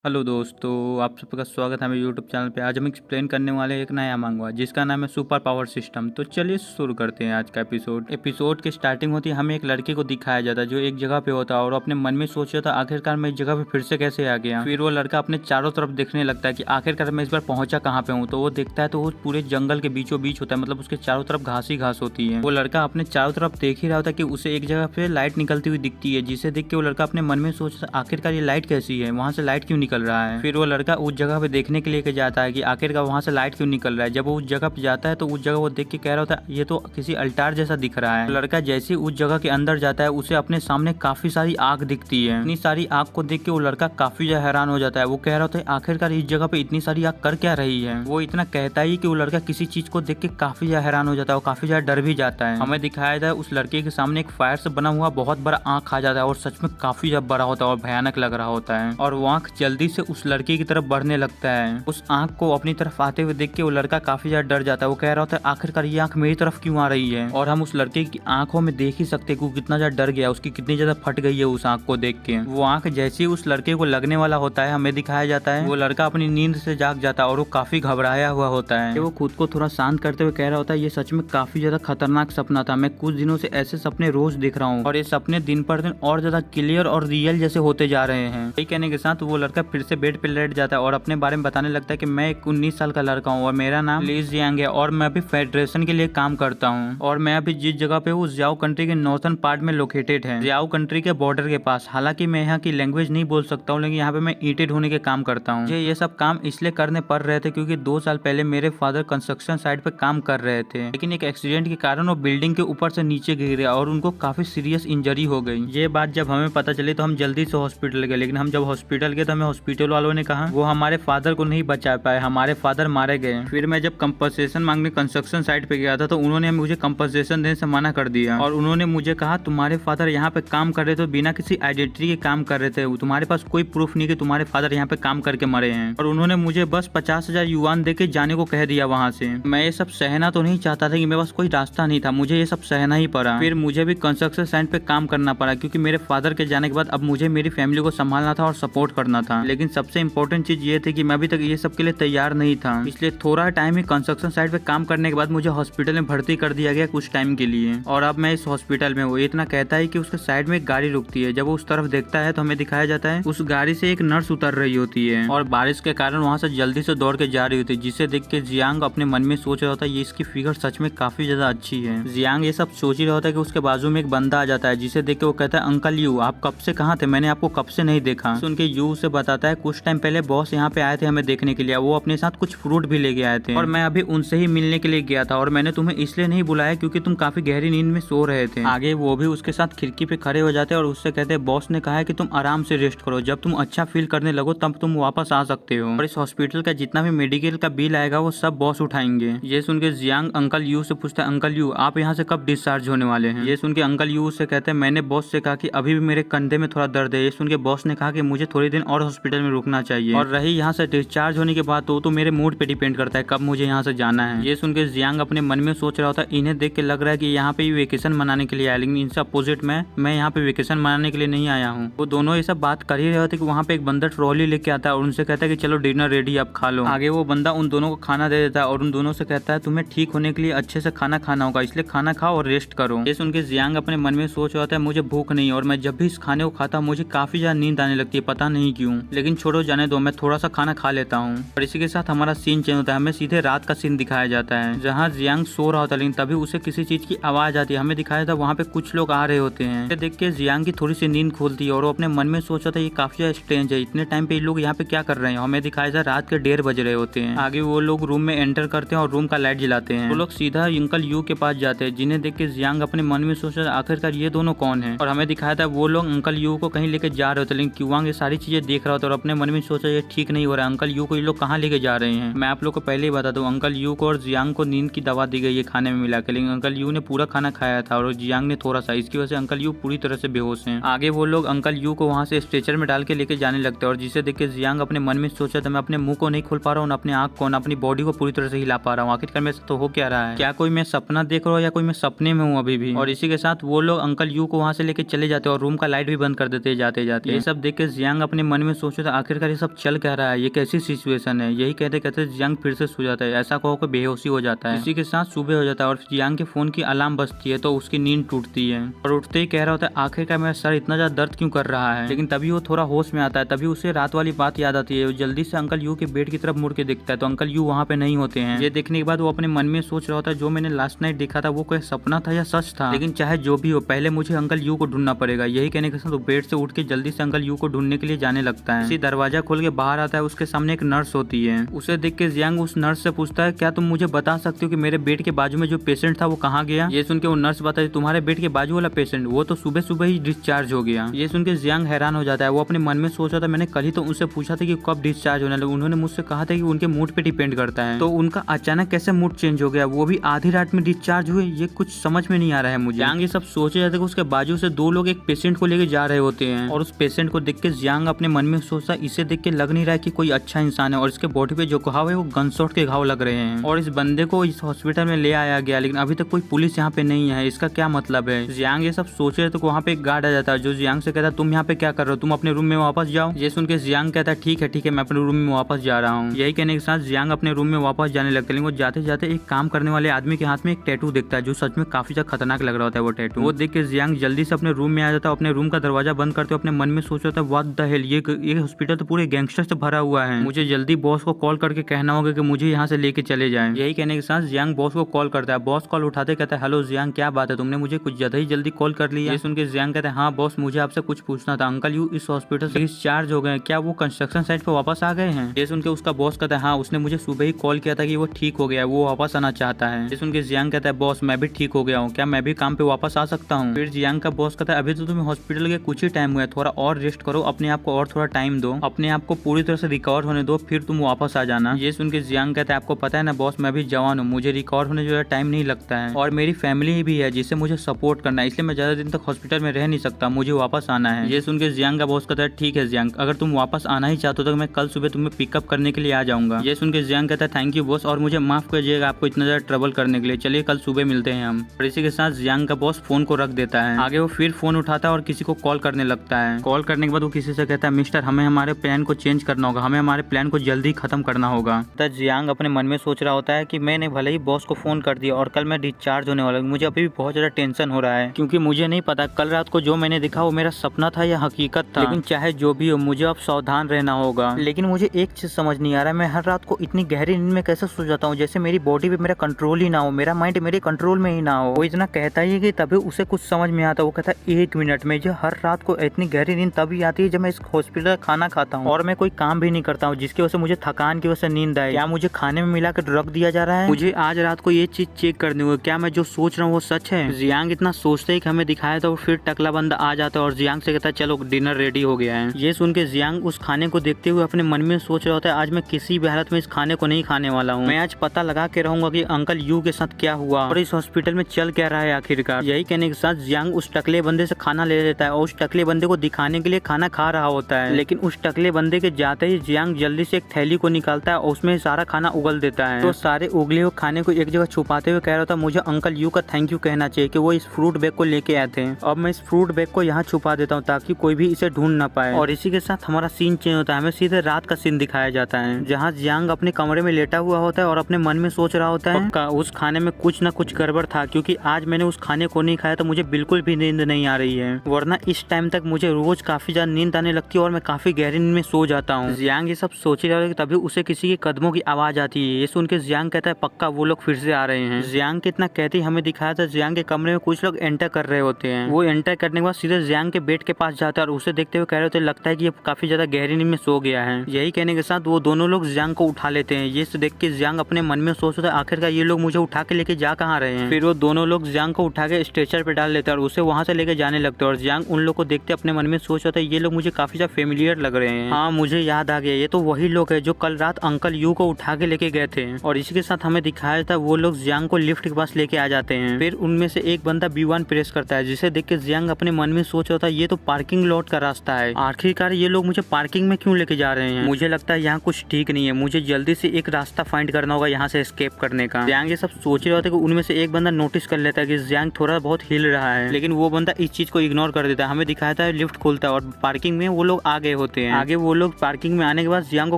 Hello दोस्तों, आप सबका स्वागत है मेरे यूट्यूब चैनल पे। आज हम एक्सप्लेन करने वाले हैं एक नया मांगवा जिसका नाम है सुपर पावर सिस्टम। तो चलिए शुरू करते हैं आज का एपिसोड की स्टार्टिंग होती है, हमें एक लड़के को दिखाया जाता है जो एक जगह पे होता है और अपने मन में सोच रहा था आखिरकार मैं इस जगह पे फिर से कैसे आ गया। फिर वो लड़का अपने चारों तरफ देखने लगता है कि आखिरकार मैं इस बार पहुंचा कहाँ पे हूँ। तो वो देखता है तो वो पूरे जंगल के बीचों बीच होता है, मतलब उसके चारों तरफ घास ही घास होती है। वो लड़का अपने चारों तरफ देख ही रहा होता है कि उसे एक जगह पे लाइट निकलती हुई दिखती है, जिसे देख के वो लड़का अपने मन में सोचता है आखिरकार ये लाइट कैसी है, वहाँ से लाइट क्यों निकल रहा है। फिर वो लड़का उस जगह पे देखने के लिए जाता है कि आखिरकार वहाँ से लाइट क्यों निकल रहा है। जब वो उस जगह पे जाता है तो उस जगह वो देख के कह रहा होता है ये तो किसी अल्टार जैसा दिख रहा है। लड़का जैसे ही उस जगह के अंदर जाता है उसे अपने सामने काफी सारी आग दिखती है। इतनी सारी आग को देख के वो लड़का काफी ज्यादा हैरान हो जाता है। वो कह रहा होता है आखिरकार इस जगह पे इतनी सारी आग कर क्या रही है। वो इतना कहता ही कि वो लड़का किसी चीज को देख के काफी ज्यादा हैरान हो जाता है और काफी ज्यादा डर भी जाता है। हमें दिखाया जाए उस लड़के के सामने एक फायर से बना हुआ बहुत बड़ा आंख आ जाता है और सच में काफी ज्यादा बड़ा होता है और भयानक लग रहा होता है। और वो आंख जल्दी से उस लड़के की तरफ बढ़ने लगता है। उस आंख को अपनी तरफ आते हुए देख के वो लड़का काफी ज्यादा डर जाता है। वो कह रहा होता है आखिरकार ये आंख मेरी तरफ क्यों आ रही है। और हम उस लड़के की आंखों में देख ही सकते हैं कि वो कितना ज्यादा डर गया, उसकी कितनी ज्यादा फट गई है उस आंख को देख के। वो आंख जैसे ही उस लड़के को लगने वाला होता है हमें दिखाया जाता है वो लड़का अपनी नींद से जाग जाता है और वो काफी घबराया हुआ होता है। वो खुद को थोड़ा शांत करते हुए कह रहा होता है ये सच में काफी ज्यादा खतरनाक सपना था। मैं कुछ दिनों से ऐसे सपने रोज देख रहा हूँ और ये सपने दिन पर दिन और ज्यादा क्लियर और रियल जैसे होते जा रहे हैं। यही कहने के साथ वो लड़का फिर से बेड पे लेट जाता है और अपने बारे में बताने लगता है कि मैं एक 19 साल का लड़का हूँ और मेरा नाम ली जियांग है और मैं अभी फेडरेशन के लिए काम करता हूँ और मैं अभी जिस जगह पे हूँ जियाओ कंट्री के नॉर्थन पार्ट में लोकेटेड है, जियाओ कंट्री के बॉर्डर के पास। हालांकि मैं यहाँ की लैंग्वेज नहीं बोल सकता हूँ, लेकिन यहाँ पे मैं ईटेड होने के काम करता हूँ। ये सब काम इसलिए करने पड़ रहे थे क्योंकि 2 साल पहले मेरे फादर कंस्ट्रक्शन साइट पे काम कर रहे थे, लेकिन एक एक्सीडेंट के कारण वो बिल्डिंग के ऊपर से नीचे गिरे और उनको काफी सीरियस इंजरी हो गई। ये बात जब हमें पता चली तो हम जल्दी से हॉस्पिटल गए, लेकिन हम जब हॉस्पिटल गए तो हमें हॉस्पिटल वालों ने कहा वो हमारे फादर को नहीं बचा पाए, हमारे फादर मारे गए। फिर मैं जब कंपनसेशन मांगने कंस्ट्रक्शन साइट पे गया था तो उन्होंने मुझे कंपनसेशन देने से मना कर दिया और उन्होंने मुझे कहा तुम्हारे फादर यहाँ पे काम कर रहे थे, बिना किसी आइडेंटिटी के काम कर रहे थे, तुम्हारे पास कोई प्रूफ नहीं कि तुम्हारे फादर यहाँ पे काम करके मरे हैं। और उन्होंने मुझे बस 50,000 युआन दे के जाने को कह दिया वहाँ से। मैं ये सब सहना तो नहीं चाहता था कि मेरे पास कोई रास्ता नहीं था, मुझे ये सब सहना ही पड़ा। फिर मुझे भी कंस्ट्रक्शन साइट पे काम करना पड़ा क्योंकि मेरे फादर के जाने के बाद अब मुझे मेरी फैमिली को संभालना था और सपोर्ट करना था। लेकिन सबसे इम्पोर्टेंट चीज ये थी कि मैं अभी तक ये सब के लिए तैयार नहीं था, इसलिए थोड़ा टाइम ही कंस्ट्रक्शन साइट पे काम करने के बाद मुझे हॉस्पिटल में भर्ती कर दिया गया कुछ टाइम के लिए और अब मैं इस हॉस्पिटल में हूँ। इतना कहता है कि उसके साइड में एक गाड़ी रुकती है। जब वो उस तरफ देखता है तो हमें दिखाया जाता है उस गाड़ी से एक नर्स उतर रही होती है और बारिश के कारण वहाँ से जल्दी से दौड़ के जा रही होती है, जिसे देख के जियांग अपने मन में सोच रहा होता है ये इसकी फिगर सच में काफी ज्यादा अच्छी है। जियांग ये सब सोच ही रहा होता है कि उसके बाजू में एक बंदा आ जाता है, जिसे देख के वो कहता है अंकल यू आप कब से कहाँ थे, मैंने आपको कब से नहीं देखा। उनके यू से बताता है कुछ टाइम पहले बॉस यहाँ पे आए थे हमें देखने के लिए, वो अपने साथ कुछ फ्रूट भी लेके आए थे और मैं अभी उनसे ही मिलने के लिए गया था और मैंने तुम्हें इसलिए नहीं बुलाया क्योंकि तुम काफी गहरी नींद में सो रहे थे। आगे वो भी उसके साथ खिड़की पे खड़े हो जाते हैं और उससे कहते हैं बॉस ने कहा है कि तुम आराम से रेस्ट करो, जब तुम अच्छा फील करने लगो तब तुम वापस आ सकते हो और इस हॉस्पिटल का जितना भी मेडिकल का बिल आएगा वो सब बॉस उठाएंगे। ये सुन के जियांग अंकल यू से पूछता है अंकल यू आप यहाँ से कब डिस्चार्ज होने वाले हैं। ये सुन के अंकल यू से कहते हैं मैंने बॉस से कहा कि अभी भी मेरे कंधे में थोड़ा दर्द है। ये सुन के बॉस ने कहा कि मुझे थोड़ी दिन और हॉस्पिटल में रुकना चाहिए और रही यहाँ से डिस्चार्ज होने के बाद तो मेरे मूड पे डिपेंड करता है कब मुझे यहाँ से जाना है। ये सुन के जियांग अपने मन में सोच रहा होता है इन्हें देख के लग रहा है कि यहाँ पे वेकेशन मनाने के लिए आया, लेकिन इनसे अपोजिट मैं यहाँ पे वेकेशन मनाने के लिए नहीं आया हूँ। वो दोनों ये सब बात कर ही रहे होते कि वहाँ पे एक बंदा ट्रॉली लेके आता है और उनसे कहता है कि चलो डिनर रेडी आप खा लो। आगे वो बंदा उन दोनों को खाना दे देता है और उन दोनों से कहता है तुम्हें ठीक होने के लिए अच्छे से खाना खाना होगा, इसलिए खाना खाओ और रेस्ट करो। ये सुन के जियांग अपने मन में सोच रहा होता है मुझे भूख नहीं और मैं जब भी इस खाने को खाता हूँ मुझे काफी ज्यादा नींद आने लगती है, पता नहीं क्यों, लेकिन छोड़ो जाने दो, मैं थोड़ा सा खाना खा लेता हूँ। और इसी के साथ हमारा सीन चेंज होता है, हमें सीधे रात का सीन दिखाया जाता है जहाँ जियांग सो रहा होता है, लेकिन तभी उसे किसी चीज की आवाज आती है। हमें दिखाया जाता है वहाँ पे कुछ लोग आ रहे होते हैं। देख के जियांग की थोड़ी सी नींद खुलती है और वो अपने मन में सोच रहा था ये काफी ज्यादा स्ट्रेंज है, इतने टाइम पे ये लोग यहाँ पे क्या कर रहे हैं। हमें दिखाया जाता है रात के 1:30 बज रहे होते हैं। आगे वो लोग रूम में एंटर करते हैं और रूम का लाइट जलाते हैं। वो लोग सीधा अंकल यू के पास जाते हैं, जिन्हें देख के जियांग अपने मन में सोच रहा है आखिरकार ये दोनों कौन है। और हमें दिखाया था वो लोग अंकल यू को कहीं लेके जा रहे होते, लेकिन क्यूआंग ये सारी चीजें देख रहा होता और अपने मन में सोचा ये ठीक नहीं हो रहा है, अंकल यू को ये लोग कहाँ लेके जा रहे हैं। मैं आप लोग को पहले ही बता दूं अंकल यू को और जियांग को नींद की दवा दी गई है खाने में मिला के, लेकिन अंकल यू ने पूरा खाना खाया था और जियांग ने थोड़ा सा, इसकी वजह से अंकल यू पूरी तरह से बेहोश हैं। आगे वो लोग अंकल यू को वहाँ से स्ट्रेचर में डाल के लेके जाने लगते हैं और जिसे देख के जियांग अपने मन में सोचा था मैं अपने मुंह को नहीं खोल पा रहा हूँ, अपने आँख को, अपनी बॉडी को पूरी तरह से हिला पा रहा हूँ, आखिरकार मेरे तो हो क्या रहा है, क्या कोई मैं सपना देख रहा हूँ या कोई मैं सपने में हूँ अभी भी। और इसी के साथ वो लोग अंकल यू को वहाँ से लेके चले जाते हैं और रूम का लाइट भी बंद कर देते जाते जाते। ये सब देख के जियांग अपने मन में सोच सोच रहा था आखिरकार ये सब चल क्या रहा है, ये कैसी सिचुएशन है। यही कहते कहते जियांग फिर से सो जाता है, ऐसा कहो कि बेहोशी हो जाता है। इसी के साथ सुबह हो जाता है और जियांग के फोन की अलार्म बजती है तो उसकी नींद टूटती है और उठते ही कह रहा होता है आखिरकार मेरा सर इतना ज्यादा दर्द क्यों कर रहा है। लेकिन तभी वो थोड़ा होश में आता है, तभी उसे रात वाली बात याद आती है। वो जल्दी से अंकल यू के बेड की तरफ मुड़ के देखता है तो अंकल यू वहाँ पे नहीं होते हैं। ये देखने के बाद वो अपने मन में सोच रहा होता है जो मैंने लास्ट नाइट देखा था वो कोई सपना था या सच था, लेकिन चाहे जो भी हो पहले मुझे अंकल यू को ढूंढना पड़ेगा। यही कहने के साथ वो बेड से उठ के जल्दी से अंकल यू को ढूंढने के लिए जाने लगता है। इसी दरवाजा खोल के बाहर आता है, उसके सामने एक नर्स होती है। उसे देख के जियांग उस नर्स से पूछता है क्या तुम मुझे बता सकते हो कि मेरे बेड के बाजू में जो पेशेंट था वो कहाँ गया। ये सुन के वो नर्स बताती तुम्हारे बेड के बाजू वाला पेशेंट वो तो सुबह सुबह ही डिस्चार्ज हो गया। ये सुन के जियांग हैरान हो जाता है। वो अपने मन में सोच रहा था मैंने कल ही तो उनसे पूछा था कि कब डिस्चार्ज होने लगे, उन्होंने मुझसे कहा था कि उनके मूड पे डिपेंड करता है, तो उनका अचानक कैसे मूड चेंज हो गया, वो भी आधी रात में डिस्चार्ज हुए, ये कुछ समझ में नहीं आ रहा है मुझे। जियांग ये सब सोचे जाते उसके बाजू से दो लोग एक पेशेंट को लेके जा रहे होते हैं और उस पेशेंट को देख के जियांग अपने मन में सोचता इसे देख के लग नहीं रहा है कि कोई अच्छा इंसान है और इसके बॉडी पे जो घाव है वो गन शॉट के घाव लग रहे हैं और इस बंदे को इस हॉस्पिटल में ले आया गया, लेकिन अभी तक कोई पुलिस यहाँ पे नहीं है, इसका क्या मतलब है। जियांग ये सब सोच रहे तो वहाँ पे एक गार्ड आ जाता है जो जियांग से कहता है तुम यहाँ पे क्या कर रहे हो, तुम अपने रूम में वापस जाओ। ये सुन के जियांग कहता है ठीक है मैं अपने रूम में वापस जा रहा हूँ। यही कहने के साथ जियांग अपने रूम में वापस जाने लगता है, लेकिन वो जाते जाते एक काम करने वाले आदमी के हाथ में एक टैटू देखता है जो सच में काफी ज्यादा खतरनाक लग रहा होता है। वो टैटू वो देख के जियांग जल्दी से अपने रूम में आ जाता है, अपने रूम का दरवाजा बंद करते हुए अपने मन में सोच रहा था व्हाट द हेल, ये हॉस्पिटल तो पूरे गैंगस्टर से भरा हुआ है, मुझे जल्दी बॉस को कॉल करके कहना होगा कि मुझे यहाँ से लेके चले जाएं। यही कहने के साथ जियांग बॉस को कॉल करता है। बॉस कॉल उठाते कहता है हेलो जियांग क्या बात है, तुमने मुझे कुछ ज्यादा ही जल्दी कॉल कर लिया। ये सुन के जियांग कहता है हाँ बॉस मुझे आपसे कुछ पूछना था, अंकल यू इस हॉस्पिटल से डिस्चार्ज हो गए, क्या वो कंस्ट्रक्शन साइट पे वापस आ गए हैं। ये सुन के उसका बॉस कहता है हाँ उसने मुझे सुबह ही कॉल किया था कि वो ठीक हो गया है, वो वापस आना चाहता है। ये सुन के जियांग कहता है बॉस मैं भी ठीक हो गया हूँ, क्या मैं भी काम पे वापस आ सकता हूँ। फिर जियांग का बॉस कहता है अभी तो तुम्हें हॉस्पिटल के कुछ ही टाइम हुआ है, थोड़ा और रेस्ट करो, अपने आप को और थोड़ा टाइम दो, अपने आप को पूरी तरह से रिकवर होने दो, फिर तुम वापस आ जाना। ये सुन के जियांग कहता है आपको पता है ना बॉस मैं भी जवान हूँ, मुझे रिकवर होने जो टाइम नहीं लगता है और मेरी फैमिली भी है जिससे मुझे सपोर्ट करना है, इसलिए मैं ज्यादा दिन तक हॉस्पिटल में रह नहीं सकता, मुझे वापस आना है। ये सुन के जियांग का बॉस कहता है ठीक है जियांग अगर तुम वापस आना ही चाहते हो तो मैं कल सुबह तुम्हें पिकअप करने के लिए आ जाऊंगा। ये सुन के जियांग कहता है थैंक यू बॉस और मुझे माफ कीजिएगा आपको इतना ज्यादा ट्रबल करने के लिए, चलिए कल सुबह मिलते हैं हम। और इसी के साथ जियांग का बॉस फोन को रख देता है। आगे वो फिर फोन उठाता है और किसी को कॉल करने लगता है। कॉल करने के बाद वो किसी से कहता है मिस्टर हमें हमारे प्लान को चेंज करना होगा, हमें हमारे प्लान को जल्दी खत्म करना होगा। तब जियांग अपने मन में सोच रहा होता है कि मैंने भले ही बॉस को फोन कर दिया और कल मैं डिस्चार्ज होने वाला हूँ, मुझे अभी भी बहुत ज्यादा टेंशन हो रहा है क्योंकि मुझे नहीं पता कल रात को जो मैंने देखा वो मेरा सपना था या हकीकत था, लेकिन चाहे जो भी हो मुझे अब सावधान रहना होगा। लेकिन मुझे एक चीज समझ नहीं आ रहा है, मैं हर रात को इतनी गहरी नींद में कैसे सो जाता हूँ जैसे मेरी बॉडी पे मेरा कंट्रोल ही ना हो, मेरा माइंड मेरे कंट्रोल में ही ना हो। वो इतना कहता ही है कि तभी उसे कुछ समझ में आता है। वो कहता है 1 मिनट में, जो हर रात को इतनी गहरी नींद तभी आती है जब मैं इस हॉस्पिटल का खाना खाता हूँ और मैं कोई काम भी नहीं करता हूँ जिसकी वजह से मुझे थकान की वजह से नींद आए। क्या मुझे खाने में मिला कर रख दिया जा रहा है? मुझे आज रात को ये चीज चेक करनी होगी, क्या मैं जो सोच रहा हूँ वो सच है? जियांग इतना सोचते ही हमें दिखाया था, फिर टकला बंदा आ जाता है और जियांग से कहता है चलो डिनर रेडी हो गया है। ये सुन के जियांग उस खाने को देखते हुए अपने मन में सोच रहा होता है आज मैं किसी भी हालत में इस खाने को नहीं खाने वाला हूँ, मैं आज पता लगा के रहूंगा कि अंकल यू के साथ क्या हुआ और इस हॉस्पिटल में चल क्या रहा है आखिरकार। यही कहने के साथ जियांग उस टकले बंदे से खाना ले लेता है और उस टकले बंदे को दिखाने के लिए खाना खा रहा होता है, लेकिन उस टकले बंदे के जाते ही जियांग जल्दी से एक थैली को निकालता है और उसमें सारा खाना उगल देता है। तो सारे उगले हुए खाने को एक जगह छुपाते हुए कह रहा था मुझे अंकल यू का थैंक यू कहना चाहिए कि वो इस फ्रूट बैग को लेके आए थे। अब मैं इस फ्रूट बैग को यहाँ छुपा देता हूँ ताकि कोई भी इसे ढूंढ ना पाए। और इसी के साथ हमारा सीन चेंज होता है, हमें सीधे रात का सीन दिखाया जाता है जहाँ जियांग अपने कमरे में लेटा हुआ होता है और अपने मन में सोच रहा होता है उस खाने में कुछ न कुछ गड़बड़ था क्योंकि आज मैंने उस खाने को नहीं खाया तो मुझे बिल्कुल भी नींद नहीं आ रही है, वरना इस टाइम तक मुझे रोज काफी ज्यादा नींद आने लगती है और मैं काफी गहरी नींद में सो जाता हूँ। जियांग ये सब सोच ही रहा है तभी उसे किसी के कदमों की आवाज आती है। ये सुन के जियांग कहता है पक्का वो लोग फिर से आ रहे हैं। जियांग कितना कहते ही हमें दिखाया था जियांग के कमरे में कुछ लोग एंटर कर रहे होते हैं। वो एंटर करने के बाद सीधे जियांग के बेड के पास जाता है और उसे देखते हुए कह रहे होते लगता है कि ये काफी ज्यादा गहरी नींद में सो गया है। यही कहने के साथ वो दोनों लोग जियांग को उठा लेते हैं। ये देख के जियांग अपने मन में सोचता है आखिरकार ये लोग मुझे उठा के लेके जा कहाँ रहे हैं। फिर वो दोनों लोग जियांग को उठा के स्ट्रेचर पे डाल लेते हैं और उसे वहाँ से लेके जाने लगते हैं और जियांग उन लोग को देखते अपने मन में सोच रहा था ये लोग मुझे काफी ज्यादा फेमिलियर लग रहे हैं। हाँ मुझे याद आ गया, ये तो वही लोग है जो कल रात अंकल यू को उठा के लेके गए थे। और इसी के साथ हमें दिखाया था वो लोग जियांग को लिफ्ट के पास लेके आ जाते हैं। फिर उनमें से एक बंदा B1 प्रेस करता है जिसे देख के जियांग अपने मन में सोच रहा था ये तो पार्किंग लॉट का रास्ता है, आखिरकार ये लोग मुझे पार्किंग में क्यों लेके जा रहे हैं, मुझे लगता है यहाँ कुछ ठीक नहीं है, मुझे जल्दी से एक रास्ता फाइंड करना होगा यहाँ से एस्केप करने का। जियांग ये सब सोच रहे होते कि उनमें से एक बंदा नोटिस कर लेता है कि जियांग थोड़ा बहुत हिल रहा है, लेकिन वो बंदा इस चीज को इग्नोर कर देता है। हमें दिखाया था लिफ्ट खोलता है और पार्किंग में वो लोग आ गए होते हैं। आगे वो लोग पार्किंग में आने के बाद जियांग को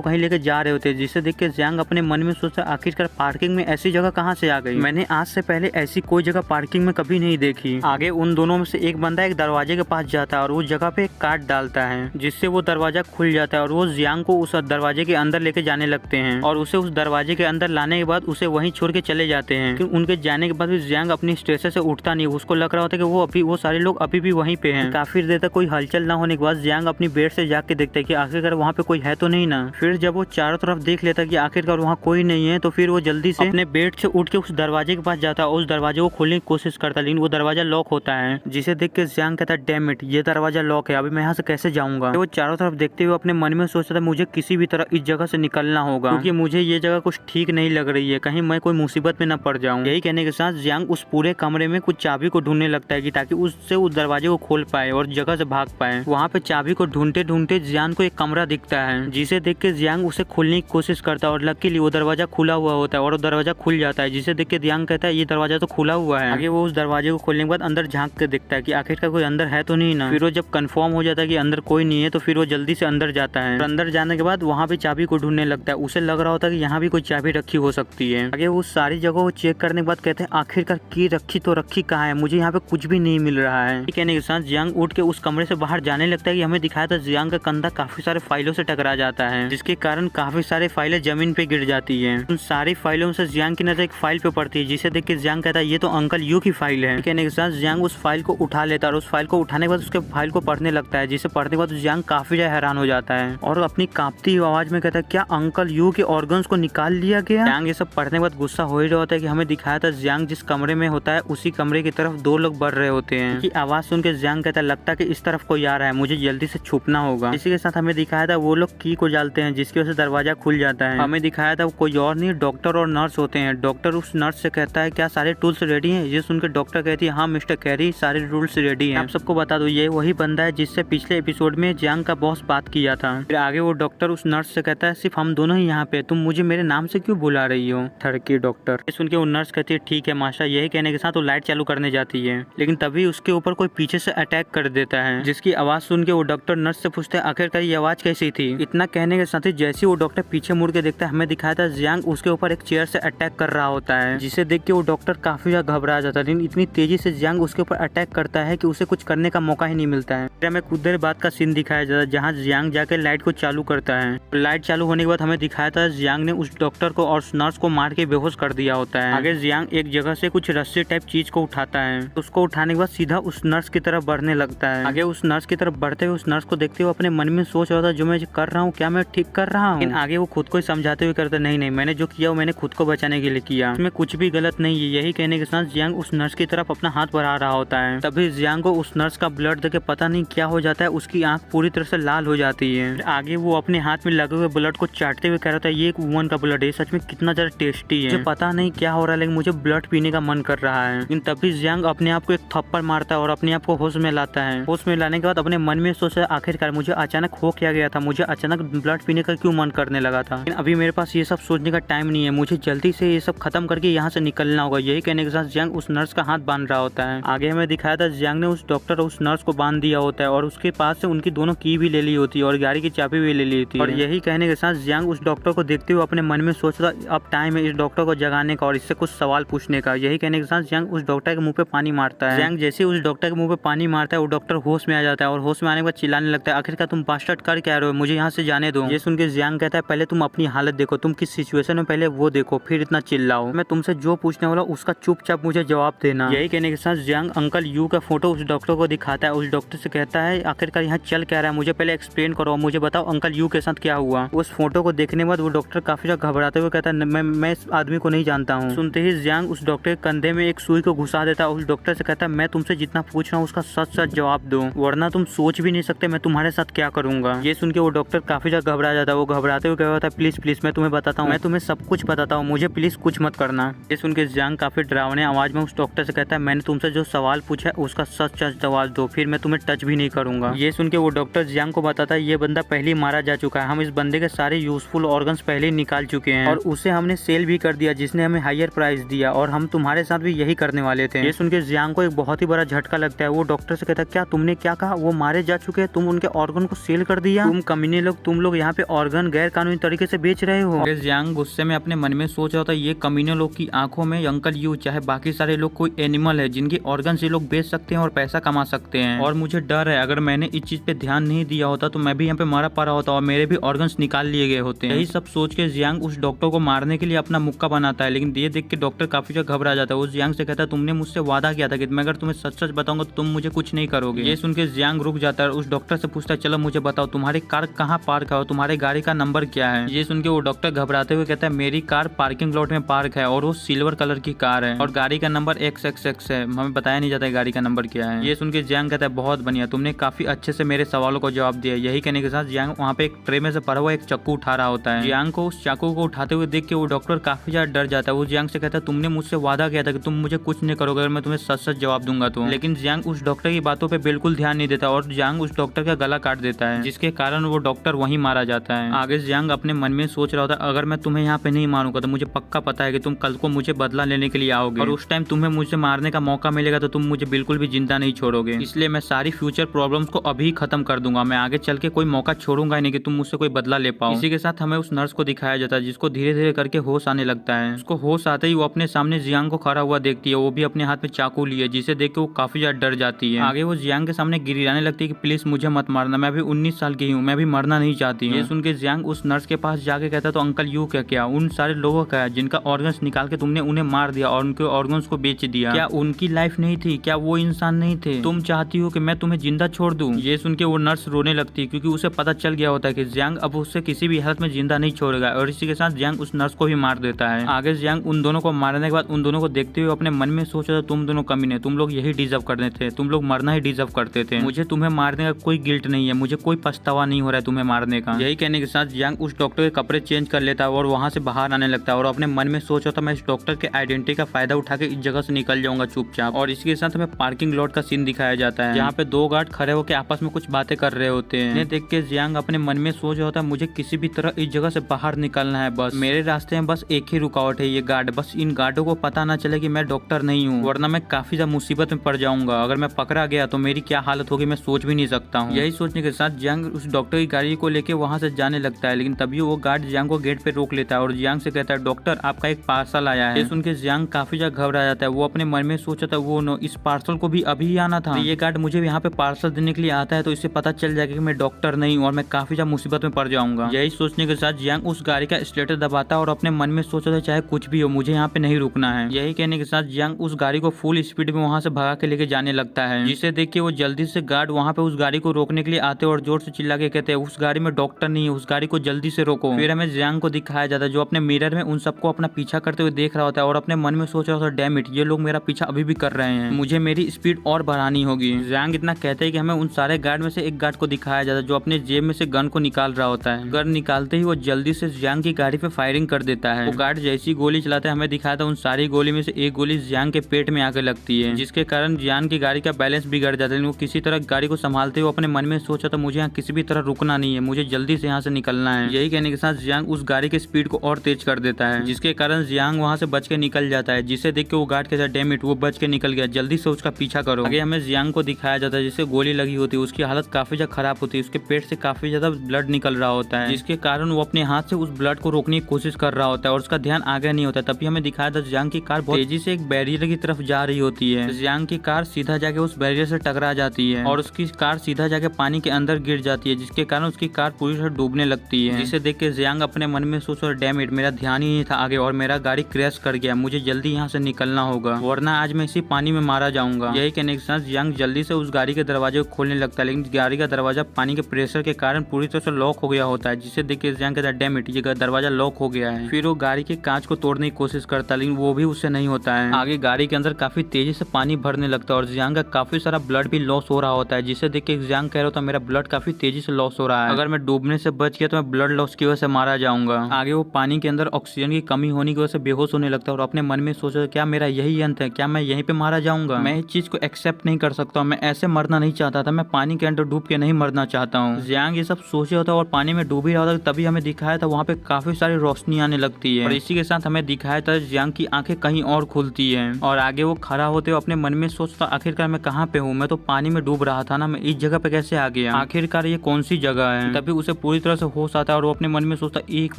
कहीं लेकर जा रहे होते हैं, जिसे देख के जियांग अपने मन में सोचता आखिरकार पार्किंग में ऐसी जगह कहाँ से आ गई, मैंने आज से पहले ऐसी कोई जगह पार्किंग में कभी नहीं देखी। आगे उन दोनों में से एक बंदा एक दरवाजे के पास जाता है और उस जगह पे एक कार्ड डालता है, जिससे वो दरवाजा खुल जाता है और वो जियांग को उस दरवाजे के अंदर लेके जाने लगते हैं और उसे उस दरवाजे के अंदर लाने के बाद उसे वहीं छोड़ के चले जाते हैं। लेकिन उनके जाने के बाद भी जियांग अपनी स्टेशन से उठता नहीं, उसको लग रहा होता है कि वो सारे लोग अभी भी वहीं पे हैं। काफी देर तक कोई हलचल ना होने के बाद जियांग अपनी बेड से जाग के देखता है कि आखिरकार वहाँ पे कोई है तो नहीं ना। फिर जब वो चारों तरफ देख लेता है कि आखिरकार वहाँ कोई नहीं है, तो फिर वो जल्दी से अपने बेड से उठ के उस दरवाजे के पास जाता है और उस दरवाजे को खोलने की कोशिश करता है, लेकिन वो दरवाजा लॉक होता है, जिसे देख के जियांग कहता है डैम इट, ये दरवाजा लॉक है, अभी मैं यहाँ से कैसे जाऊंगा। वो चारों तरफ देखते हुए अपने मन में सोचता था मुझे किसी भी तरह इस जगह से निकलना होगा, क्योंकि मुझे ये जगह कुछ ठीक नहीं लग रही है, कहीं मैं कोई मुसीबत में न पड़ जाऊं। यही कहने के साथ जियांग उस पूरे कमरे में कुछ चाबी को ढूंढने लगता है कि ताकि उससे उस दरवाजे को खोल पाए और जगह से भाग पाए। वहाँ पे चाबी को ढूंढते ढूंढते जियांग को एक कमरा दिखता है, जिसे देख के जियांग उसे खोलने की कोशिश करता है और लकीली वो दरवाजा खुला हुआ होता है और वो दरवाजा खुल जाता है, जिसे देख के जियांग कहता है ये दरवाजा तो खुला हुआ है। आगे वो उस दरवाजे को खोलने के बाद अंदर झांक के देखता है कि आखिरकार कोई अंदर है तो नहीं ना। फिर वो जब कंफर्म हो जाता है कि अंदर कोई नहीं है, तो फिर वो जल्दी से अंदर जाता है। अंदर जाने के बाद वहाँ पे चाबी को ढूंढने लगता है, उसे लग रहा होता है कि यहाँ भी कोई चाबी रखी हो सकती है। आगे वो सारी जगह को चेक करने के बाद कहते हैं आखिरकार की रखी कहाँ है, मुझे यहाँ पे कुछ भी नहीं मिल रहा है। कहने के साथ जियांग उठ के उस कमरे से बाहर जाने लगता है कि हमें दिखाया था जियांग का कंधा काफी सारे फाइलों से टकरा जाता है, जिसके कारण काफी सारे फाइलें जमीन पे गिर जाती है। उन सारी फाइलों से जियांग की नजर एक फाइल पे पड़ती है, जिसे देख के जियांग कहता है ये तो अंकल यू की फाइल है। कहने के साथ जियांग उस फाइल को उठा लेता है और उस फाइल को उठाने के बाद उसके फाइल को पढ़ने लगता है, जिसे पढ़ने के बाद जियांग काफी ज्यादा हैरान हो जाता है और अपनी कांपती आवाज में कहता है क्या अंकल यू के ऑर्गन्स को निकाल लिया गया। जियांग ये सब पढ़ने के बाद गुस्सा हो ही रहा होता है कि हमें दिखाया था जियांग जिस कमरे में होता है उसी कमरे की तरफ दो लोग बढ़ रहे होते हैं। कि आवाज सुन के जियांग कहता है लगता है कि इस तरफ कोई आ रहा है, मुझे जल्दी से छुपना होगा। इसी के साथ हमें दिखाया था वो लोग की को डालते हैं, जिसकी वजह से दरवाजा खुल जाता है। हमें दिखाया था वो कोई और नहीं डॉक्टर और नर्स होते हैं। डॉक्टर उस नर्स से कहता है क्या सारे टूल्स रेडी हैं, ये सुनकर डॉक्टर कहती है हाँ मिस्टर कैरी सारे टूल्स रेडी हैं। आप सबको बता दो ये वही बंदा है जिससे पिछले एपिसोड में जियांग का बॉस बात किया था। फिर आगे वो डॉक्टर उस नर्स से कहता है सिर्फ हम दोनों ही यहाँ पे, तुम मुझे मेरे नाम से क्यों बुला रही हो थड़की डॉक्टर। सुन के वो नर्स कहती है ठीक है मास्टर। यही कहने के साथ वो लाइट चालू करने जाती है, लेकिन तभी उसके ऊपर कोई पीछे से अटैक कर देता है, जिसकी आवाज सुन के वो डॉक्टर नर्स से पूछते हैं आखिरकार ये आवाज कैसी थी। इतना कहने के साथ ही जैसे वो डॉक्टर पीछे मुड़ के देखता है हमें दिखाया था जियांग उसके ऊपर एक चेयर से अटैक कर रहा होता है, जिसे देख के वो डॉक्टर काफी ज्यादा घबरा जाता है। लेकिन इतनी तेजी से जियांग उसके ऊपर अटैक करता है कि उसे कुछ करने का मौका ही नहीं मिलता है। फिर हमें कुछ देर बाद का सीन दिखाया जाता है जहाँ जियांग जाके लाइट को चालू करता है। लाइट चालू होने के बाद हमें दिखाया था जियांग ने उस डॉक्टर को और नर्स को मार के बेहोश कर दिया होता है। आगे जियांग एक जगह से कुछ रस्सी टाइप चीज को उठाता है, उसको उठाने के बाद सीधा उस नर्स की तरफ बढ़ने लगता है। आगे उस नर्स की तरफ बढ़ते हुए उस नर्स को देखते हुए अपने मन में सोच रहा था जो मैं कर रहा हूँ क्या मैं ठीक कर रहा हूँ। लेकिन आगे वो खुद को ही समझाते हुए करता नहीं मैंने जो किया वो मैंने खुद को बचाने के लिए किया, इसमें कुछ भी गलत नहीं है। यही कहने के साथ जियांग उस नर्स की तरफ अपना हाथ बढ़ा रहा होता है। तभी जियांग को उस नर्स का ब्लड देके पता नहीं क्या हो जाता है, उसकी आंख पूरी तरह से लाल हो जाती है। आगे वो अपने हाथ में लगे हुए ब्लड को चाटते हुए कह रहा था ये एक वुमन का ब्लड है, सच में कितना ज्यादा टेस्टी है, मुझे पता नहीं क्या हो रहा है लेकिन मुझे ब्लड पीने का मन कर रहा है। लेकिन तभी जियांग अपने आप को एक थप्पड़ मारता है और अपने आप को होश में लाता है। होश में लाने के बाद अपने मन में सोचा आखिरकार मुझे अचानक हो क्या गया था, मुझे अचानक ब्लड पीने का क्यों मन करने लगा था। लेकिन अभी मेरे पास ये सब सोचने का टाइम नहीं है, मुझे जल्दी से ये सब खत्म करके यहाँ से निकलना होगा। यही कहने के साथ जियांग उस नर्स का हाथ बांध रहा होता है। आगे हमें दिखाया था जियांग ने उस डॉक्टर और उस नर्स को बांध दिया होता है और उसके पास से उनकी दोनों की भी ले ली होती है और गाड़ी की चाबी भी ले ली होती है। और यही कहने के साथ जियांग उस डॉक्टर को देखते हुए अपने मन में सोच रहा अब टाइम है इस डॉक्टर को जगाने का और इससे कुछ सवाल पूछने का। यही कहने के साथ जियांग उस डॉक्टर के मुंह पे पानी मारता है। जियांग जैसे उस डॉक्टर के मुंह पे पानी मारता है वो डॉक्टर होश में आ जाता है और होश में आने के बाद चिल्लाने लगता है आखिरकार तुम बास्टर्ड कर क्या रहे हो, मुझे यहाँ से जाने दो। ये सुन के जियांग कहता है पहले तुम अपनी हालत देखो, तुम किस सिचुएशन में पहले वो देखो फिर इतना चिल्लाओ। मैं तुमसे जो पूछने वाला उसका चुपचाप मुझे जवाब देना। यही कहने के साथ जियांग अंकल यू का फोटो उस डॉक्टर को दिखाता है। उस डॉक्टर से कहता है आखिरकार यहाँ चल क्या रहा है, मुझे पहले एक्सप्लेन करो, मुझे बताओ अंकल यू के साथ क्या हुआ। उस फोटो को देखने के बाद वो डॉक्टर काफी ज्यादा घबराते हुए कहता है मैं इस आदमी को नहीं जानता हूँ। सुनते ही जियांग उस डॉक्टर के कंधे में एक सुई को घुसा देता है। उस डॉक्टर से कहता है मैं तुमसे जितना पूछ रहा हूँ उसका सच सच जवाब दो, वरना तुम सोच भी नहीं सकते मैं तुम्हारे साथ क्या करूंगा। ये सुन के वो डॉक्टर काफी ज्यादा घबरा जाता है। वो घबराते हुए कहता है प्लीज प्लीज मैं तुम्हें बताता हूँ, मैं तुम्हें सब कुछ बताता हूँ, मुझे प्लीज कुछ मत करना। ये सुन के जियांग काफी डरावने आवाज में उस डॉक्टर से कहता है मैंने तुमसे जो सवाल पूछा है उसका सच सच जवाब दो, फिर मैं तुम्हें टच भी नहीं करूंगा। ये सुन के वो डॉक्टर जियांग को बताता है ये बंदा पहले मारा जा चुका है, हम इस बंदे के सारे यूजफुल ऑर्गन्स पहले ही निकाल चुके हैं और उसे हमने सेल भी कर दिया जिसने हमें हायर प्राइस दिया और हम तुम्हारे साथ भी यही करने वाले थे। ये सुन के जियांग को एक बहुत ही बड़ा झटका लगता है। वो डॉक्टर से कहता है क्या तुमने क्या कहा, वो मारे जा चुके हैं, तुम उनके ऑर्गन को सेल कर दिया। तुम कमीने लोग, तुम लोग यहाँ पे ऑर्गन गैर कानूनी तरीके से बेच रहे हो। जियांग गुस्से में अपने मन में सोच रहा था ये कमीने लोग की आंखों में अंकल यू चाहे बाकी सारे लोग कोई एनिमल है जिनके ऑर्गन से लोग बेच सकते हैं और पैसा कमा सकते हैं। और मुझे डर है अगर मैंने इस चीज पे ध्यान नहीं दिया होता तो मैं भी यहाँ पे मारा पड़ा होता और मेरे भी ऑर्गन्स निकाल लिए गए होते हैं। यही सब सोच के जियांग उस डॉक्टर को मारने के लिए अपना मुक्का बनाता है, लेकिन ये देख के डॉक्टर काफी ज्यादा घबरा जाता है। वो जियांग से कहता है तुमने मुझसे वादा किया था कि मैं अगर तुम्हें सच सच बताऊंगा तो तुम मुझे कुछ नहीं करोगे। ये सुन के जियांग रुक जाता है, उस डॉक्टर से पूछता है चलो मुझे बताओ तुम्हारी कार कहाँ पार्क है और तुम्हारे गाड़ी का नंबर क्या है। ये सुन के वो डॉक्टर घबराते हुए कहता है मेरी कार पार्किंग लॉट में पार्क है और वो सिल्वर कलर की कार है और गाड़ी का नंबर XXX है, हमें बताया नहीं जाता है गाड़ी का नंबर क्या है। ये सुन के जियांग कहता है बहुत बढ़िया, तुमने काफी अच्छे से मेरे सवालों को जवाब दिया। यही कहने के साथ जियांग वहाँ पे एक ट्रे में से भरा हुआ एक चाकू उठा रहा होता है। जियांग को उस चाकू को उठाते हुए देख के वो डॉक्टर काफी ज्यादा डर जाता है। वो जियांग से कहता है तुमने मुझसे वादा किया था कि तुम मुझे कुछ नहीं करोगे अगर मैं तुम्हें सच सच जवाब दूंगा तो। लेकिन जियांग उस डॉक्टर की बातों पे बिल्कुल ध्यान नहीं देता और जियांग उस डॉक्टर का गला काट देता है, जिसके कारण वो डॉक्टर वहीं मारा जाता है। आगे जियांग अपने मन में सोच रहा होता है अगर मैं तुम्हें यहाँ पे नहीं मारूंगा तो मुझे पक्का पता है कि तुम कल को मुझे बदला लेने के लिए आओगे और उस टाइम तुम्हें मुझे मारने का मौका मिलेगा तो तुम मुझे बिल्कुल भी जिंदा नहीं छोड़ोगे। इसलिए मैं सारी फ्यूचर प्रॉब्लम्स को अभी खत्म कर दूंगा, मैं आगे चल के कोई मौका छोड़ूंगा ही नहीं कि तुम मुझसे कोई बदला ले पाओ। इसी के साथ हमें उस नर्स को दिखाया जाता है जिसको धीरे धीरे करके होश आने लगता है। उसको होश आते ही वो अपने सामने जियांग को खड़ा हुआ देखती है, वो भी अपने हाथ में चाकू लिए, जिसे देख के वो काफी ज्यादा डर जाती है। आगे वो जियांग के सामने गिड़गिड़ाने लगती है कि प्लीज मुझे मत मारना, मैं अभी 19 साल की हूँ, मैं भी मरना नहीं चाहती हूँ। ये सुन के जियांग उस नर्स के पास जाके कहता है तो अंकल यू क्या उन सारे लोगों का है जिनका ऑर्गन्स निकाल के तुमने उन्हें मार दिया और उनके ऑर्गन्स को बेच दिया, क्या उनकी लाइफ नहीं थी? क्या वो इंसान नहीं थे? तुम चाहती हो कि मैं तुम्हें जिंदा छोड़ दूं? ये सुन के वो नर्स रोने लगती है क्योंकि उसे पता चल गया होता है कि जियांग अब उससे किसी भी हालत में जिंदा नहीं छोड़ेगा और इसी के साथ जियांग उस नर्स को भी मार देता है। आगे जियांग उन दोनों को मारने के बाद उन दोनों को देखते हुए अपने मन में सोच रहा था तुम दोनों कमीने, तुम लोग यही डिजर्व करते थे, तुम लोग मरना ही डिजर्व करते थे, मुझे तुम्हें मारने का कोई गिल्ट नहीं है, मुझे कोई पछतावा नहीं हो रहा है तुम्हें मारने का। यही कहने के साथ जियांग उस डॉक्टर के कपड़े चेंज कर लेता है और वहाँ से बाहर आने लगता है और अपने मन में सोच रहा था मैं इस डॉक्टर के आइडेंटिटी का फायदा उठा के इस जगह से निकल जाऊंगा चुपचाप। और इसके साथ हमें पार्किंग लॉट का सीन दिखाया जाता है जहाँ पे दो गार्ड खड़े होकर आपस में कुछ बातें कर रहे होते हैं। इन्हें देख के जियांग अपने मन में सोच रहा होता है मुझे किसी भी तरह इस जगह से बाहर निकलना है, बस मेरे रास्ते में बस एक ही रुकावट है ये गार्ड, बस इन गार्डों को पता ना चले कि मैं डॉक्टर नहीं हूँ वरना मैं काफी ज्यादा मुसीबत में पड़ जाऊंगा, अगर मैं पकड़ा गया तो मेरी क्या हालत होगी मैं सोच भी नहीं सकता हूँ। यही सोचने के साथ जियांग उस डॉक्टर की गाड़ी को लेके वहाँ से जाने लगता है, लेकिन तभी वो गार्ड जियांग को गेट पे रोक लेता है और जियांग से कहता है डॉक्टर आपका एक पार्सल आया है। ये सुन के जियांग काफी ज्यादा घबरा जाता है, वो अपने मन में सोचा था वो नो इस पार्सल को भी अभी आना था, ये गार्ड मुझे यहाँ पे पार्सल देने के लिए आता है तो इससे पता चल जाएगा कि मैं डॉक्टर नहीं हूँ और मैं काफी ज्यादा मुसीबत में पड़ जाऊंगा। यही सोचने के साथ जियांग उस गाड़ी का स्टेटर दबाता और अपने मन में सोचा था चाहे कुछ भी हो मुझे यहाँ पे नहीं रुकना है। यही कहने के साथ जियांग उस गाड़ी को फुल स्पीड में वहाँ से भगा के लेके जाने लगता है, जिसे देख के वो जल्दी से गार्ड वहाँ पे उस गाड़ी को रोकने के लिए आते और जोर से चिल्ला के कहते हैं उस गाड़ी में डॉक्टर नहीं है, उस गाड़ी को जल्दी से रोको। फिर हमें जियांग को दिखाया जाता है जो अपने मिरर में उन सबको अपना पीछा करते हुए देख रहा होता है और अपने मन में सोच रहा होता है डैम इट ये लोग मेरा पीछा अभी भी कर रहे हैं, मुझे मेरी स्पीड और बढ़ानी होगी। जियांग इतना कहते हैं कि हमें उन सारे गार्ड में से एक गार्ड को दिखाया जाता है जो अपने जेब में से गन को निकाल रहा होता है। गन निकालते ही वो जल्दी से जियांग की गाड़ी पे फायरिंग कर देता है। वो गार्ड जैसी गोली चलाता है हमें दिखाया था उन सारी गोली में से एक गोली जियांग के पेट में आके लगती है, जिसके कारण जियांग की गाड़ी का बैलेंस बिगड़ जाता है, लेकिन वो किसी तरह गाड़ी को संभालते हुए अपने मन में सोचा था मुझे यहाँ किसी भी तरह रुकना नहीं है, मुझे जल्दी से यहाँ से निकलना है। यही कहने के साथ जियांग उस गाड़ी की स्पीड को और तेज कर देता है, जिसके कारण जियांग वहाँ से बच के निकल जाता है, जिसे देख के वो गार्ड कहता है डैम इट वो बच के निकल गया, जल्दी से उसका पीछा करो। आगे हमें जियांग को दिखाया जाता है जिसे गोली लगी होती है, उसकी हालत काफी ज्यादा खराब होती है, उसके पेट से काफी ज्यादा ब्लड निकल रहा होता है, जिसके कारण वो अपने हाथ से उस ब्लड को रोकने की कोशिश कर रहा होता है और उसका ध्यान आगे नहीं होता। तभी हमें दिखाया था जियांग की कार बहुत तेजी से एक बैरियर की तरफ जा रही होती है, जियांग की कार सीधा जाके उस बैरियर से टकरा जाती है और उसकी कार सीधा जाके पानी के अंदर गिर जाती है, जिसके कारण उसकी कार पूरी तरह डूबने लगती है, जिसे देख के जियांग अपने मन में सोच रहा डैम इट मेरा ध्यान ही नहीं था आगे और मेरा गाड़ी क्रैश कर गया, मुझे जल्दी यहाँ से निकलना होगा वरना आज मैं इसी पानी में मारा जाऊंगा। यही कहने के साथ जियांग जल्दी से उस गाड़ी के दरवाजे को खोलने लगता है, लेकिन गाड़ी का दरवाजा पानी के प्रेशर के कारण पूरी तरह से लॉक हो गया होता है, जिसे देख के जियांग कहता है डैम इट ये दरवाजा लॉक हो गया है। फिर वो गाड़ी के कांच को तोड़ने की कोशिश करता है, लेकिन वो भी उससे नहीं होता है। आगे गाड़ी के अंदर काफी तेजी से पानी भरने लगता है और जियांग का काफी सारा ब्लड भी लॉस हो रहा होता है, जिसे देख के जियांग कह रहा था मेरा ब्लड काफी तेजी से लॉस हो रहा है, अगर मैं डूबने से बच गया तो मैं ब्लड लॉस की वजह से मारा जाऊंगा। आगे वो पानी के अंदर ऑक्सीजन की कमी होने की वजह से बेहोश होने लगता है और अपने मन में सोचा क्या मेरा यही अंत है, क्या मैं यहीं पे मारा जाऊंगा, मैं इस चीज को एक्सेप्ट नहीं कर सकता, मैं ऐसे मरना नहीं चाहता था, मैं पानी के अंदर डूब के नहीं मरना चाहता हूँ। जियांग ये सब सोचे होता है और पानी में डूब ही रहा था, तभी हमें दिखाया था वहाँ पे काफी सारी रोशनी आने लगती है और इसी के साथ हमें दिखाया था जियांग की आंखें कहीं और खुलती है और आगे वो खड़ा होते हुए अपने मन में सोचता आखिरकार मैं कहाँ पे हूँ, मैं तो पानी में डूब रहा था ना, मैं इस जगह पे कैसे आ गया। आखिरकार ये कौन सी जगह है। तभी उसे पूरी तरह से होश आता है और वो अपने मन में सोचता है 1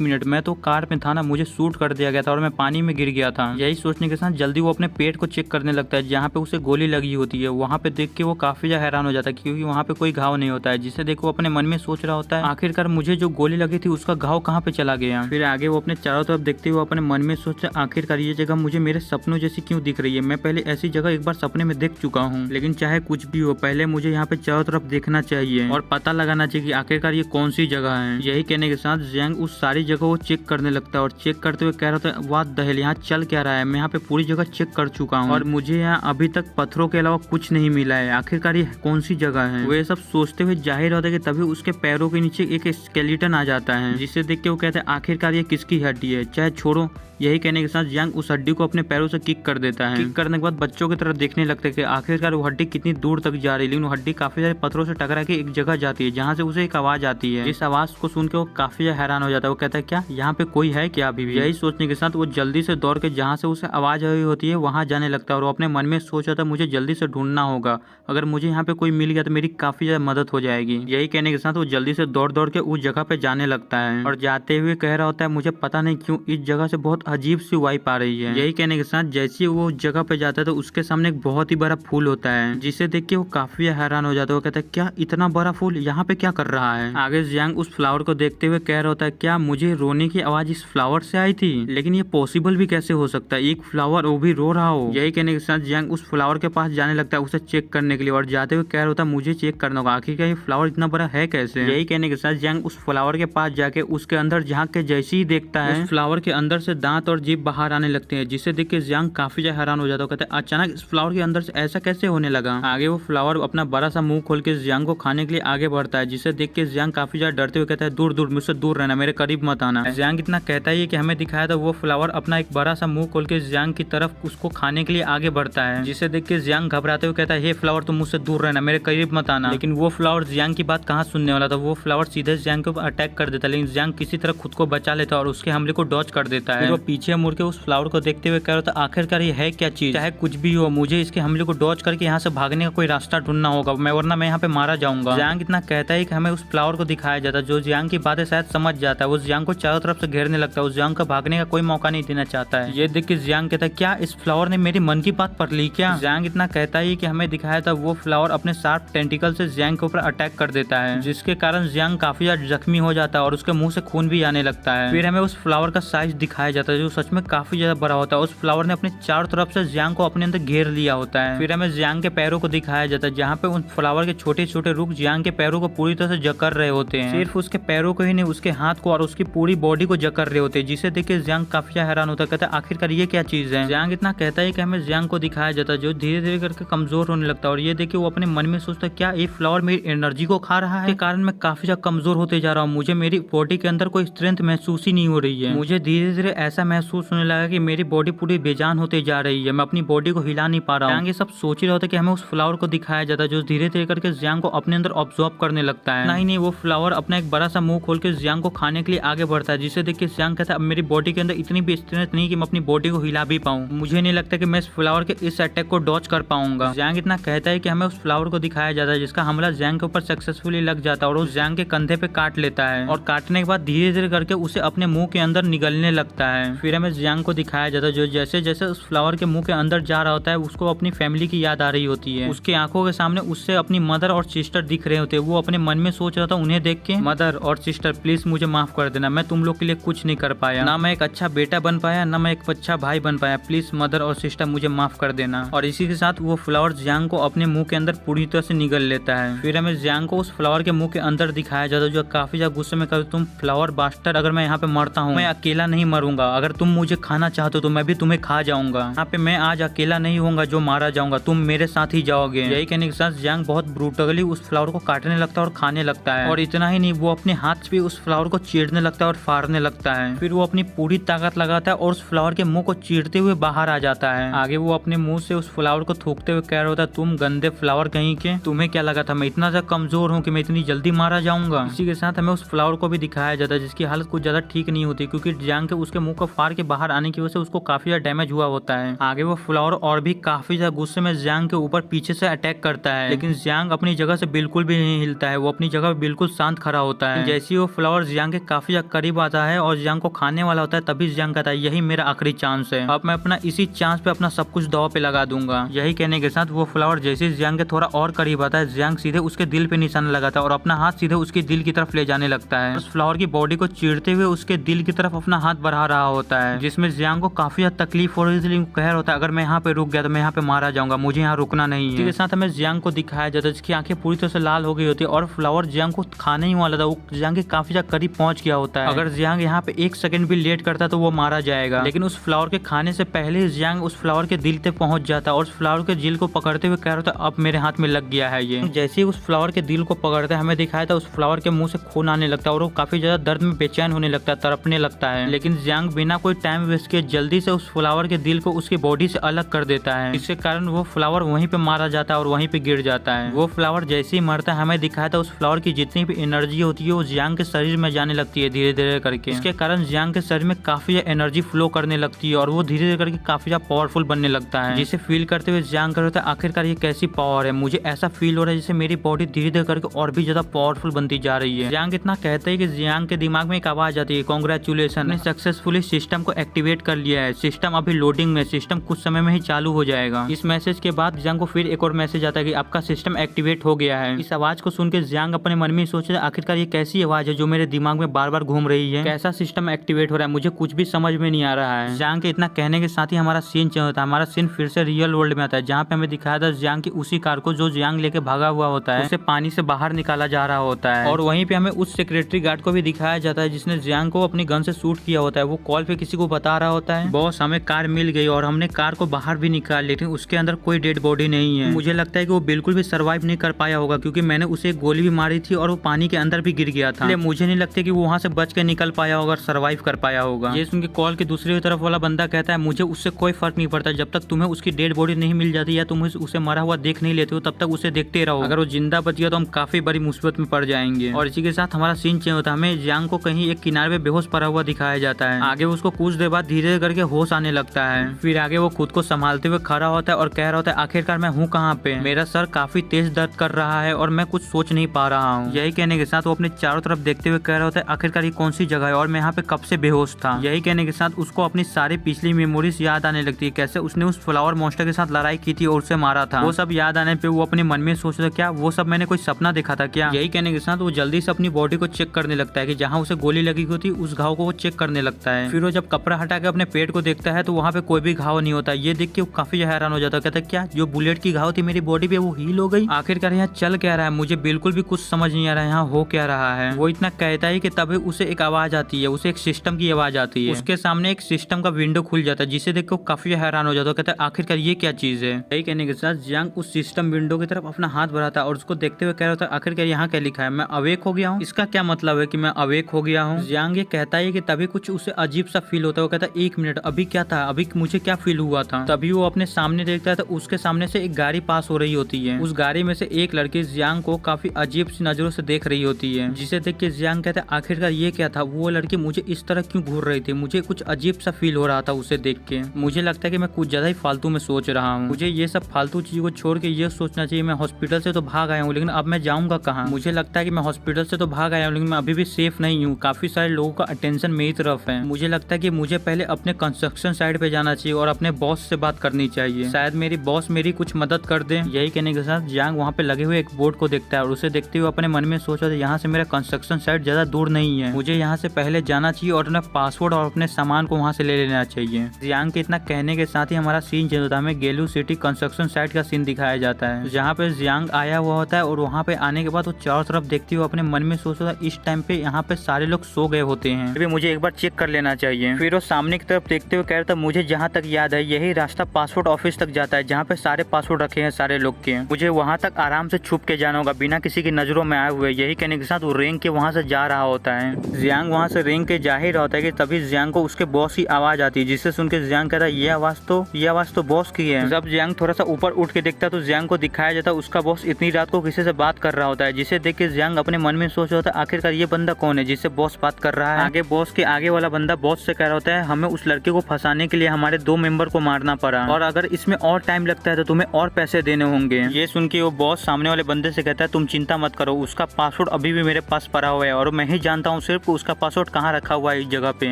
मिनट, मैं तो कार में था ना, मुझे शूट कर दिया गया था और मैं पानी में गिर गया था। यही सोचने के साथ जल्दी वो अपने पेट को चेक करने लगता है जहाँ पे उसे गोली लगी होती है। वहाँ पे देख के वो काफी ज्यादा हैरान हो जाता है क्योंकि वहाँ पे कोई घाव नहीं होता है, जिसे देख वो अपने मन में सोच रहा होता है आखिरकार मुझे जो गोली लगी थी उसका घाव कहाँ पे चला गया। फिर आगे वो अपने चारों तरफ देखते हुए अपने मन में सोचता है आखिरकार ये जगह मुझे मेरे सपनों जैसी क्यों दिख रही है। मैं पहले ऐसी जगह एक बार सपने में देख चुका हूँ, लेकिन चाहे कुछ भी हो पहले मुझे यहाँ पे चारों तरफ देखना चाहिए और पता लगाना चाहिए कि आखिरकार ये कौन सी जगह है। यही कहने के साथ जियांग उस सारी जगह वो चेक करने लगता है और चेक करते हुए कह रहा था वाह दहल यहाँ चल क्या रहा है, मैं यहाँ पे पूरी जगह चेक कर चुका हूँ और मुझे यहाँ अभी तक पत्थरों के अलावा कुछ नहीं मिला है, आखिरकार ये कौन सी जगह है। वो ये सब सोचते हुए जाहिर होता है कि तभी उसके पैरों के नीचे एक स्केलेटन आ जाता है, जिसे देख के वो कहते हैं आखिरकार ये किसकी हड्डी है, चाहे छोड़ो। यही कहने के साथ जियांग उस हड्डी को अपने पैरों से किक कर देता है। किक करने के बाद बच्चों की तरफ देखने लगते हैं कि आखिरकार वो हड्डी कितनी दूर तक जा रही है, लेकिन वो हड्डी काफी सारे पत्थरों से टकरा के एक जगह जाती है जहाँ से उसे एक आवाज आती है। इस आवाज को सुन के वो काफी हैरान हो जाता है। वो कहता है क्या यहाँ पे कोई है क्या अभी भी। यही सोचने के साथ वो जल्दी से दौड़ के जहाँ से उसे आवाज आई होती है वहाँ जाने लगता है और वो अपने मन में सोच रहा था मुझे जल्दी से ढूंढना होगा, अगर मुझे यहाँ पे कोई मिल गया तो मेरी काफी ज्यादा मदद हो जाएगी। यही कहने के साथ वो जल्दी से दौड़ दौड़ के उस जगह पे जाने लगता है और जाते हुए कह रहा होता है मुझे पता नहीं क्यों इस जगह से बहुत अजीब सी वाइब आ रही है। यही कहने के साथ जैसे वो उस जगह पे जाता है तो उसके सामने एक बहुत ही बड़ा फूल होता है, जिसे देख के वो काफी हैरान हो जाता है। वो कहता है क्या इतना बड़ा फूल यहाँ पे क्या कर रहा है। आगे जियांग उस फ्लावर को देखते हुए कह रहा होता है क्या मुझे रोने की आवाज इस फ्लावर से आई थी, लेकिन ये पॉसिबल भी कैसे हो सकता है, एक फ्लावर वो भी रो रहा हो। यही कहने के साथ जियांग उस फ्लावर के पास जाने लगता है उसे चेक करने के लिए और जाते हुए कह रहा होता है मुझे चेक करना होगा आखिर ये फ्लावर इतना बड़ा है कैसे। यही कहने के साथ जियांग उस फ्लावर के पास जाके उसके अंदर झांक के जैसे ही देखता है उस फ्लावर के अंदर से दांत और जीभ बाहर आने लगते हैं, जिसे देख के जियांग काफी ज्यादा हैरान हो जाता है। कहते हैं अचानक इस फ्लावर के अंदर से ऐसा कैसे होने लगा। आगे वो फ्लावर अपना बड़ा सा मुंह खोल के जियांग को खाने के लिए आगे बढ़ता है, जिसे देख के जियांग काफी ज्यादा डरते हुए कहता है दूर दूर मुझसे दूर रहना, मेरे करीब मत आना। जियांग इतना कहता ही कि हमें दिखाया था वो फ्लावर अपना एक बड़ा सा मुंह खोल के जियांग की तरफ उसको खाने के लिए आगे बढ़ता है, जिसे देख के जियांग घबराते हुए कहता है हे फ्लावर तुम मुझसे दूर रहना, मेरे करीब मत आना। लेकिन वो फ्लावर जियांग की बात कहाँ सुनने वाला था। वो फ्लावर सीधे जियांग के ऊपर अटैक कर देता, लेकिन जियांग किसी तरह खुद को बचा लेता और उसके हमले को डॉज कर देता है। वो पीछे मुड़ के उस फ्लावर को देखते हुए कह रहा था आखिरकार ये है क्या चीज, चाहे कुछ भी हो मुझे इसके हमले को डॉज करके यहाँ से भागने का कोई रास्ता ढूंढना होगा, मैं वरना मैं यहाँ पे मारा जाऊंगा। जियांग इतना कहता है कि हमें उस फ्लावर को दिखाया जाता है, जो जियांग की बातें शायद समझ जाता है। वो जियांग को चारों तरफ से घेरने लगता है, उस जियांग को भागने का कोई मौका नहीं देना चाहता है। ये देख के जियांग कहता है क्या इस फ्लावर ने मेरी मन की बात पढ़ ली क्या। जियांग इतना कहता है कि हमें दिखाया था वो फ्लावर अपने शार्प टेंटिकल से जियांग के ऊपर अटैक कर देता है, जिसके कारण जियांग काफी ज्यादा जख्मी हो जाता है और उसके मुंह से खून भी आने लगता है। फिर हमें उस फ्लावर का साइज दिखाया जाता है जो सच में काफी ज्यादा बड़ा होता है। उस फ्लावर ने अपने चारों तरफ से जियांग को अपने अंदर घेर लिया होता है। फिर हमें जियांग के पैरों को दिखाया जाता है, जहाँ पे उन फ्लावर के छोटे छोटे रुख जियांग के पैरों को पूरी तरह से जकड़ रहे होते हैं। सिर्फ उसके पैरों को ही नहीं उसके हाथ को और उसकी पूरी बॉडी को जकड़ रहे होते हैं, जिसे देख के जियांग काफी हैरान होता है। कहता है आखिरकार ये क्या चीज है। जियांग इतना कहता है कि हमें जियांग को दिखाया जाता है जो धीरे धीरे करके कमजोर होने लगता है और ये देख के वो अपने मन में सोचता है क्या ये फ्लावर मेरी एनर्जी को खा रहा है, के कारण मैं काफी ज्यादा कमजोर होते जा रहा हूँ, मुझे मेरी बॉडी के अंदर कोई स्ट्रेंथ महसूस ही नहीं हो रही है। मुझे धीरे धीरे ऐसा महसूस होने लगा कि मेरी बॉडी पूरी बेजान होते जा रही है, मैं अपनी बॉडी को हिला नहीं पा रहा हूँ। ये सब सोच ही रहा होता है कि हमें उस फ्लावर को दिखाया जाता है जो धीरे धीरे करके जियांग को अपने अंदर ऑब्जॉर्व करने लगता है। नहीं वो फ्लावर अपना एक बड़ा सा मुंह खोल के जियांग को खाने के लिए आगे बढ़ता है, जिसे देख के जियांग कहता है अब मेरी बॉडी के अंदर इतनी भी स्ट्रेंथ नहीं कि मैं अपनी बॉडी को हिला भी पाऊँ, मुझे नहीं लगता कि मैं इस फ्लावर के इस अटैक को डॉज कर पाऊंगा। जियांग इतना कहता है कि हमें उस फ्लावर को दिखाया जाता है जिसका हमला जियांग के ऊपर सक्सेसफुली लग जाता है और उस जियांग के कंधे पे काट लेता है और काटने के बाद धीरे धीरे करके उसे अपने मुंह के अंदर निगलने लगता है। फिर हमें जियांग को दिखाया जाता है जो जैसे जैसे उस फ्लावर के मुंह के अंदर जा रहा होता है उसको अपनी फैमिली की याद आ रही होती है। उसके आंखों के सामने उससे अपनी मदर और सिस्टर दिख रहे होते हैं। वो अपने मन में सोच रहा था उन्हें देख के मदर और सिस्टर प्लीज मुझे माफ कर देना, मैं तुम लोग के लिए कुछ नहीं कर पाया, ना मैं एक अच्छा बेटा बन पाया ना मैं एक अच्छा भाई बन पाया, प्लीज मदर और सिस्टर मुझे माफ कर देना। और इसी के साथ वो फ्लावर जियांग को अपने मुंह के अंदर पूरी तरह से निगल लेता है। फिर हमें जियांग को उस फ्लावर के मुंह के अंदर दिखाया जाता है जो काफी ज्यादा गुस्से में कहता तुम फ्लावर बास्टर, अगर मैं यहाँ पे मरता हूँ मैं अकेला नहीं मरूंगा, अगर तुम मुझे खाना चाहते हो तो मैं भी तुम्हें खा जाऊंगा, यहाँ पे मैं आज अकेला नहीं होऊंगा जो मारा जाऊंगा, तुम मेरे साथ ही जाओगे। यही कहने के साथ जियांग बहुत ब्रूटली उस फ्लावर को काटने लगता है और खाने लगता है। और इतना ही नहीं वो अपने हाथ से उस फ्लावर को चीरने लगता है और फाड़ने लगता है। फिर वो अपनी पूरी ताकत लगाता है और उस फ्लावर के मुंह को चीरते हुए बाहर आ जाता है। आगे वो अपने मुंह से उस फ्लावर को थूकते हुए कह रहा होता है तुम गंदे फ्लावर कहीं के, तुम्हें क्या लगा था मैं इतना ज्यादा कमजोर हूँ कि मैं इतनी जल्दी मारा जाऊंगा। इसी के साथ हमें उस फ्लावर को भी दिखाया जाता है जिसकी हालत कुछ ज्यादा ठीक नहीं होती क्योंकि जियांग के उसके मुंह को फाड़ के बाहर आने की वजह से उसको काफी ज्यादा डैमेज हुआ होता है। आगे वो फ्लावर और भी काफी ज्यादा गुस्से में जियांग के ऊपर पीछे से अटैक करता है, लेकिन जियांग अपनी जगह से बिल्कुल भी नहीं हिलता है, वो अपनी जगह बिल्कुल शांत खड़ा होता है। जैसे ही वो फ्लावर जियांग के काफी करीब आता है और जियांग को खाने वाला होता है, तभी जियांग कहता है यही मेरा आखिरी चांस है, अब मैं अपना इसी चांस पे अपना सब कुछ दांव पे लगा दूंगा। यही कहने के साथ वो फ्लावर जैसे जियांग के थोड़ा और करीब आता है, जियांग सीधे उसके दिल पे निशाना लगाता है और अपना हाथ सीधे उसके दिल की तरफ ले जाने लगता है। उस फ्लावर की बॉडी को चीरते हुए उसके दिल की तरफ अपना हाथ बढ़ा रहा होता है, जिसमें जियांग को काफी तकलीफ हो रही है। इसलिए कहर होता है अगर मैं यहाँ पे रुक गया तो मैं यहाँ पे मारा जाऊंगा, मुझे यहाँ रुकना नहीं है। इसी के साथ हमें जियांग को दिखाया जाता है जिसकी आंखें पूरी तरह से लाल हो गई होती है और फ्लावर जियांग को खाने ही वाला था, वो जियांग के काफी ज्यादा करीब पहुंच गया होता है। अगर जियांग यहाँ पे 1 सेकंड भी लेट करता तो वो मारा जाएगा, लेकिन उस फ्लावर के खाने से पहले ही जियांग उस फ्लावर के दिल तक पहुंच जाता है और उस फ्लावर के दिल को पकड़ते हुए कह रहा था अब मेरे हाथ में लग गया है ये। जैसे ही उस फ्लावर के दिल को पकड़ता है हमें दिखाया था उस फ्लावर के मुंह से खून आने लगता है और वो काफी ज्यादा दर्द में बेचैन होने लगता है, तड़पने लगता है। लेकिन जियांग बिना कोई टाइम वेस्ट किए जल्दी से उस फ्लावर के दिल को उसकी बॉडी से अलग कर देता है, इसके कारण वो फ्लावर वहीं पे मारा जाता है और वहीं पे गिर जाता है। वो फ्लावर जैसे ही मरता है हमें दिखाया था उस फ्लावर की जितनी भी एनर्जी होती है वो जियांग के शरीर में जाने लगती है धीरे धीरे करके। इसके कारण जियांग के शरीर में काफी एनर्जी फ्लो करने लगती है और वो धीरे धीरे करके काफी ज्यादा पावरफुल बनने लगता है, जिसे फील करते हुए जियांग कर रहा था आखिरकार ये कैसी पावर है, मुझे ऐसा फील हो रहा है जैसे मेरी बॉडी धीरे धीरे करके और भी ज्यादा पावरफुल बनती जा रही है। जियांग इतना कहते हैं कि जियांग के दिमाग में एक आवाज आती है कांग्रेचुलेशन, ने सक्सेसफुली सिस्टम को एक्टिवेट कर लिया है, सिस्टम अभी लोडिंग में, सिस्टम कुछ समय में ही चालू हो जाएगा। इस मैसेज के बाद जियांग को फिर एक और मैसेज आता है कि आपका सिस्टम एक्टिवेट हो गया है। इस आवाज को सुन के जियांग अपने मन में सोच रहे आखिरकार ये कैसी आवाज है जो मेरे दिमाग में बार बार घूम रही है, कैसा सिस्टम एक्टिवेट हो रहा है, मुझे कुछ भी समझ में नहीं आ रहा है। जियांग के इतना कहने के साथ ही हमारा सीन चेंज होता है, हमारा सीन फिर से रियल वर्ल्ड में आता है जहाँ पे हमें दिखाया था जियांग की उसी कार को जो जियांग लेके भागा हुआ होता है उसे पानी से बाहर निकाला जा रहा होता है और वहीं पे हमें उस सेक्रेटरी गार्ड को भी दिखाया जाता है जिसने जियांग को अपनी गन से शूट किया होता है। वो कॉल पे किसी को बता रहा होता है बॉस हमें कार मिल गई और हमने कार को बाहर भी निकाल, लेकिन उसके अंदर कोई डेड बॉडी नहीं है। मुझे लगता है कि वो बिल्कुल भी सर्वाइव नहीं कर पाया होगा क्योंकि मैंने उसे एक गोली भी मारी थी और वो पानी के अंदर भी गिर गया था, इसलिए मुझे नहीं लगता कि वो वहाँ से बच के निकल पाया होगा, सर्वाइव कर पाया होगा। ये सुन के कॉल की दूसरी तरफ वाला बंदा कहता है मुझे उससे कोई फर्क नहीं पड़ता, जब तक तुम्हें उसकी डेड बॉडी नहीं मिल जाती या तुम उसे मरा हुआ देख नहीं लेते हो तब तक उसे देखते रहो, अगर वो जिंदा बच गया तो हम काफी बड़ी मुसीबत में पड़ जाएंगे। और इसी के साथ हमारा सीन चेंज होता है, हमें जियांग को कहीं एक किनारे पे बेहोश पड़ा हुआ दिखाया जाता है। आगे उसको कुछ देर बाद धीरे करके होश आने लगता है, फिर आगे वो खुद को संभालते हुए खड़ा होता है और कह रहा होता है आखिरकार मैं हूँ कहाँ पे, मेरा सर काफी तेज दर्द कर रहा है और मैं कुछ सोच नहीं पा रहा हूँ। यही कहने के साथ वो अपने चारों तरफ देखते हुए कह रहा होता है आखिरकार ये कौन सी जगह है और मैं यहाँ पे कब से बेहोश था। यही कहने के साथ उसको अपनी सारी पिछली मेमोरीज याद आने लगती है, कैसे उसने उस फ्लावर मॉन्स्टर के साथ लड़ाई की थी और उसे मारा था, वो सब याद आने पे वो अपने मन में सोच रहा क्या वो सब मैंने कोई सपना देखा था क्या। यही कहने के साथ वो जल्दी से अपनी बॉडी को चेक करने लगता है कि जहाँ उसे गोली लगी हुई थी उस घाव को वो चेक करने लगता है। फिर वो जब कपड़ा हटा के अपने पेट को देखता है तो वहाँ पे कोई भी घाव नहीं होता। ये देख के वो काफी हैरान हो जाता है, कहता है क्या जो बुलेट की घाव थी मेरी बॉडी पे वो हील हो गई, आखिरकार यहाँ चल क्या रहा है, मुझे बिल्कुल भी कुछ समझ नहीं आ रहा है यहाँ हो क्या रहा है। वो इतना कहता है कि तभी उसे एक आवाज आती है, उसे एक सिस्टम की आवाज आती है, उसके सामने एक सिस्टम का विंडो खुल जाता है जिसे देख के काफी हैरान हो जाता है, कहता है आखिरकार ये क्या चीज है। यही कहने के साथ जियांग उस सिस्टम विंडो की तरफ अपना हाथ बढ़ाता है और उसको देखते हुए कह रहा होता है आखिरकार यहाँ क्या लिखा है, मैं अवेक हो गया हूँ, इसका क्या मतलब है कि मैं अवेक हो गया हूँ। जियांग ये कहता है कि तभी कुछ उसे अजीब सा फील होता है, वो कहता है 1 मिनट अभी क्या था, अभी मुझे क्या फील हुआ था। तभी वो अपने सामने देखता है तो उसके सामने से एक गाड़ी पास हो रही होती है, उस गाड़ी में से एक लड़की जियांग को काफी अजीब सी नजरों से देख रही होती है, जिसे देख के जियांग कहता है आखिरकार ये क्या था, वो लड़की मुझे इस तरह क्यों घूर रही थी, मुझे कुछ अजीब सा फील हो रहा था उसे देख के। मुझे लगता है कि मैं कुछ ज्यादा ही फालतू में सोच रहा हूँ, मुझे ये सब फालतू चीजों को छोड़ के ये सोचना चाहिए मैं हॉस्पिटल से तो भाग आया हूँ लेकिन अब मैं जाऊंगा कहाँ। मुझे लगता है कि मैं हॉस्पिटल से तो भाग आया हूँ लेकिन मैं अभी भी सेफ नहीं हूँ, काफी सारे लोगों का अटेंशन मेरी तरफ है। मुझे लगता है कि मुझे पहले अपने कंस्ट्रक्शन साइड पे जाना चाहिए और अपने बॉस से बात करनी चाहिए, शायद मेरी बॉस मेरी कुछ मदद कर दे। यही कहने के साथ जियांग वहाँ पे लगे हुए एक बोर्ड को देखता है और उसे देखते हुए अपने मन में सोचा था यहाँ से मेरा कंस्ट्रक्शन साइट ज्यादा दूर नहीं है, मुझे यहाँ से पहले जाना चाहिए और अपना पासवर्ड और अपने सामान को वहाँ से ले लेना चाहिए। जियांग के इतना कहने के साथ ही हमारा सीन चेंज होता है, हमें गेलू सिटी कंस्ट्रक्शन साइट का सीन दिखाया जाता है जहाँ पे जियांग आया हुआ होता है और वहाँ पे आने के बाद वो चारों तरफ देखते हुए अपने मन में सोचता था इस टाइम पे यहाँ पे सारे लोग सो गए होते हैं, फिर मुझे एक बार चेक कर लेना चाहिए। फिर वो सामने की तरफ देखते हुए कह रहा था मुझे जहाँ तक याद है यही रास्ता पासपोर्ट ऑफिस तक जाता है जहाँ पे सारे पासपोर्ट रखे हैं सारे लोग के, मुझे वहाँ तक आराम से छुप के जाना होगा बिना किसी की नजरों में आए हुए। यही कहने के साथ वो रेंग के वहाँ से जा रहा होता है। जियांग वहाँ से रेंग के जा ही रहा होता है कि तभी जियांग को उसके बॉस की आवाज आती है, जिससे सुन के जियांग कहता है ये आवाज तो बॉस की है। जब जियांग थोड़ा सा ऊपर उठ के देखता है तो जियांग को दिखाया जाता है उसका बॉस इतनी रात को किसी से बात कर रहा होता है, जिसे देख के जियांग अपने मन में सोच रहा होता है आखिरकार ये बंदा कौन है जिससे बॉस बात कर रहा है। आगे बॉस के आगे वाला बंदा बॉस से कह रहा होता है हमें उस लड़के को फंसाने के लिए हमारे 2 मेंबर को मारना पड़ा और अगर इसमें और टाइम लगता है तो तुम्हें और पैसे देने होंगे। ये सुन के वो बॉस सामने वाले बंदे से से कहता है तुम चिंता मत करो, उसका पासवर्ड अभी भी मेरे पास पड़ा हुआ है और मैं ही जानता हूँ सिर्फ उसका पासवर्ड कहाँ रखा हुआ है इस जगह पे,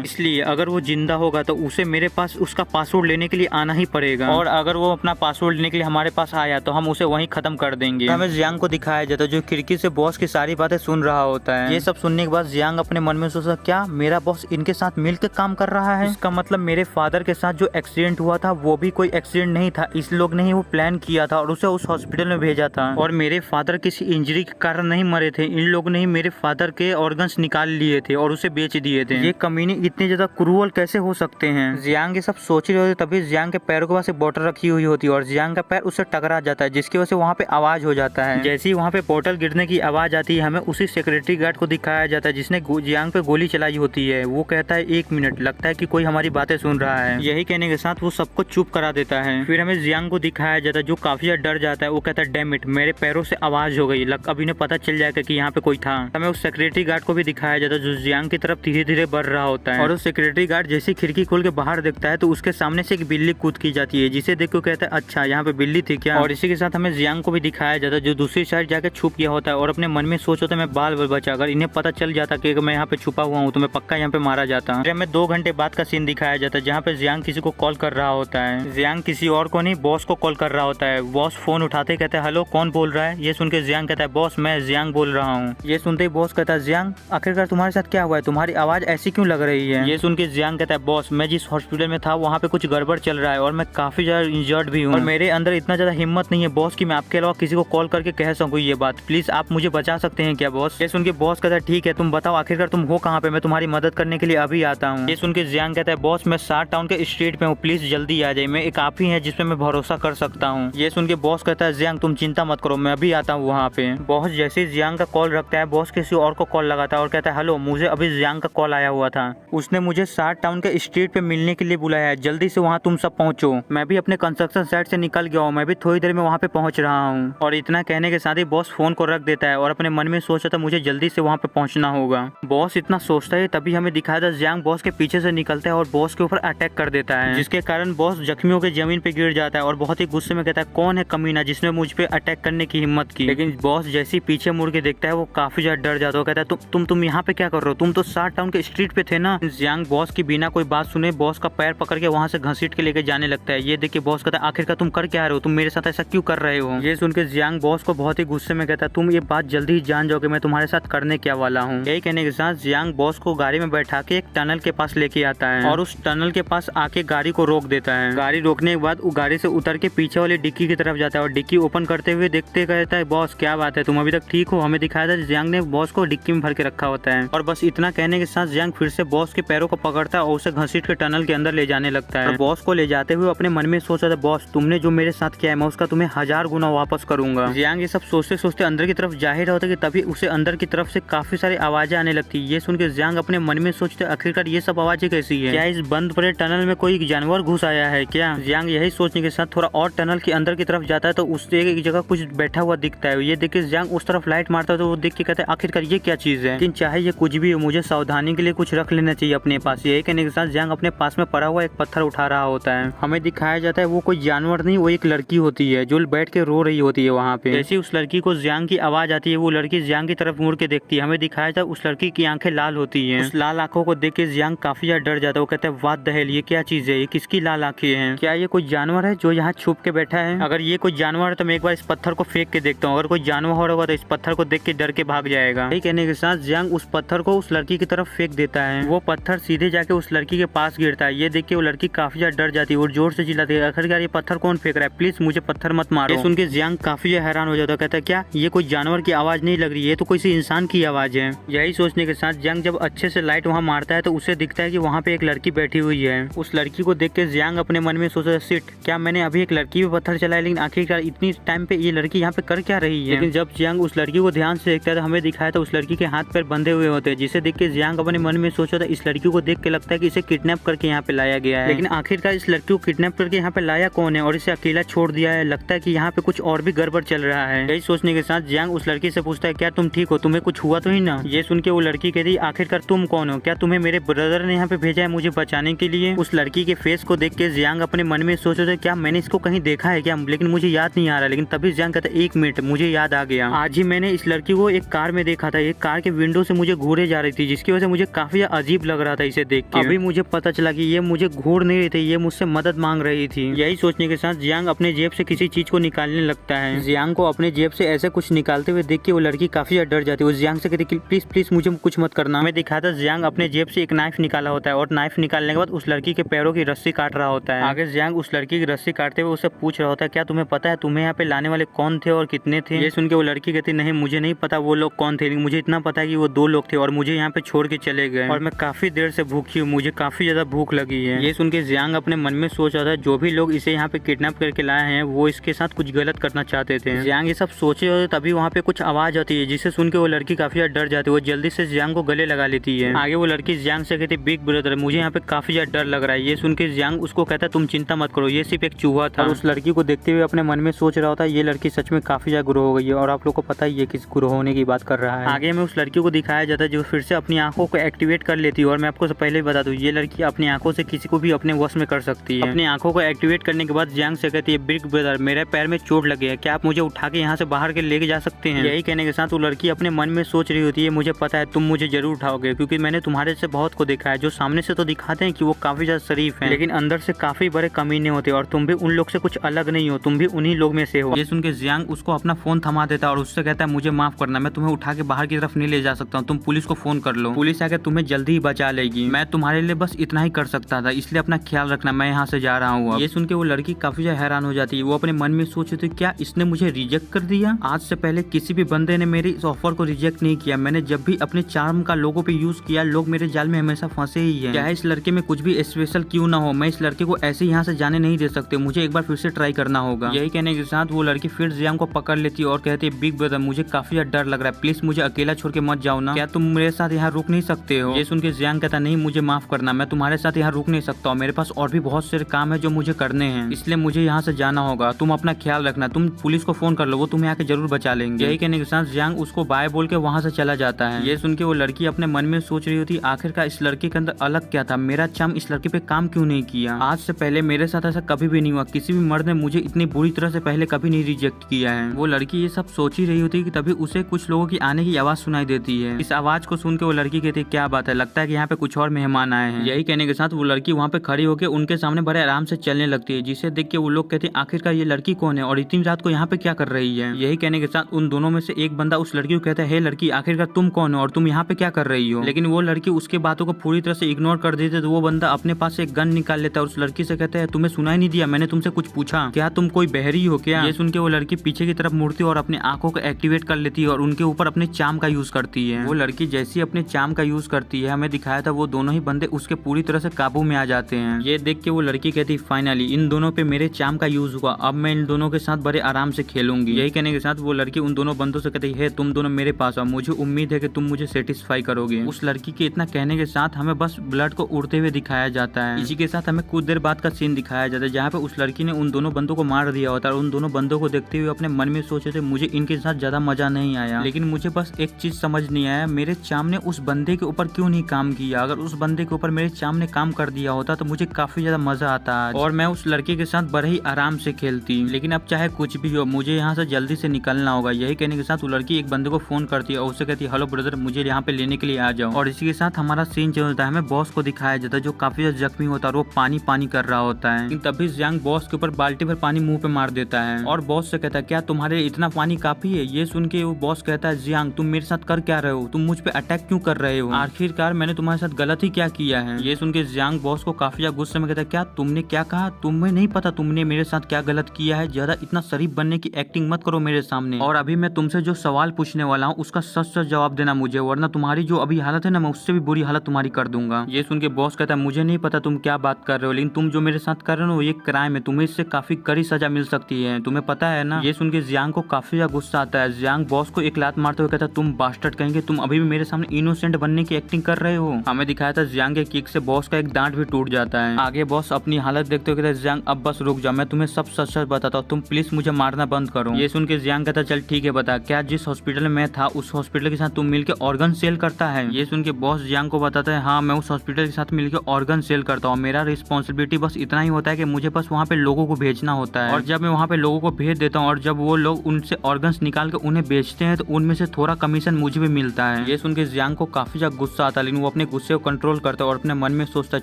इसलिए अगर वो जिंदा होगा तो उसे मेरे पास उसका पासवर्ड लेने के लिए आना ही पड़ेगा, और अगर वो अपना पासवर्ड लेने के लिए हमारे पास आया तो हम उसे वहीं खत्म कर देंगे। हमें जियांग को दिखाया जाता है जो खिड़की से बॉस की सारी बातें सुन रहा होता है। ये सब सुनने के बाद जियांग अपने मन में सोचा, क्या मेरा बॉस इनके साथ मिलकर काम कर रहा है? इसका मतलब मेरे फादर के साथ जो एक्सीडेंट हुआ था वो भी कोई एक्सीडेंट नहीं था, इस लोग ने ही वो प्लान किया था और उसे उस हॉस्पिटल में भेजा था, और मेरे फादर किसी इंजरी के कारण नहीं मरे थे, इन लोगों ने ही मेरे फादर के ऑर्गन्स निकाल लिए थे और उसे बेच दिए थे। ये कमीने इतने ज्यादा क्रूअल कैसे हो सकते हैं? जियांग ये सब सोच रहे होते तभी जियांग के पैरों के पास एक बोतल रखी हुई होती है और जियांग का पैर उससे टकरा जाता है, जिसकी वजह से वहाँ पे आवाज हो जाता है। जैसे ही वहाँ पे बोतल गिरने की आवाज आती है हमें उसी सिक्योरिटी गार्ड को दिखाया जाता है जिसने जियांग पे गोली चलाई होती है। वो कहता है 1 मिनट, लगता है कि कोई हमारी बातें सुन रहा है। यही कहने के साथ वो सबको चुप करा देता है। फिर हमें जियांग को दिखाया जाता है जो काफी ज्यादा डर जाता है। वो कहता है डैम इट, मेरे पैरों से आवाज हो गई, अब इन्हें पता चल जाएगा कि यहाँ पे कोई था। हमें उस सिक्योरिटी गार्ड को भी दिखाया जाता है जो जियांग की तरफ धीरे धीरे बढ़ रहा होता है, और उस सिक्योरिटी गार्ड जैसी खिड़की खोल के बाहर देखता है तो उसके सामने से एक बिल्ली कूद की जाती है, जिसे देख के कहता है अच्छा यहाँ पे बिल्ली थी क्या। और इसी के साथ हमें जियांग को भी दिखाया जाता है जो दूसरी साइड जाके छुप गया होता है और अपने मन में सोच होता है मैं बाल बचा, अगर इन्हें पता चल जाता कि मैं यहाँ पे छुपा हुआ हूँ तो मैं पक्का यहाँ पे मारा जाता। फिर हमें 2 घंटे बाद का सीन दिखाया जाता है जहाँ पे जियांग किसी को कॉल कर रहा होता है। जियांग किसी और को नहीं बॉस को कॉल कर रहा होता है। बॉस फोन उठाते कहते हैं हेलो कौन बोल रहा है? ये सुन के जियांग कहता है बॉस मैं जियांग बोल रहा हूँ। ये सुनते ही बॉस कहता है जियांग आखिरकार तुम्हारे साथ क्या हुआ है, तुम्हारी आवाज ऐसी क्यों लग रही है? ये सुन के जियांग कहता है बॉस मैं जिस हॉस्पिटल में था वहाँ पे कुछ गड़बड़ चल रहा है और मैं काफी ज्यादा इंजर्ड भी हूँ और मेरे अंदर इतना ज्यादा हिम्मत नहीं है बॉस की मैं आपके अलावा किसी को कॉल करके कह सकूँ ये बात, प्लीज आप मुझे बचा सकते हैं क्या बॉस? ये सुन के बॉस कहता है ठीक है तुम बताओ आखिरकार तुम हो कहाँ पे, मैं तुम्हारी मदद करने के लिए अभी आता हूँ। ये सुन के जियांग कहता है बॉस मैं 7 टाउन के स्ट्रीट पे हूँ, प्लीज जल्दी आ जाए, मैं एक आप ही है जिसपे मैं भरोसा कर सकता हूँ। ये सुन के बॉस कहता है जियांग तुम चिंता मत करो मैं अभी आता हूँ वहाँ पे। बॉस जैसे ही जियांग का कॉल रखता है बॉस किसी और को कॉल लगाता है और कहता है हेलो मुझे अभी जियांग का कॉल आया हुआ था, उसने मुझे 7 टाउन के स्ट्रीट पे मिलने के लिए बुलाया है, जल्दी से वहाँ तुम सब पहुँचो। मैं भी अपने कंस्ट्रक्शन साइट से निकल गया हूँ, मैं भी थोड़ी देर में वहाँ पे पहुँच रहा हूँ। और इतना कहने के साथ ही बॉस फोन को रख देता है और अपने मन में सोचता था मुझे जल्दी से वहाँ पे पहुँचना होगा। बॉस इतना सोचता है तभी हमें दिखाया था जियांग बॉस के पीछे से निकलता है और बॉस के ऊपर अटैक कर देता है, जिसके कारण बॉस जख्मी होकर जमीन पे गिर जाता है और बहुत ही गुस्से में कहता है कौन है कमीना जिसने मुझ पे अटैक करने की हिम्मत की। लेकिन बॉस जैसे ही पीछे मुड़ के देखता है वो काफी ज्यादा डर जाता है, कहता है तुम यहाँ पे क्या कर रहे हो, तुम तो 7 टाउन के स्ट्रीट पे थे ना। जियांग बॉस की बिना कोई बात सुने बॉस का पैर पकड़ के वहाँ से घसीट के लेके जाने लगता है। ये देख के बॉस कहता है आखिरकार तुम कर क्या रहे हो, तुम मेरे साथ ऐसा क्यों कर रहे हो? ये सुन के जियांग बॉस को बहुत ही गुस्से में कहता है तुम ये बात जल्दी ही जान जाओगे मैं तुम्हारे साथ करने क्या वाला हूँ। यही कहने के साथ जियांग बॉस को गाड़ी में बैठा के एक टनल के पास लेके आता है और उस टनल के पास आके गाड़ी को रोक देता है। गाड़ी रोकने के बाद वो गाड़ी से उतर के पीछे वाली डिक्की की तरफ जाता है और डिक्की ओपन करते हुए देखते कहता है बॉस क्या बात है तुम अभी तक ठीक हो? हमें दिखाया था जियांग ने बॉस को डिक्की में भर के रखा होता है। और बस इतना कहने के साथ जियांग फिर से बॉस के पैरों को पकड़ता है और उसे घसीट के टनल के अंदर ले जाने लगता है। और बॉस को ले जाते हुए अपने मन में सोचता था बॉस तुमने जो मेरे साथ किया है मैं उसका तुम्हें 1000 गुना वापस करूंगा। जियांग ये सब सोचते सोचते अंदर की तरफ जा ही रहा होता है कि तभी उसे अंदर की तरफ से काफी सारी आवाजें आने लगती है। ये सुन के जियांग अपने मन में सोचते आखिरकार ये सब आवाजें कैसी है, क्या इस बंद पड़े टनल में कोई जानवर घुस आया है क्या? जियांग यही सोचने के साथ थोड़ा और टनल के अंदर की तरफ जाता है तो उससे एक जगह कुछ बैठा हुआ दिखता है। ये देख के जियांग उस तरफ लाइट मारता है तो वो देख के कहता है आखिरकार ये क्या चीज है, लेकिन चाहे ये कुछ भी हो मुझे सावधानी के लिए कुछ रख लेना चाहिए अपने पास। यही कहने के साथ जियांग अपने पास में पड़ा हुआ एक पत्थर उठा रहा होता है। हमें दिखाया जाता है वो कोई जानवर नहीं वो एक लड़की होती है जो बैठ के रो रही होती है वहाँ पे। जैसे उस लड़की को जियांग की आवाज आती है वो लड़की जियांग की तरफ मुड़ के देखती है। हमें दिखाया जाता है उस लड़की की आंखें लाल होती है। उस लाल आंखों को देख के जियांग काफी ज्यादा डर जाता है। वो कहता है व्हाट द हेल, ये क्या चीज है, ये किसकी लाल आंखें हैं, क्या ये कोई जानवर है जो यहाँ छुप के बैठा है? अगर ये कोई जानवर है तो मैं एक बार इस पत्थर को फेंक के देखता हूँ, अगर कोई जानवर होगा तो इस पत्थर को देख के डर के भाग जाएगा। यही कहने के साथ जियांग उस पत्थर को उस लड़की की तरफ फेंक देता है। वो पत्थर सीधे जाके उस लड़की के पास गिरता है। ये देख के वो लड़की काफी ज्यादा डर जाती है और जोर से चिल्लाती है आखिरकार ये पत्थर कौन फेंक रहा है, प्लीज मुझे पत्थर मत मारो। ये सुन के जियांग काफी हैरान हो जाता है, कहता है क्या ये कोई जानवर की आवाज नहीं लग रही है, ये तो किसी इंसान की आवाज है। यही सोचने के साथ जियांग जब अच्छे से लाइट वहाँ मारता है तो उसे दिखता है कि वहाँ पे एक लड़की बैठी हुई है। उस लड़की को देख के जियांग अपने मन में सोचता है सिट, क्या मैंने अभी एक लड़की पे पत्थर चलाया, लेकिन आखिरकार इतनी टाइम पे ये लड़की यहाँ पे कर क्या रही है? लेकिन जब जियांग उस लड़की को ध्यान से देखता है तो हमें दिखाया था उस लड़की के हाथ पैर बंधे हुए होते हैं, जिसे देख के जियांग अपने मन में सोचा था इस लड़की को देख के लगता है कि इसे किडनैप करके यहाँ पे लाया गया है। लेकिन आखिरकार इस लड़की को किडनैप करके यहाँ पे लाया कौन है और इसे अकेला छोड़ दिया है? लगता है कि यहाँ पे कुछ और भी गड़बड़ चल रहा है। यही सोचने के साथ जियांग उस लड़की से पूछता है क्या तुम ठीक हो, तुम्हें कुछ हुआ तो ही ना? ये सुन के वो लड़की कहती आखिरकार तुम कौन हो, क्या तुम्हें मेरे ब्रदर ने यहाँ पे भेजा है मुझे बचाने के लिए? उस लड़की के फेस को देख के जियांग अपने मन में सोच रहे क्या मैंने इसको कहीं देखा है क्या, लेकिन मुझे याद नहीं आ रहा। लेकिन तभी जियांग कहता है 1 मिनट मुझे याद आ गया, आज ही मैंने इस लड़की को एक कार में देखा था, एक कार के विंडो से मुझे घूरे जा रही थी, जिसकी वजह से मुझे काफी अजीब लग रहा था इसे देख के। अभी मुझे पता चला कि ये मुझे घूर नहीं रही थी, ये मुझसे मदद मांग रही थी। यही सोचने के साथ जियांग अपने जेब से किसी चीज को निकालने लगता है। जियांग को अपने जेब से ऐसे कुछ निकालते हुए देख के वो लड़की काफी ज्यादा डर जाती है। वो जियांग से कहती है प्लीज प्लीज मुझे कुछ मत करना। हमें दिखाता जियांग अपने जेब से एक नाइफ निकाला होता है और नाइफ निकालने के बाद उस लड़की के पैरों की रस्सी काट रहा होता है। आगे जियांग उस लड़की की रस्सी काटते हुए उससे पूछ रहा होता है क्या तुम्हें पता है तुम्हें यहाँ पे लाने वाले कौन थे और कितने थे। ये सुन के वो लड़की कहती नहीं मुझे नहीं पता वो लोग कौन थे, मुझे इतना पता है कि वो 2 लोग थे और मुझे यहाँ पे छोड़ के चले गए और मैं काफी देर से भूखी हूँ, मुझे काफी ज्यादा भूख लगी है। ये सुन के जियांग अपने मन में सोच रहा था जो भी लोग इसे यहाँ पे किडनैप करके लाए हैं वो इसके साथ कुछ गलत करना चाहते थे। जियांग ये सब सोचे होते तभी वहाँ पे कुछ आवाज आती है जिसे सुन के वो लड़की काफी ज्यादा डर जाती है। वो जल्दी से जियांग को गले लगा लेती है। आगे वो लड़की जियांग से कहती बिग ब्रदर मुझे यहाँ पे काफी ज्यादा डर लग रहा है। ये सुन के जियांग उसको कहता है तुम चिंता मत करो, ये सिर्फ एक चूहा था। और उस लड़की को देखते हुए अपने मन में सोच रहा होता है ये लड़की सच में काफी ज्यादा ग्रो हो गई है और आप लोग को पता ही है किस ग्रो होने की बात कर रहा है। आगे में उस लड़की को दिखाया जाता है जो फिर से अपनी आंखों को एक्टिवेट कर लेती है। और मैं आपको पहले ही बता दूं ये लड़की अपनी आंखों से किसी को भी अपने वश में कर सकती है। अपनी आंखों को एक्टिवेट करने के बाद जियांग से कहती है बिग ब्रदर मेरे पैर में चोट लगी है, क्या आप मुझे उठा के यहाँ से बाहर के लेके जा सकते हैं। यही कहने के साथ वो लड़की अपने मन में सोच रही होती है मुझे पता है तुम मुझे जरूर उठाओगे क्योंकि मैंने तुम्हारे से बहुत को देखा है जो सामने से तो दिखाते हैं कि वो काफी ज्यादा शरीफ है लेकिन अंदर से काफी बड़े कमीने होते हैं और तुम भी उन लोग से कुछ अलग नहीं हो, तुम भी उन्हीं लोग में से हो। ये सुन के जियांग उसको अपना फोन थमा देता है और उससे कहता है मुझे माफ करना, मैं तुम्हें उठा के बाहर की तरफ नहीं ले जा सकता हूँ, तुम पुलिस को फोन कर लो, पुलिस आके तुम्हें जल्दी ही बचा लेगी, मैं तुम्हारे लिए बस इतना ही कर सकता था इसलिए अपना ख्याल रखना, मैं यहाँ से जा रहा हूँ। ये सुन के वो लड़की काफी ज्यादा हैरान हो जाती है। वो अपने मन में सोच रही थी क्या इसने मुझे रिजेक्ट कर दिया, आज से पहले किसी भी बंदे ने मेरे इस ऑफर को रिजेक्ट नहीं किया, मैंने जब भी अपने चार्म का लोगों पे यूज किया लोग मेरे जाल में हमेशा फंसे ही है, चाहे इस लड़के में कुछ भी स्पेशल क्यों ना हो, मैं इस लड़के को ऐसे यहाँ से जाने नहीं दे सकते, मुझे एक बार फिर से ट्राई करना होगा। यही कहने के साथ वो लड़की फिर जियांग को पकड़ लेती है और कहती है बिग ब्रदर मुझे काफी डर लग रहा है, प्लीज मुझे अकेला छोड़ के मत जाओ ना, क्या तुम मेरे साथ यहाँ रुक नहीं सकते हो। ये सुन के जियांग कहता नहीं मुझे माफ करना, मैं तुम्हारे साथ यहाँ रुक नहीं सकता हूँ, मेरे पास और भी बहुत सारे काम है जो मुझे करने हैं इसलिए मुझे यहाँ से जाना होगा, तुम अपना ख्याल रखना, तुम पुलिस को फोन कर लो वो तुम्हें आके जरूर बचा लेंगे। यही कहने के साथ जियांग उसको बाय बोल के वहाँ से चला जाता है। ये सुन के वो लड़की अपने मन में सोच रही होती आखिरकार इस लड़के के अंदर अलग क्या था, मेरा चार्म इस लड़के पे काम क्यों नहीं किया, आज से पहले मेरे साथ ऐसा कभी भी नहीं हुआ, किसी भी मर्द ने मुझे इतनी बुरी तरह से पहले कभी नहीं रिजेक्ट किया है। वो लड़की ये सब सोच ही रही होती कि तभी उसे कुछ लोगों की आने की आवाज सुनाई देती है। इस आवाज को सुन के वो लड़की कहती है क्या बात है, लगता है कि यहाँ पे कुछ और मेहमान आए हैं। यही कहने के साथ वो लड़की वहाँ पे खड़ी होकर उनके सामने बड़े आराम से चलने लगती है, जिसे देख के वो लोग कहते हैं आखिरकार ये लड़की कौन है और इतनी रात को यहाँ पे क्या कर रही है। यही कहने के साथ उन दोनों में से एक बंदा उस लड़की को कहता है हे लड़की आखिरकार तुम कौन हो और तुम यहाँ पे क्या कर रही हो। लेकिन वो लड़की उसके बातों को पूरी तरह से इग्नोर कर देती है। तो वो बंदा अपने पास एक गन निकाल लेता है और उस लड़की से कहता है तुम्हें सुनाई नहीं दिया, मैंने तुमसे कुछ पूछा, क्या तुम कोई बहरी हो क्या। ये सुन के वो लड़की पीछे की तरफ मुड़ती है और अपनी आंखों को एक्टिवेट कर लेती है और उनके ऊपर अपने चार्म का यूज करती है। वो लड़की जैसी अपने चार्म का यूज करती है हमें दिखाया था वो दोनों ही बंदे उसके पूरी तरह से काबू में आ जाते हैं। ये देख के वो लड़की कहती फाइनली इन दोनों पे मेरे चार्म का यूज हुआ, अब मैं इन दोनों के साथ बड़े आराम से खेलूंगी। यही कहने के साथ वो लड़की उन दोनों बंदों से कहती है तुम दोनों मेरे पास आओ, मुझे उम्मीद है कि तुम मुझे सेटिस्फाई करोगे। उस लड़की के इतना कहने के साथ हमें बस ब्लड को उड़ते हुए दिखाया जाता है। इसी के साथ हमें कुछ देर बाद का सीन दिखाया जाता है जहाँ पे उस लड़की ने उन दोनों बंदों को मार दिया होता है और उन दोनों बंदों को देखते हुए अपने मन में सोचे थे मुझे इनके साथ ज्यादा मजा नहीं आया, लेकिन मुझे बस एक चीज समझ नहीं आया मेरे चार्म ने उस बंदे के ऊपर क्यों नहीं काम किया, अगर उस बंदे के ऊपर मेरे चार्म ने काम कर दिया होता तो मुझे काफी ज्यादा मजा आता और मैं उस लड़के के साथ बड़े ही आराम से खेलती, लेकिन अब चाहे कुछ भी हो मुझे यहाँ से जल्दी से निकलना होगा। यही कहने के साथ वो लड़की एक बंदे को फोन करती है और उससे कहती है हेलो ब्रदर मुझे यहाँ पे लेने के लिए आ जाओ। और इसी के साथ हमारा सीन चलता है, हमें बॉस को दिखाया जाता है जो काफी ज्यादा जख्मी होता है और वो पानी पानी कर रहा होता है, लेकिन तभी जियांग बॉस के ऊपर बाल्टी भर पानी मुंह पे मार देता है और बॉस से कहता है क्या तुम्हारे इतना पानी काफी है। ये सुन के वो बॉस कहता है जियांग तुम मेरे साथ कर क्या रहे हो, तुम मुझ पे अटैक क्यों कर रहे हो, आखिरकार मैंने तुम्हारे साथ गलत ही क्या किया है। ये सुन के जियांग बॉस को काफी ज्यादा गुस्से में कहता है क्या तुमने क्या कहा, तुम्हें नहीं पता तुमने मेरे साथ क्या गलत किया है, ज्यादा इतना शरीफ बनने की एक्टिंग मत करो मेरे सामने, और अभी मैं तुमसे जो सवाल पूछने वाला हूँ उसका सच सच जवाब देना मुझे, वरना तुम्हारी जो अभी हालत है ना मैं उससे भी बुरी हालत तुम्हारी कर दूंगा। ये सुन के बॉस कहता है मुझे नहीं पता तुम क्या बात कर रहे हो, लेकिन तुम जो मेरे साथ कर रहे हो ये क्राइम है, तुम्हें इससे काफी कड़ी सजा मिल सकती है, तुम्हें पता है ना। ये सुन के जियांग को काफी ज्यादा गुस्सा आता है। जियांग बॉस को एक लात मारते हुए कहता है तुम बास्टर्ड कहेंगे, तुम अभी भी मेरे सामने इनोसेंट बनने की एक्टिंग कर रहे हो। हमें दिखाया था जियांग के किक से बॉस का एक दांत भी टूट जाता है। आगे बॉस अपनी हालत देखते हुए कहता है जियांग अब बस रुक जाओ, मैं तुम्हें सब सच सच बताता हूँ, तुम प्लीज मुझे मारना बंद करो। ये सुन के जियांग कहता है चल ठीक है बता, क्या जिस हॉस्पिटल में था उस हॉस्पिटल के साथ तुम मिलकर ऑर्गन सेल करता है। ये सुन के बॉस जियांग को बताता है हाँ मैं उस हॉस्पिटल के साथ मिलकर ऑर्गन सेल करता हूँ, मेरा रिस्पॉन्सिबिलिटी बस इतना ही होता है कि मुझे बस वहाँ पे लोगों को भेजना होता है, और जब मैं वहाँ पे लोगों को भेज देता हूँ और जब वो लोग लोग उनसे ऑर्गन्स निकाल के उन्हें बेचते हैं तो उनमें से थोड़ा कमीशन मुझे भी मिलता है। ये सुन के जियांग को काफी ज्यादा गुस्सा आता है, लेकिन वो अपने गुस्से को कंट्रोल करता है और अपने मन में सोचता है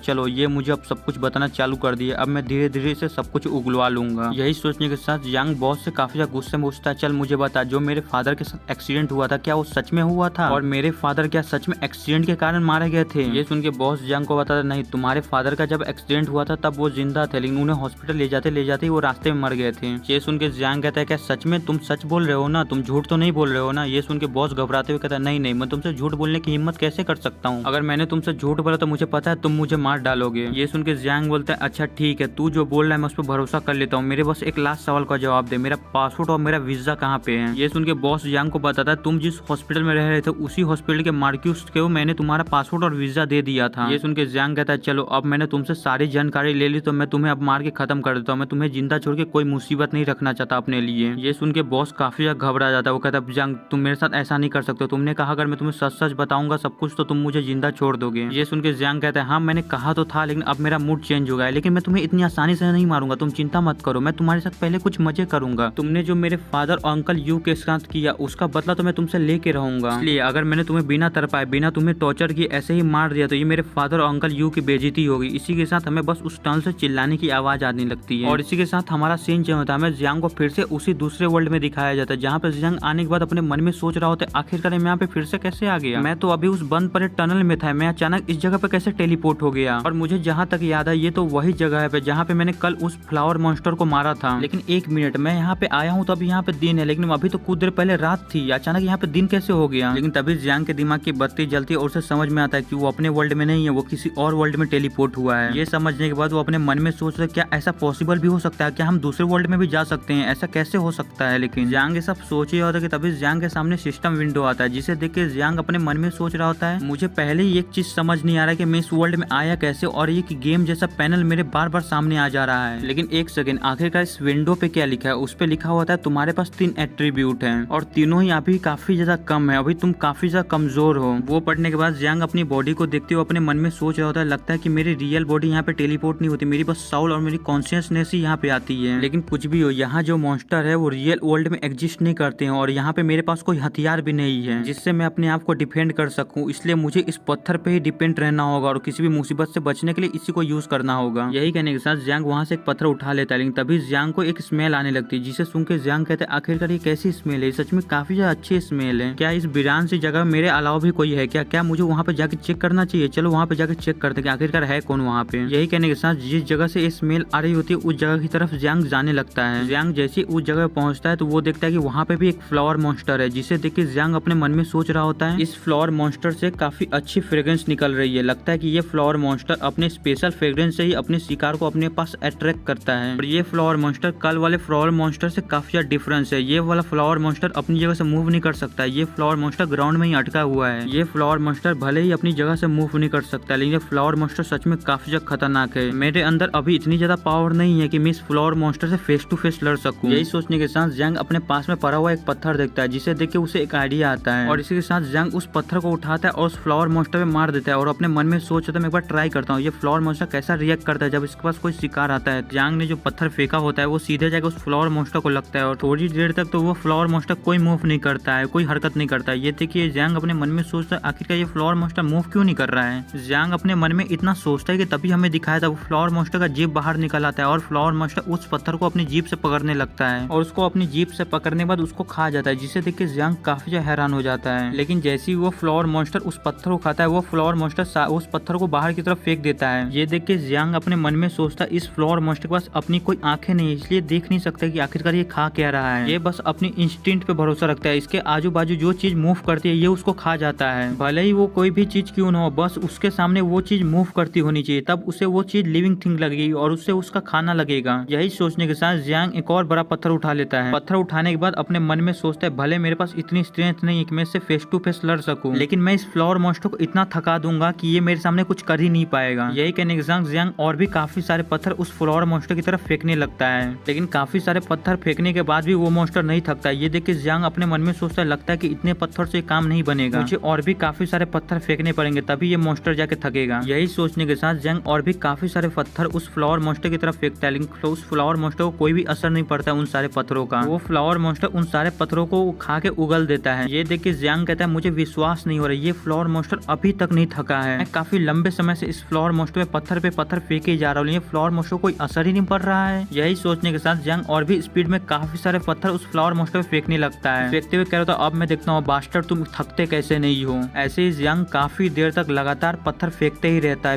चलो ये मुझे अब सब कुछ बताना चालू कर दिया, अब मैं धीरे धीरे से सब कुछ उगलवा लूंगा। यही सोचने के साथ जियांग बॉस से काफी ज्यादा गुस्से में पूछता है चल मुझे बता जो मेरे फादर के साथ एक्सीडेंट हुआ था क्या वो सच में हुआ था और मेरे फादर क्या सच में एक्सीडेंट के कारण मारे गए थे। ये सुन के बॉस जियांग को बताता नहीं तुम्हारे फादर का जब एक्सीडेंट हुआ था तब वो जिंदा थे, लेकिन उन्हें हॉस्पिटल ले जाते ही वो रास्ते में मर गए थे। ये सुन के जियांग कहता है क्या सच में तुम सच बोल रहे हो ना, तुम झूठ तो नहीं बोल रहे हो ना। ये सुन के बॉस घबराते हुए कहता है नहीं मैं तुमसे झूठ बोलने की हिम्मत कैसे कर सकता हूँ, अगर मैंने तुमसे झूठ बोला तो मुझे पता है तुम मुझे मार डालोगे। ये सुन के जियांग बोलता है अच्छा ठीक है तू जो बोल रहा है मैं उस पर भरोसा कर लेता हूँ, मेरे बस एक लास्ट सवाल का जवाब दे, मेरा पासपोर्ट और मेरा वीजा कहाँ पे है। ये सुन के बॉस जियांग को बताता है तुम जिस हॉस्पिटल में रह रहे थे उसी हॉस्पिटल के मार्क्यूस को मैंने तुम्हारा पासपोर्ट और वीजा दे दिया था। ये सुन के जियांग कहता है चलो अब मैंने तुमसे सारी जानकारी ले ली तो मैं तुम्हें अब मार के खत्म कर देता हूँ, मैं तुम्हें जिंदा छोड़ के कोई मुसीबत नहीं रखना चाहता अपने लिए। ये सुन के बॉस काफी ज्यादा घबरा जाता है, वो कहता है जियांग तुम मेरे साथ ऐसा नहीं कर सकते, तुमने कहा अगर मैं तुम्हें सच सच बताऊंगा सब कुछ तो तुम मुझे जिंदा छोड़ दोगे। ये सुन के जियांग कहता है हाँ मैंने कहा तो था लेकिन अब मेरा मूड चेंज हो गया है, लेकिन मैं तुम्हें इतनी आसानी से नहीं मारूंगा, तुम चिंता मत करो, मैं तुम्हारे साथ पहले कुछ मजे करूंगा, तुमने जो मेरे फादर और अंकल यू के साथ किया उसका बदला तो मैं तुमसे लेके रहूंगा, इसलिए अगर मैंने तुम्हें बिना तरपाए बिना तुम्हें टॉर्चर किए ऐसे ही मार दिया तो ये मेरे फादर और अंकल यू की बेइज्जती होगी। इसी के साथ हमें बस उस टनल से चिल्लाने की आवाज आने लगती है और इसी के साथ हमारा सीन चेंज होता है, हमें जियांग को फिर से उसी दूसरे वर्ल्ड में दिखाया जाता है जहाँ पे जियांग आने के बाद अपने मन में सोच रहा होता है आखिरकार मैं यहाँ पे फिर से कैसे आ गया, मैं तो अभी उस बंद पड़े टनल में था, मैं अचानक इस जगह पे कैसे टेलीपोर्ट हो गया। और मुझे जहाँ तक याद है ये तो वही जगह है जहाँ पे मैंने कल उस फ्लावर मॉन्स्टर को मारा था, लेकिन एक मिनट मैं यहाँ पे आया हूँ तो अभी यहाँ पे दिन है लेकिन अभी तो कुछ देर पहले रात थी, अचानक यहाँ पे दिन कैसे हो गया। लेकिन तभी जियांग के दिमाग की बत्ती जलती है और उसे समझ में आता है कि वो अपने वर्ल्ड में नहीं है, वो किसी और वर्ल्ड में टेलीपोर्ट हुआ है। ये समझने के बाद वो अपने मन में सोच रहे क्या ऐसा पॉसिबल भी हो सकता है, क्या हम दूसरे वर्ल्ड में भी जा सकते हैं, ऐसा कैसे हो सकता है। लेकिन जियांग ये सब सोच ही होता है कि तभी जियांग के सामने सिस्टम विंडो आता है जिसे देख के जियांग अपने मन में सोच रहा होता है मुझे पहले ही एक चीज समझ नहीं आ रहा है कि मैं इस वर्ल्ड में आया कैसे और ये गेम जैसा पैनल मेरे बार बार सामने आ जा रहा है। लेकिन एक सेकंड आखिरकार इस विंडो पे क्या लिखा है, उस पे लिखा हुआ था तुम्हारे पास 3 एट्रीब्यूट हैं और तीनों ही अभी काफी ज्यादा कम है, अभी तुम काफी ज्यादा कमजोर हो। वो पढ़ने के बाद जियांग अपनी बॉडी को देखते हुए अपने मन में सोच रहा होता है लगता है कि मेरी रियल बॉडी यहाँ पे टेलीपोर्ट नहीं होती, मेरी बस साउल और मेरी कॉन्शियसनेस ही यहाँ पे आती है। लेकिन कुछ भी हो यहाँ जो मॉन्स्टर है वो रियल वर्ल्ड में एग्जिस्ट नहीं करते हैं और यहाँ पे मेरे पास कोई हथियार भी नहीं है जिससे मैं अपने आप को डिफेंड कर सकूं, इसलिए मुझे इस पत्थर पे ही डिपेंड रहना होगा और किसी भी मुसीबत से बचने के लिए इसी को यूज करना होगा। यही कहने के साथ जियांग वहाँ से एक पत्थर उठा लेता है, लेकिन तभी जियांग को एक स्मेल आने लगती है जिसे सुन के जियांग कहते हैं आखिरकार ये कैसी स्मेल है, सच में काफी ज्यादा अच्छी स्मेल है, क्या इस वीरान सी जगह मेरे अलावा भी कोई है क्या मुझे वहाँ पे जाके चेक करना चाहिए, चलो वहाँ पे जाके चेक करते आखिरकार है कौन वहाँ पे। यही कहने के साथ जिस जगह से स्मेल आ रही होती है उस जगह की तरफ जियांग जाने लगता है। जियांग जैसे उस जगह पहुंचता है तो वो देखता है कि वहाँ पे भी एक फ्लावर मॉन्स्टर है जिसे देख के जियांग अपने मन में सोच रहा होता है इस फ्लावर मॉन्स्टर से काफी अच्छी फ्रेग्रेंस निकल रही है, लगता है कि ये फ्लावर मॉन्स्टर अपने स्पेशल फ्रेग्रेंस से ही अपने शिकार को अपने पास अट्रैक्ट करता है। और ये फ्लावर मॉन्स्टर कल वाले फ्लावर मॉन्स्टर से काफी ज्यादा डिफरेंस है, ये वाला फ्लावर मॉन्स्टर अपनी जगह से मूव नहीं कर सकता, ये फ्लावर मॉन्स्टर ग्राउंड में ही अटका हुआ है। ये फ्लावर मॉन्स्टर भले ही अपनी जगह से मूव नहीं कर सकता लेकिन ये फ्लावर मॉन्स्टर सच में काफी ज्यादा खतरनाक है, मेरे अंदर अभी इतनी ज्यादा पावर नहीं है कि मैं इस फ्लावर मॉन्स्टर से फेस टू फेस लड़ सकूं। यही सोचने के साथ जियांग अपने पास में पड़ा हुआ एक पत्थर देखता है जिसे देख के उसे एक आइडिया आता है और इसी के साथ जियांग उस पत्थर को उठाता है और उस फ्लावर मॉन्स्टर पे मार देता है और अपने मन में सोचता है मैं एक बार ट्राई करता हूँ ये फ्लावर मॉन्स्टर कैसा रिएक्ट करता है जब इसके पास कोई शिकार आता है। जियांग ने जो पत्थर फेंका होता है वो सीधे जाकर उस फ्लावर मॉन्स्टर को लगता है और थोड़ी देर तक तो वो फ्लावर मॉन्स्टर कोई मूव नहीं करता है, कोई हरकत नहीं करता है। ये देखिए जियांग अपने मन में सोचता है आखिरकार ये फ्लावर मॉन्स्टर मूव क्यों नहीं कर रहा है। जियांग अपने मन में इतना सोचता है कि तभी हमें दिखाया था वो फ्लावर मॉन्स्टर का जीभ बाहर निकल आता है और फ्लावर मॉन्स्टर उस पत्थर को अपनी जीभ से पकड़ने लगता है और उसको अपनी जीभ से पकड़ने के बाद उसको खा जाता है जिसे देख के जियांग काफी ज्यादा हैरान हो जाता है। लेकिन जैसे ही वो फ्लावर मॉन्स्टर उस पत्थर को खाता है वो फ्लावर मॉन्स्टर उस पत्थर को बाहर की तरफ फेंक देता है। ये देख के जियांग अपने मन में सोचता है इस फ्लावर मॉन्स्टर के पास अपनी कोई आंखें नहीं है इसलिए देख नहीं सकता कि आखिरकार ये खा क्या रहा है, ये बस अपनी इंस्टिंक्ट पे भरोसा रखता है, इसके आजू बाजू जो चीज मूव करती है ये उसको खा जाता है, भले ही वो कोई भी चीज क्यों न हो बस उसके सामने वो चीज मूव करती होनी चाहिए तब उसे वो चीज लिविंग थिंग लगेगी और उससे उसका खाना लगेगा। यही सोचने के साथ जियांग एक और बड़ा पत्थर उठा लेता है। पत्थर उठाने के बाद अपने मन में सोचता है भले मेरे पास इतनी स्ट्रेंथ नहीं है कि मैं इससे फेस टू फेस लड़ सकूं लेकिन मैं इस फ्लावर मॉन्स्टर को इतना थका दूंगा कि ये मेरे सामने कुछ कर ही नहीं पाएगा। यही कहने के साथ जियांग और भी काफी सारे पत्थर उस फ्लावर मॉन्स्टर की तरफ फेंकने लगता है, लेकिन काफी सारे पत्थर फेंकने के बाद भी वो मॉन्स्टर नहीं थकता। ये देख के जियांग अपने मन में सोचता है लगता है कि इतने पत्थर से काम नहीं बनेगा, मुझे और भी काफी सारे पत्थर फेंकने पड़ेंगे तभी ये मॉन्स्टर जाके थकेगा। यही सोचने के साथ जियांग और भी काफी सारे पत्थर उस फ्लावर मॉन्स्टर की तरफ फेंकता है लेकिन उस फ्लावर मॉन्स्टर को कोई भी असर नहीं पड़ता उन सारे पत्थरों का। वो फ्लावर मॉन्स्टर उन सारे पत्थरों को खा के उगल देता है। ये देख के जियांग कहता है मुझे विश्वास नहीं हो रहा, ये फ्लावर मॉन्स्टर अभी तक नहीं थका है। मैं काफी लंबे समय से इस फ्लावर मॉन्स्टर पे पत्थर फेंके जा रहा हूँ, ये फ्लावर मॉन्स्टर कोई असर ही नहीं पड़ रहा है। यही सोचने के साथ जियांग और भी स्पीड में काफी सारे पत्थर उस फ्लावर मॉन्स्टर पे फेंकने लगता है। फेंकते हुए कह रहा था अब मैं देखता हूँ बास्टर तुम थकते कैसे नहीं हो। ऐसे ही जियांग काफी देर तक लगातार पत्थर फेंकते ही रहता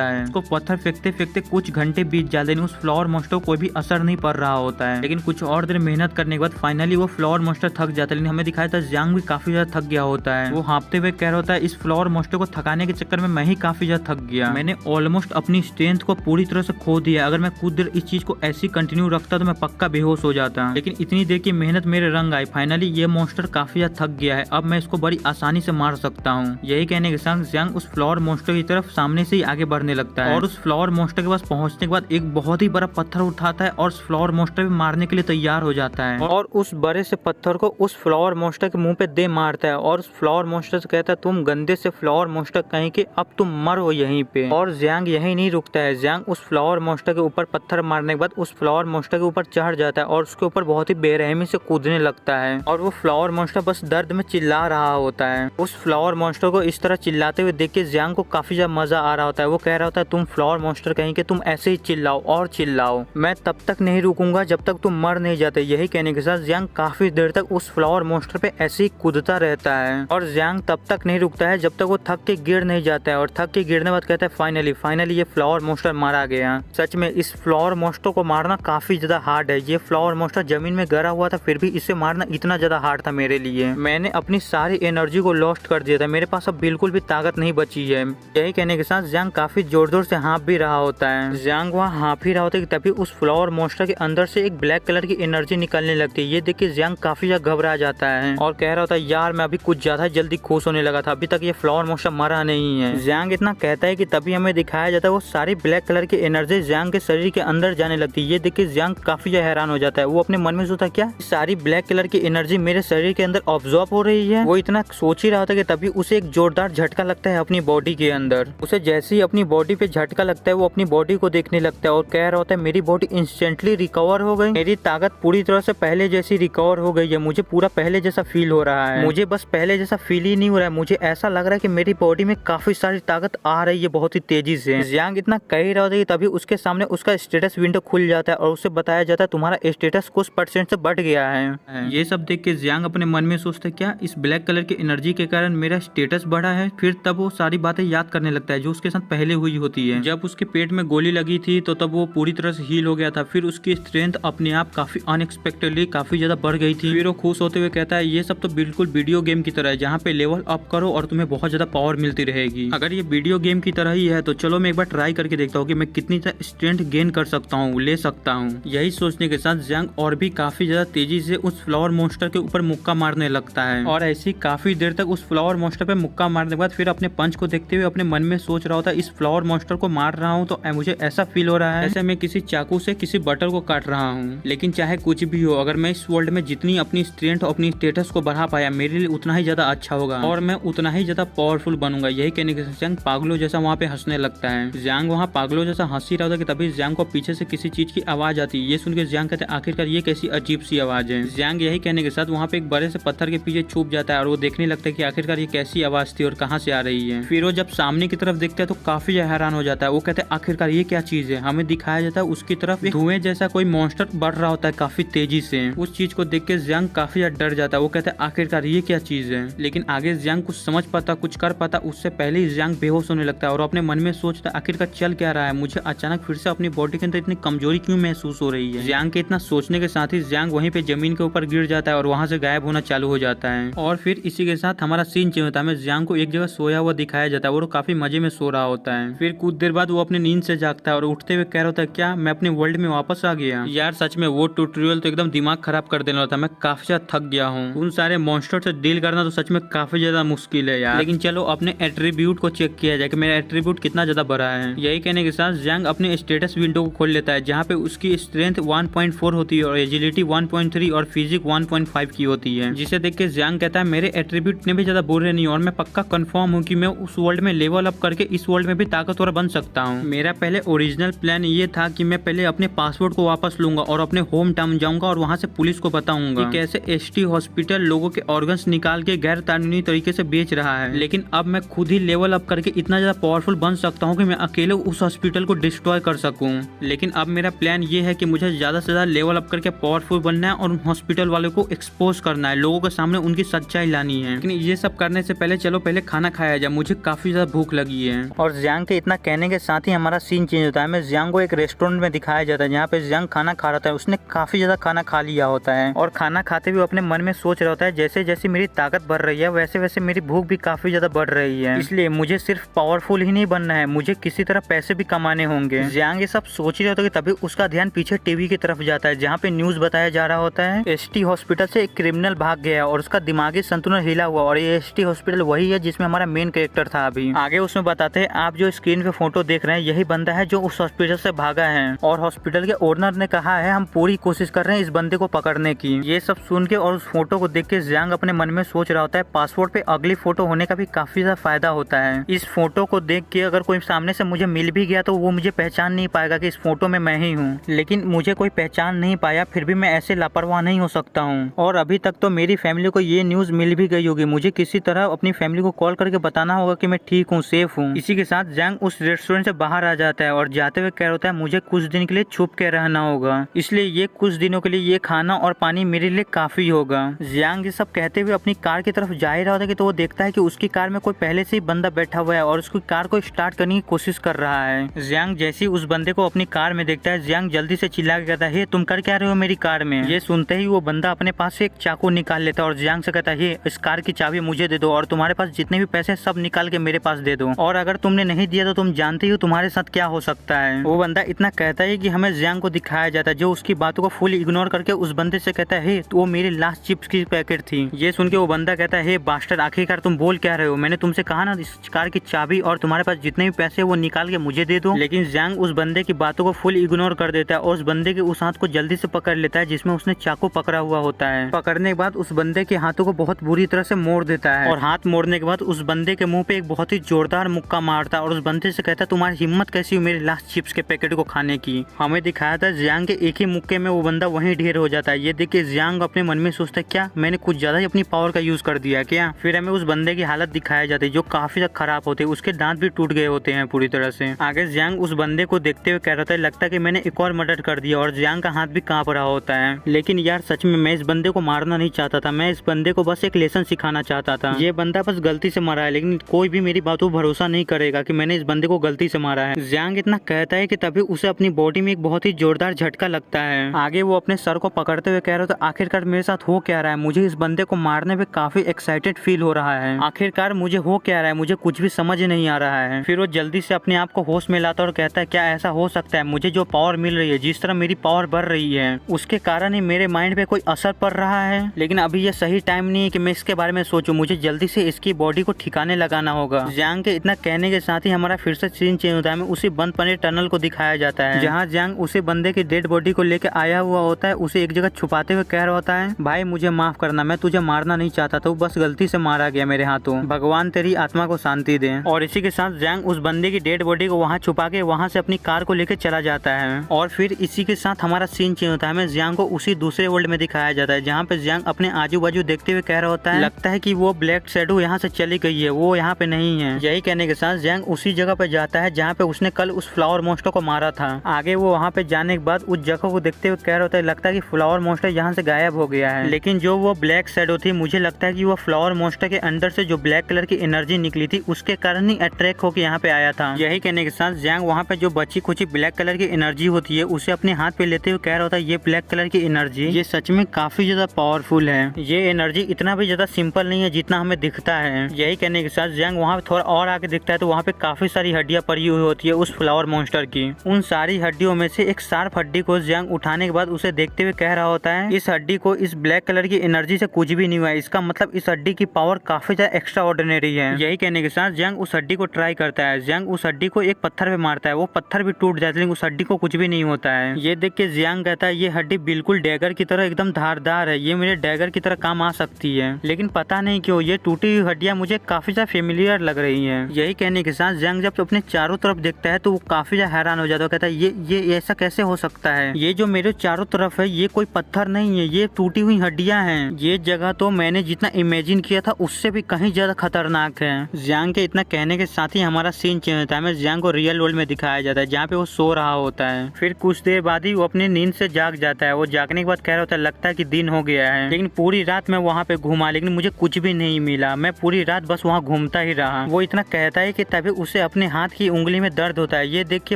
है। उसको पत्थर फेंकते फेंकते कुछ घंटे बीत जाते हैं, उस फ्लावर मॉन्स्टर को कोई भी असर नहीं पड़ रहा होता है। लेकिन कुछ और देर मेहनत करने के बाद फाइनली वो फ्लावर मॉन्स्टर थक जाता है। लेकिन हमें दिखाया था जियांग भी काफी ज्यादा थक गया होता है। वो हाँपते हुए कह रहा होता है इस फ्लावर मॉन्स्टर को थकाने के चक्कर में मैं ही काफी ज्यादा थक गया, मैंने ऑलमोस्ट अपनी स्ट्रेंथ को पूरी तरह से खो दिया। अगर मैं कुछ देर इस चीज को ऐसी कंटिन्यू रखता तो मैं पक्का बेहोश हो जाता। लेकिन इतनी देर की मेहनत मेरे रंग आई, फाइनली ये मॉन्स्टर काफी ज्यादा थक गया है, अब मैं इसको बड़ी आसानी से मार सकता हूँ। यही कहने के साथ जियांग उस फ्लावर मॉन्स्टर की तरफ सामने से ही आगे बढ़ने लगता है और उस फ्लावर मॉन्स्टर के पास पहुंचने के बाद एक बहुत ही बड़ा पत्थर उठाता है और उस फ्लावर मॉन्स्टर पे मारने के लिए तैयार हो जाता है और उस बड़े से पत्थर को उस फ्लावर मॉन्स्टर के मुंह पे दे मारता है और उस फ्लावर मॉन्स्टर से कहता है तुम गंदे से फ्लावर मॉन्स्टर कहीं के अब तुम मरो यहीं पे। और जियांग यही नहीं रुकता है, जियांग उस फ्लावर मॉन्स्टर के ऊपर पत्थर मारने के बाद उस फ्लावर मॉन्स्टर के ऊपर चढ़ जाता है और उसके ऊपर बहुत ही बेरहमी से कूदने लगता है और वो फ्लावर मॉन्स्टर बस दर्द में चिल्ला रहा होता है। उस फ्लावर मॉन्स्टर को इस तरह चिल्लाते हुए देख के जियांग को काफी ज्यादा मजा आ रहा होता है। वो कह रहा होता है तुम फ्लावर मॉन्स्टर कहीं के तुम ऐसे ही चिल्लाओ और चिल्लाओ, मैं तब तक नहीं रुकूंगा जब तक तुम मर नहीं जाते। यही कहने के साथ जियांग काफी देर तक उस फ्लावर मॉन्स्टर पे ऐसे ही कूदता रहता है और जियांग तब तक नहीं रुकता है जब तक वो थक के गिर नहीं जाता है और थक के गिरने बाद कहता है फाइनली ये फ्लावर मॉन्स्टर मारा गया। सच में इस फ्लावर मॉन्स्टर को मारना काफी ज्यादा हार्ड है। ये फ्लावर मॉन्स्टर जमीन में गिरा हुआ था फिर भी इसे मारना इतना ज्यादा हार्ड था मेरे लिए। मैंने अपनी सारी एनर्जी को लॉस्ट कर दिया था, मेरे पास अब बिल्कुल भी ताकत नहीं बची है। यही कहने के साथ जियांग काफी जोर जोर से हाँफ भी रहा होता है। जियांग वहाँ हाँफ ही रहा होता है कि तभी उस फ्लावर मॉन्स्टर के अंदर से एक ब्लैक कलर की एनर्जी निकलने लगती है। ये देख के जियांग काफी ज्यादा घबरा जाता है और कह रहा होता है यार मैं अभी कुछ ज्यादा जल्दी खुश होने लगा था, अभी तक ये फ्लावर मॉन्स्टर मरा नहीं है। जियांग इतना कहता है कि तभी हमें दिखाया जाता है वो सारी ब्लैक कलर की एनर्जी जियांग के शरीर के अंदर जाने लगती है। ये देख के जियांग काफी ज्यादा हैरान हो जाता है। वो अपने मन में सोचता क्या सारी ब्लैक कलर की एनर्जी मेरे शरीर के अंदर ऑब्जॉर्ब हो रही है। वो इतना सोच ही रहा था कि तभी उसे एक जोरदार झटका लगता है अपनी बॉडी के अंदर। उसे जैसे ही अपनी बॉडी पे झटका लगता है वो अपनी बॉडी को देखने लगता है और कह रहा होता है मेरी बॉडी इंस्टेंटली रिकवर हो गई, मेरी ताकत पूरी तरह से पहले जैसी रिकवर हो गई है, मुझे पूरा पहले जैसा फील हो रहा है। मुझे बस पहले जैसा फील ही नहीं हो रहा है, मुझे ऐसा लग रहा है कि मेरी बॉडी में काफी सारी ताकत आ रही है बहुत ही तेजी से। जियांग इतना कह ही रहा होता है कि तभी उसके सामने उसका स्टेटस विंडो खुल जाता है और उसे बताया जाता है तुम्हारा स्टेटस कुछ % से बढ़ गया है। ये सब देख के जियांग अपने मन में सोचता है क्या इस ब्लैक कलर की एनर्जी के कारण मेरा स्टेटस बढ़ा है। फिर तब वो सारी बातें याद करने लगता है जो उसके साथ पहले हुई होती है। जब उसके पेट में गोली लगी थी तो तब वो पूरी तरह से हील हो गया था, फिर उसकी स्ट्रेंथ अपने आप काफी अनएक्सपेक्टेडली काफी ज्यादा बढ़ गई थी। फिर वो खुश होते हुए कहता है ये सब तो बिल्कुल वीडियो गेम की तरह है जहाँ पे लेवल अप करो और तुम्हें बहुत ज्यादा पावर मिलती रहेगी। अगर ये वीडियो गेम की तरह ही है तो चलो मैं एक बार ट्राई करके देखता हूँ कि मैं कितनी स्ट्रेंथ गेन कर सकता हूँ, ले सकता हूँ। यही सोचने के साथ जियांग और भी काफी ज्यादा तेजी से उस फ्लावर मॉन्स्टर के ऊपर मुक्का मारने लगता है और ऐसी काफी देर तक उस फ्लावर मॉन्स्टर पे मुक्का मारने के बाद फिर अपने पंच को देखते हुए अपने मन में सोच रहा होता है इस फ्लावर मॉन्स्टर को मार रहा हूँ तो मुझे ऐसा फील हो रहा है जैसे मैं किसी चाकू से किसी बटर को काट रहा हूँ। लेकिन चाहे कुछ भी हो, अगर मैं इस वर्ल्ड में जितनी अपनी स्ट्रेंथ और अपनी स्टेटस को बढ़ा पाया मेरे लिए उतना ही ज्यादा अच्छा होगा और मैं उतना ही ज्यादा पावरफुल बनूंगा। यही कहने के जियांग पागलों जैसा वहाँ पे हंसने लगता है। जियांग वहाँ पागलों जैसा हंस ही रहा था कि तभी जियांग को पीछे से किसी चीज की आवाज आती है। ये सुन के जियांग कहते हैं आखिरकार ये कैसी अजीब सी आवाज है। जियांग यही कहने के साथ वहाँ पे एक बड़े से पत्थर के पीछे छुप जाता है और वो देखने लगता है कि आखिरकार ये कैसी आवाज थी और कहाँ से आ रही है। फिर वो जब सामने की तरफ देखता है तो काफी हैरान हो जाता है। वो कहते हैं आखिरकार ये क्या चीज है। हमें दिखाया जाता है उसकी तरफ धुएं जैसा कोई मॉन्स्टर बढ़ रहा होता है काफी तेजी से। उस चीज को देख के जियांग काफी डर जाता है। वो कहता है आखिरकार ये क्या चीज है। लेकिन आगे जियांग कुछ समझ पाता कुछ कर पाता उससे पहले ही जियांग बेहोश होने लगता है और अपने मन में सोचता है आखिरकार चल क्या रहा है, मुझे अचानक फिर से अपनी बॉडी के अंदर इतनी कमजोरी क्यों महसूस हो रही है। जियांग के इतना सोचने के साथ ही जियांग वहीं पे जमीन के ऊपर गिर जाता है और वहां से गायब होना चालू हो जाता है। और फिर इसी के साथ हमारा सीन चेंज होता है। हमें जियांग को एक जगह सोया हुआ दिखाया जाता है और वो काफी मजे में सो रहा होता है। फिर कुछ देर बाद वो अपनी नींद से जागता है और उठते हुए कह रहा होता है क्या मैं अपने वर्ल्ड में वापस आ गया। यार सच में वो ट्यूटोरियल तो एकदम दिमाग खराब कर देने वाला था। मैं काफी ज्यादा थक गया हूँ, उन सारे मॉन्स्टर से डील करना तो सच में काफी ज्यादा मुश्किल है यार। लेकिन चलो अपने एट्रीब्यूट को चेक किया जाए कि मेरा एट्रीब्यूट कितना ज्यादा बड़ा है। यही कहने के साथ जियांग अपने स्टेटस विंडो को खोल लेता है जहाँ पे उसकी स्ट्रेंथ 1.4 होती है और एजिलिटी 1.3 और फिजिक 1.5 की होती है। जिसे देख के जियांग कहता है मेरे एट्रीब्यूट इतने भी ज्यादा बुरे नहीं और मैं पक्का कंफर्म हूँ कि मैं उस वर्ल्ड में लेवल अप करके इस वर्ल्ड में भी ताकतवर बन सकता हूँ। मेरा पहले ओरिजिनल प्लान ये था कि मैं पहले अपने पासपोर्ट को वापस लूंगा और अपने होम टाउन जाऊंगा और वहाँ से पुलिस को बताऊंगा कि कैसे एसटी हॉस्पिटल लोगों के ऑर्गन्स निकाल के गैर कानूनी तरीके से बेच रहा है। लेकिन अब मैं खुद ही लेवल अप करके इतना ज्यादा पावरफुल बन सकता हूँ कि मैं अकेले उस हॉस्पिटल को डिस्ट्रॉय कर सकूं। लेकिन अब मेरा प्लान ये है कि मुझे ज्यादा से ज्यादा लेवल अप करके पावरफुल बनना है और उन हॉस्पिटल वालों को एक्सपोज करना है, लोगों के सामने उनकी सच्चाई लानी है। लेकिन ये सब करने से पहले चलो पहले खाना खाया जाए, मुझे काफी ज्यादा भूख लगी है। और जियांग के इतना कहने के साथ ही हमारा सीन चेंज होता है। हमें जियांग को एक रेस्टोरेंट में दिखाया जाता है जहाँ पे जियांग खाना खा रहा था। उसने काफी ज्यादा खाना खा लिया होता है और खाना खाते हुए अपने मन में सोच रहा होता है जैसे जैसे मेरी ताकत बढ़ रही है वैसे वैसे मेरी भूख भी काफी ज्यादा बढ़ रही है, इसलिए मुझे सिर्फ पावरफुल ही नहीं बनना है, मुझे किसी तरह पैसे भी कमाने होंगे। जियांग ये सब सोच रहा होता है कि तभी उसका ध्यान पीछे टीवी की तरफ जाता है जहाँ पे न्यूज बताया जा रहा होता है एसटी हॉस्पिटल से एक क्रिमिनल भाग गया और उसका दिमागी संतुलन हिला हुआ। और ये एसटी हॉस्पिटल वही है जिसमें हमारा मेन कैरेक्टर था। अभी आगे उसमें बताते हैं आप जो स्क्रीन पे फोटो देख रहे हैं यही बंदा है जो उस हॉस्पिटल से भागा है और हॉस्पिटल के ओनर ने कहा है हम पूरी कोशिश कर रहे हैं इस बंदे को पकड़ने की। ये सब सुन के और उस फोटो को देख के जियांग अपने मन में सोच रहा होता है पासपोर्ट पे अगली फोटो होने का भी काफी ज्यादा फायदा होता है। इस फोटो को देख के अगर कोई सामने से मुझे मिल भी गया तो वो मुझे पहचान नहीं पाएगा कि इस फोटो में मैं ही हूँ। लेकिन मुझे कोई पहचान नहीं पाया फिर भी मैं ऐसे लापरवाह नहीं हो सकता हूँ। और अभी तक तो मेरी फैमिली को ये न्यूज मिल भी गई होगी, मुझे किसी तरह अपनी फैमिली को कॉल करके बताना होगा कि मैं ठीक हूँ, सेफ हूँ। इसी के साथ जियांग उस रेस्टोरेंट से बाहर आ जाता है और जाते हुए कह रहा होता है मुझे कुछ दिन के लिए छुप के रहना होगा, इसलिए ये कुछ दिनों के लिए ये खाना और पानी मेरे लिए काफी होगा। जियांग ये सब कहते हुए अपनी कार की तरफ जा ही रहा होता है कि तो वो देखता है कि उसकी कार में कोई पहले से ही बंदा बैठा हुआ है और उसकी कार को स्टार्ट करने की कोशिश कर रहा है। जियांग जैसे ही उस बंदे को अपनी कार में देखता है जियांग जल्दी से चिल्ला के कहता है हे तुम कर क्या रहे हो मेरी कार में। ये सुनते ही वो बंदा अपने पास से एक चाकू निकाल लेता है और जियांग से कहता है हे इस कार की चाबी मुझे दे दो और तुम्हारे पास जितने भी पैसे सब निकाल के मेरे पास दे दो, और अगर तुमने नहीं दिया तो तुम जानते हो तुम्हारे साथ क्या हो सकता है। वो बंदा इतना कहता है कि हमें जियांग को दिखाया जाता है जो उसकी बातों को फुल इग्नोर करके उस बंदे से कहता है हे तो वो मेरी लास्ट चिप्स की पैकेट थी। ये सुन के वो बंदा कहता है हे बास्टर आखिरकार तुम बोल क्या रहे हो, मैंने तुमसे कहा ना इस कार की चाबी और तुम्हारे पास जितने भी पैसे वो निकाल के मुझे दे दो। लेकिन जियांग उस बंदे की बातों को फुल इग्नोर कर देता है और उस बंदे के उस हाथ को जल्दी से पकड़ लेता है जिसमें उसने चाकू पकड़ा हुआ होता है। पकड़ने के बाद उस बंदे के हाथों को बहुत बुरी तरह से मोड़ देता है और हाथ मोड़ने के बाद उस बंदे के मुंह पे एक बहुत ही जोरदार मुक्का मारता है और उस बंदे से कहता है तुम्हारी हिम्मत कैसी हुई मेरे लास्ट चिप्स के पैकेट को खाने की। हमें दिखाया था जियांग के एक ही मुक्के में वो बंदा वहीं ढेर हो जाता है। ये देख के जियांग अपने मन में सोचता है क्या मैंने कुछ ज्यादा ही अपनी पावर का यूज कर दिया क्या। फिर हमें उस बंदे की हालत दिखाया जाती है जो काफी ज्यादा खराब होती है, उसके दांत भी टूट गए होते हैं पूरी तरह से। आगे जियांग उस बंदे को देखते हुए कह रहा था लगता है कि मैंने एक और मर्डर कर दिया और जियांग का हाथ भी कांप रहा होता है। लेकिन यार सच में मैं इस बंदे को मारना नहीं चाहता था, मैं इस बंदे को बस एक लेसन सिखाना चाहता था। ये बंदा बस गलती से मरा है लेकिन कोई भी मेरी बातों पर भरोसा नहीं करेगा कि मैंने इस बंदे को गलती से मारा है। जियांग इतना कहता है कि तभी उसे अपनी बॉडी में एक बहुत ही जोरदार झटका लगता है। आगे वो अपने सर को पकड़ते हुए कह रहा था आखिरकार मेरे साथ हो क्या रहा है, मुझे इस बंदे को मारने में काफी एक्साइटेड फील हो रहा है, आखिरकार मुझे हो क्या रहा है, मुझे कुछ भी समझ नहीं आ रहा है। फिर वो जल्दी से अपने आप को होश में लाता और कहता है क्या ऐसा हो सकता है, मुझे जो पावर मिल रही है जिस तरह मेरी पावर बढ़ रही है उसके कारण ही मेरे माइंड पे कोई असर पड़ रहा है, लेकिन अभी ये सही टाइम नहीं है कि मैं इसके बारे में सोचूं, मुझे जल्दी से इसकी बॉडी को ठिकाने लगाना होगा। जियांग के इतना कहने के साथ ही हमारा फिर से सीन चेंज होता है, उसी बंद पड़े टनल को दिखाया जाता है जहाँ जियांग उसी बंदे की डेड बॉडी को लेकर आया हुआ होता है, उसे एक जगह छुपाते हुए कह रहा होता है भाई मुझे माफ करना, मैं तुझे मारना नहीं चाहता था, बस गलती से मारा गया मेरे हाथों, भगवान तेरी आत्मा को शांति दे। और इसी के साथ जियांग उस बंदे की डेड बॉडी को वहाँ छुपा के वहाँ से अपनी कार को लेकर चला जाता है। और फिर इसी के साथ हमारा सीन चेंज होता है, हमें जियांग को उसी दूसरे वर्ल्ड में दिखाया जाता है जहाँ पे जियांग अपने आजू बाजू देखते हुए कह रहा होता है लगता है कि वो ब्लैक शैडो यहाँ से चली गई है, वो यहाँ पे नहीं है। यही कहने के साथ जियांग उसी जगह पे जाता है जहाँ पे उसने कल उस फ्लावर मॉन्स्टर को मारा था। आगे वो वहाँ पे जाने के बाद उस जगह को देखते हुए कह रहा होता है लगता है कि फ्लावर मॉन्स्टर यहाँ से गायब हो गया है, लेकिन जो वो ब्लैक शैडो थी मुझे लगता है कि वो फ्लावर मॉन्स्टर के अंदर से जो ब्लैक कलर की एनर्जी निकली थी उसके कारण ही अट्रैक्ट होकर यहाँ पे आया था। यही कहने के साथ जियांग वहाँ पे जो बची खुची ब्लैक कलर की एनर्जी होती है उसे अपने हाथ पे लेते हुए कह रहा होता है ये ब्लैक कलर की एनर्जी ये सच में काफी ज्यादा पावरफुल है, ये एनर्जी इतना भी ज्यादा सिंपल नहीं है जितना हमें दिखता है। यही कहने के साथ जियांग वहाँ थोड़ा और आगे दिखता है तो वहाँ पे काफी सारी हड्डियां पड़ी हुई होती है उस फ्लावर मॉन्स्टर की। उन सारी हड्डियों में से एक शार्प हड्डी को जियांग उठाने के बाद उसे देखते हुए कह रहा होता है इस हड्डी को इस ब्लैक कलर की एनर्जी से कुछ भी नहीं हुआ, इसका मतलब इस हड्डी की पावर काफी ज्यादा एक्स्ट्रा ऑर्डिनरी है। यही कहने के साथ जियांग उस हड्डी को ट्राई करता है, जियांग उस हड्डी को एक पत्थर पे मारता है, वो पत्थर भी टूट जाता है लेकिन उस हड्डी को कुछ भी नहीं होता है। ये देख के जियांग कहता है ये हड्डी बिल्कुल डैगर की तरह एकदम धारदार है, ये मेरे डैगर की तरह काम आ सकती है, लेकिन पता नहीं क्यों ये टूटी हुई हड्डियां मुझे काफी ज्यादा फेमिलियर लग रही है। यही कहने के साथ जियांग जब अपने चारों तरफ देखता है तो वो काफी ज्यादा हैरान हो जाता है, कहता है ये ऐसा कैसे हो सकता है, ये जो मेरे चारों तरफ है ये कोई पत्थर नहीं है, ये टूटी हुई हड्डियां हैं। ये जगह तो मैंने जितना इमेजिन किया था उससे भी कहीं ज्यादा खतरनाक है। जियांग के इतना कहने के साथ ही हमारा सीन चेंज होता है। हमें जियांग को रियल वर्ल्ड में दिखाया जाता है जहाँ पे वो सो रहा होता है। फिर कुछ देर बाद ही वो अपनी नींद से जाग जाता है। वो जागने के बाद कह रहा होता है लगता है कि दिन हो गया है, लेकिन पूरी रात मैं वहाँ पे घूमा लेकिन मुझे कुछ भी नहीं मिला। मैं पूरी रात बस वहाँ घूमता ही रहा। वो इतना कहता है कि तभी उसे अपने हाथ की उंगली में दर्द होता है। ये देख के